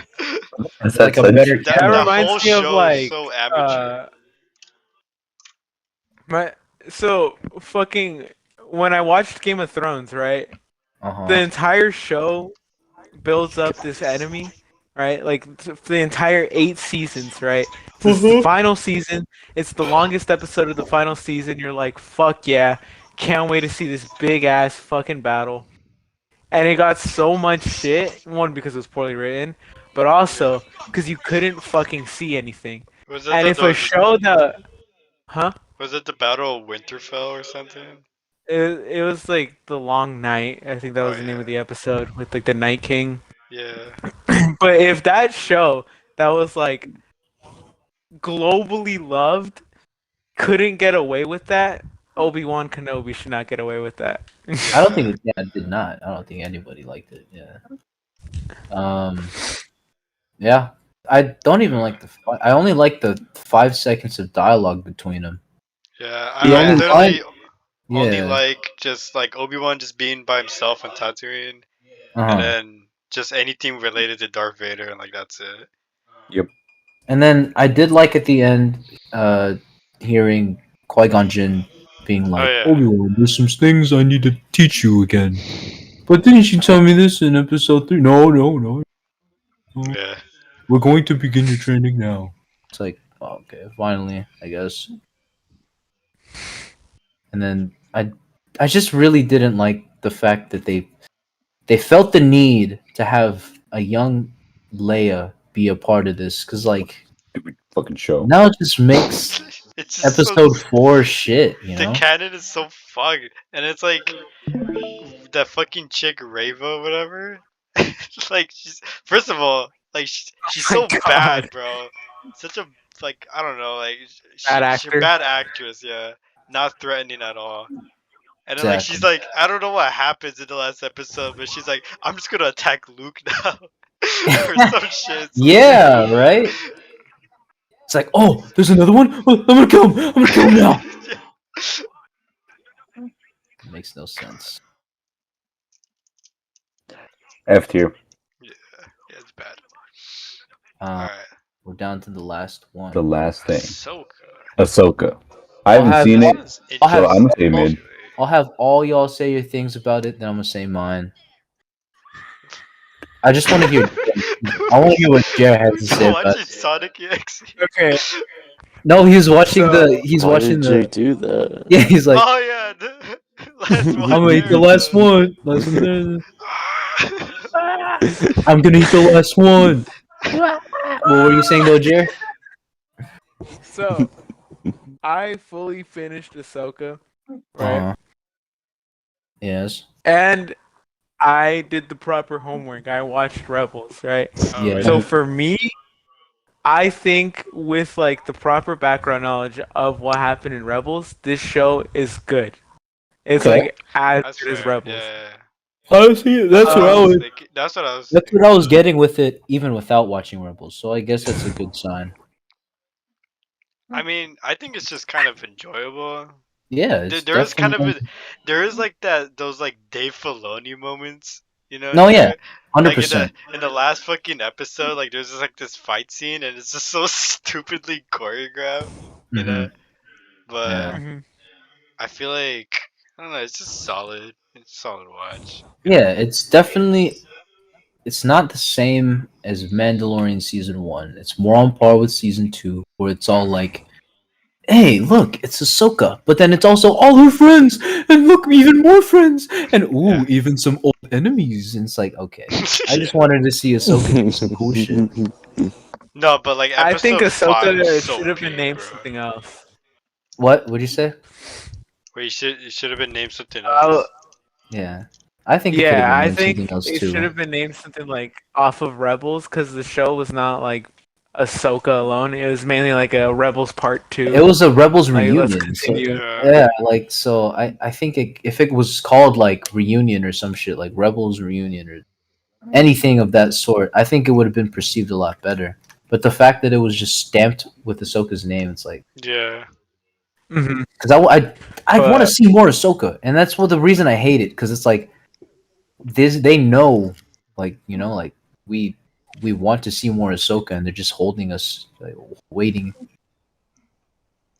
It's like a better That, That that reminds whole me of, show like, is so amateur. So fucking when I watched Game of Thrones, right? Uh-huh. The entire show builds up this enemy, right? Like the entire 8 seasons, right? This is the final season. It's the longest episode of the final season. You're like, fuck yeah, can't wait to see this big ass fucking battle. And it got so much shit. One, because it was poorly written, but also because you couldn't fucking see anything. Was it And the, if a show that, huh? was it the Battle of Winterfell or something? It was like the Long Night. I think that was Oh, the name yeah. of the episode with like the Night King. Yeah. But if that show that was like globally loved couldn't get away with that, Obi-Wan Kenobi should not get away with that. I don't think it did not. I don't think anybody liked it. Yeah. Yeah. I don't even like I only like the 5 seconds of dialogue between them. Yeah. The I only literally Yeah. only like just like Obi-Wan just being by himself on Tatooine, and Uh-huh. then just anything related to Darth Vader, and like that's it. And then I did like at the end, hearing Qui-Gon Jinn being like, yeah. Obi-Wan, there's some things I need to teach you again. But didn't you tell me this in episode 3? No. Yeah. We're going to begin your training now. It's like, oh, okay, finally, I guess. And then I just really didn't like the fact that they felt the need to have a young Leia be a part of this, because like Fucking show. now it just makes It's just episode 4 shit, you the know? canon is so fucked, and it's like that fucking chick Reva, whatever. Like she's first of all, like she's Oh so my God. bad, bro. Such a like I don't know, like Bad she's a actor. bad actress, yeah, not threatening at all. And then like Exactly. she's like, I don't know what happens in the last episode, but she's like, I'm just gonna attack Luke now or some shit. Yeah, right? It's like, oh, there's another one? Oh, I'm gonna kill him now! It makes no sense. F tier. Yeah, it's bad. Uh, Alright. we're down to the last one. The last thing. Ahsoka. Ahsoka. I I'll haven't have- seen it, I'll have- so I'm gonna say mid. I'll have all y'all say your things about it, then I'm gonna say mine. I just want to hear. I want to hear what Jared has to say about Watching it. Sonic EX. Okay. No, he's watching So- He's Why watching did Jake do that? Yeah, he's like, Oh yeah, the last one. I'm gonna eat the last one. I'm gonna eat the last one. What were you saying though, Jared? So I fully finished Ahsoka, right? Uh-huh. Yes. And I did the proper homework. I watched Rebels, right? Oh, Yeah. So for me, I think with like the proper background knowledge of what happened in Rebels, this show is good. It's Okay. like as That's good as fair, Rebels. yeah. Honestly, that's what I was- That's what I was. That's what I was getting with it, even without watching Rebels. So I guess that's a good sign. I mean, I think it's just kind of enjoyable. Yeah, it's There is kind of definitely- there is like those like Dave Filoni moments, you know? No, yeah, Like 100%. in the last fucking episode, like there's just like this fight scene and it's just so stupidly choreographed, you know. But Yeah. Mhm. I feel like I don't know, it's just solid. It's a solid watch. Yeah, it's definitely. It's not the same as Mandalorian season 1. It's more on par with season 2, where it's all like, hey, look, it's Ahsoka. But then it's also all her friends, and look, even more friends, and ooh, even some old enemies. And it's like, okay, I just wanted to see Ahsoka do some cool shit. No, but like I think episode 5 Ahsoka is so should have been peak, named bro. something else. What would you say? Wait, it should have been named something Uh, else. Yeah, I think it could have Yeah, been I named think something else it should too. have been named something like off of Rebels because the show was not like Ahsoka alone. It was mainly like a Rebels Part 2. It was a Rebels Like, let's reunion. So, continue. yeah, like so. I think if it was called like reunion or some shit like Rebels reunion or anything of that sort, I think it would have been perceived a lot better. But the fact that it was just stamped with Ahsoka's name, it's like Yeah. because I want to see more Ahsoka, and that's what the reason I hate it because it's like they know, like like we want to see more Ahsoka, and they're just holding us like, waiting.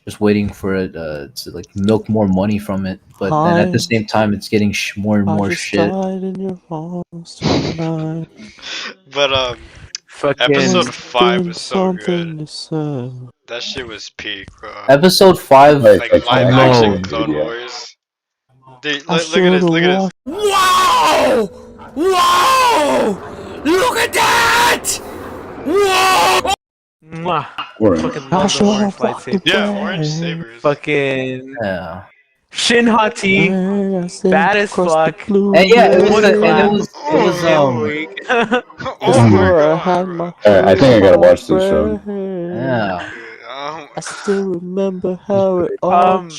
Just waiting for it to like milk more money from it, but then at the same time, it's getting more and more shit. But Fucking episode 5 was so good. That shit was peak, bro. Episode 5, Like live action alone. Clone Wars. Dude, look at this. Look at this. Wow! Wow! Look at that! Whoa! Mwah. Orange. Fucking love the orange lightsaber. Yeah, orange sabers. Fucking Yeah. Shin Hati, bad as fuck. And yeah, it was, One and class. it was Oh my god. I think I gotta watch this show. yeah. I still remember how it all Um,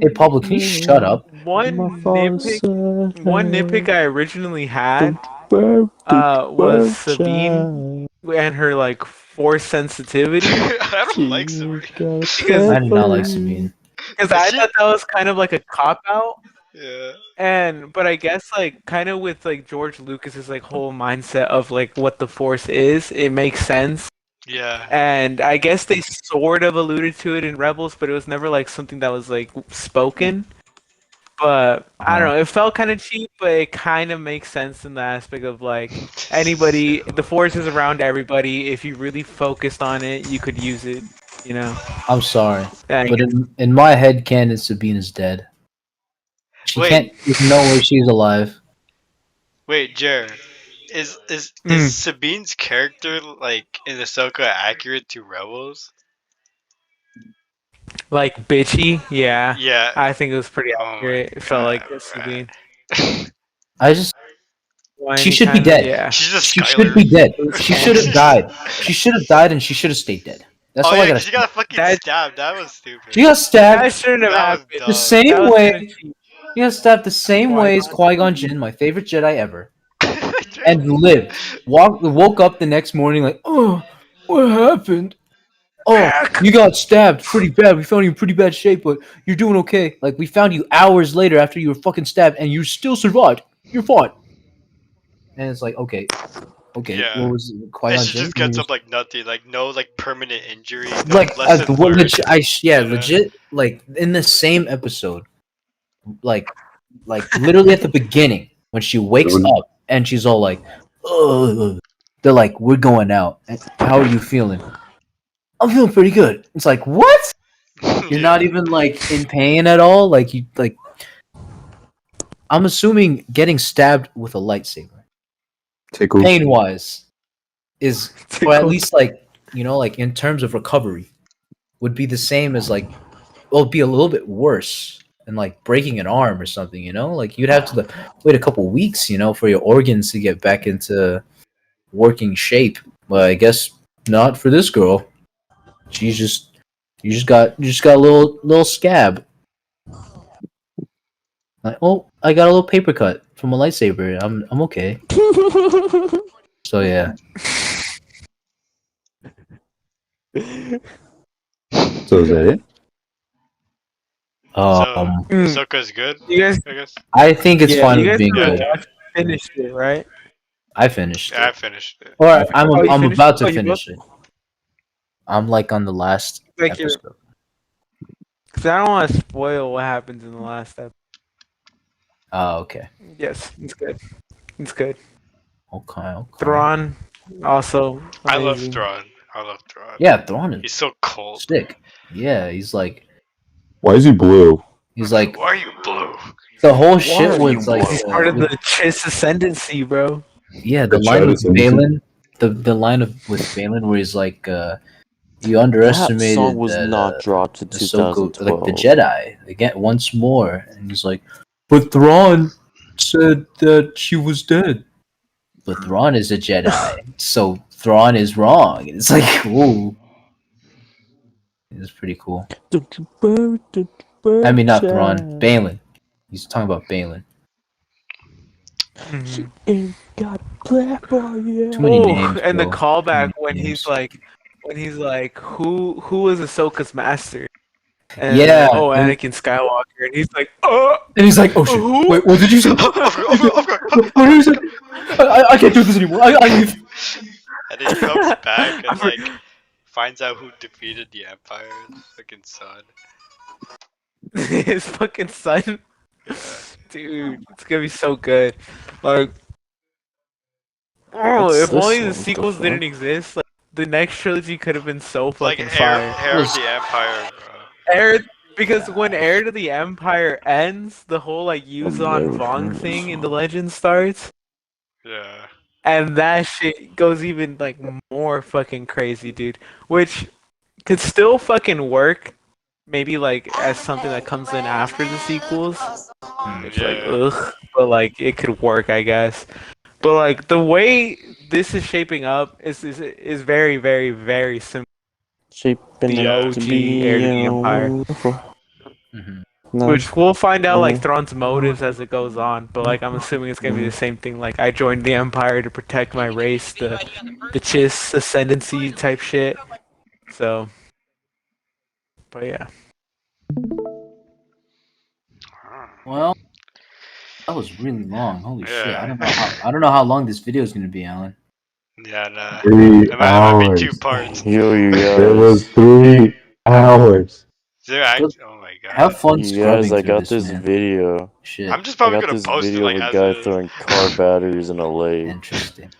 Hey Pablo, can you shut up? One nitpick I originally had was Sabine and her like force sensitivity. I don't like Sabine. I did not like Sabine. Because I thought that was kind of like a cop out. Yeah. But I guess like kind of with like George Lucas's like whole mindset of like what the force is, it makes sense. Yeah. And I guess they sort of alluded to it in Rebels, but it was never like something that was like spoken. But I don't know, it felt kind of cheap, but it kind of makes sense in the aspect of like anybody, the force is around everybody. If you really focused on it, you could use it, you know. I'm sorry, Yeah, but in my head canon, Sabine is dead. She can't. There's no way she's alive. Wait, Jer, is Sabine's character like in Ahsoka accurate to Rebels? like bitchy, yeah. Yeah. I think it was pretty accurate. It felt like Sabine. I just. She should be kinda, dead. Yeah. She's just She should be dead. She should have died. She should have died, and she should have stayed dead. That's all I gotta. She got fucking stabbed. That was stupid. She got stabbed. That shouldn't have happened. The same way. She got stabbed the same way as Qui-Gon Jinn, my favorite Jedi ever, and lived. Woke up the next morning like, oh, what happened? Oh, you got stabbed pretty bad. We found you in pretty bad shape, but you're doing okay. Like, we found you hours later after you were fucking stabbed, and you still survived. You're fine. And it's like, okay. Yeah. What was Qui-Gon And she Jinn? just gets up like nothing, like no like permanent injury. No Like, lesson learned. legit, like in the same episode, like literally at the beginning when she wakes up and she's all like, ugh. They're like, we're going out. How are you feeling? I'm feeling pretty good. It's like, what? You're not even like in pain at all. Like you like. I'm assuming getting stabbed with a lightsaber, pain wise, is or at least like like in terms of recovery, would be the same as like, well, it'd be a little bit worse than like breaking an arm or something. Like you'd have to wait a couple weeks, for your organs to get back into working shape. But I guess not for this girl. You just got a little scab. Like, oh, I got a little paper cut from a lightsaber. I'm okay. So yeah. So is that it? Ahsoka's good. You guys, I guess. I think it's fine you with guys being good. finished it, right? I finished it. Yeah, I finished it. Or I'm finished about it? to Oh, you finish it. I'm like on the last Like episode. Because I don't want to spoil what happens in the last episode. Oh, okay. Yes, it's good. It's good. Okay. Thrawn, also. I love amazing. Thrawn. I love Thrawn. Yeah, Thrawn is He's so cold. sick. Yeah, he's like. Why is he blue? He's like. Why are you blue? The whole shit was like. He's part of the Chiss ascendancy, bro. Yeah, the line with Balin. The line with Balin where he's like, you underestimated that song was not dropped in 2012. Like the Jedi again once more, and he's like, but Thrawn said that she was dead. But Thrawn is a Jedi, so Thrawn is wrong. And it's like, ooh, it's pretty cool. I mean, not Thrawn, Balin. He's talking about Balin. She ain't got a black boy yet. Too many names, and the bro. callback when he's like, who was Ahsoka's master? And Yeah. Anakin Skywalker, and he's like, oh, And he's like, oh shit, who? wait, what did you say? What did you say? I can't do this anymore. I leave. And then he comes back and like finds out who defeated the Empire. His fucking son. His fucking son. Dude, it's gonna be so good. Like, oh, What's if this only one? the What the sequels fuck? didn't exist, like, the next trilogy could have been so Like fucking Heir fire. of the Empire, bro. Because when Heir to the Empire ends, the whole like Yuzon Vong thing in the legend starts, Yeah. and that shit goes even like more fucking crazy, dude. Which could still fucking work, maybe like as something that comes in after the sequels. It's like ugh, but like it could work, I guess. But like the way this is shaping up is very, very, very similar. Shaping The up OG to be Heir to the Empire. Mm-hmm. Which we'll find out like Thrawn's motives as it goes on, but like I'm assuming it's gonna be the same thing. Like I joined the Empire to protect my race, the Chiss ascendancy type shit. So, but yeah. Well, that was really long. Holy shit! Yeah. I don't know how long this video is gonna be, Alan. Yeah, nah. 3 It might be hours. 2 parts. Yo, you It was guys. 3 hours. Oh my god. Have fun You scrubbing guys, I through got this man. video. Shit, I'm just I probably got gonna this post it video like of a as guy is. throwing car batteries in a lake. interesting.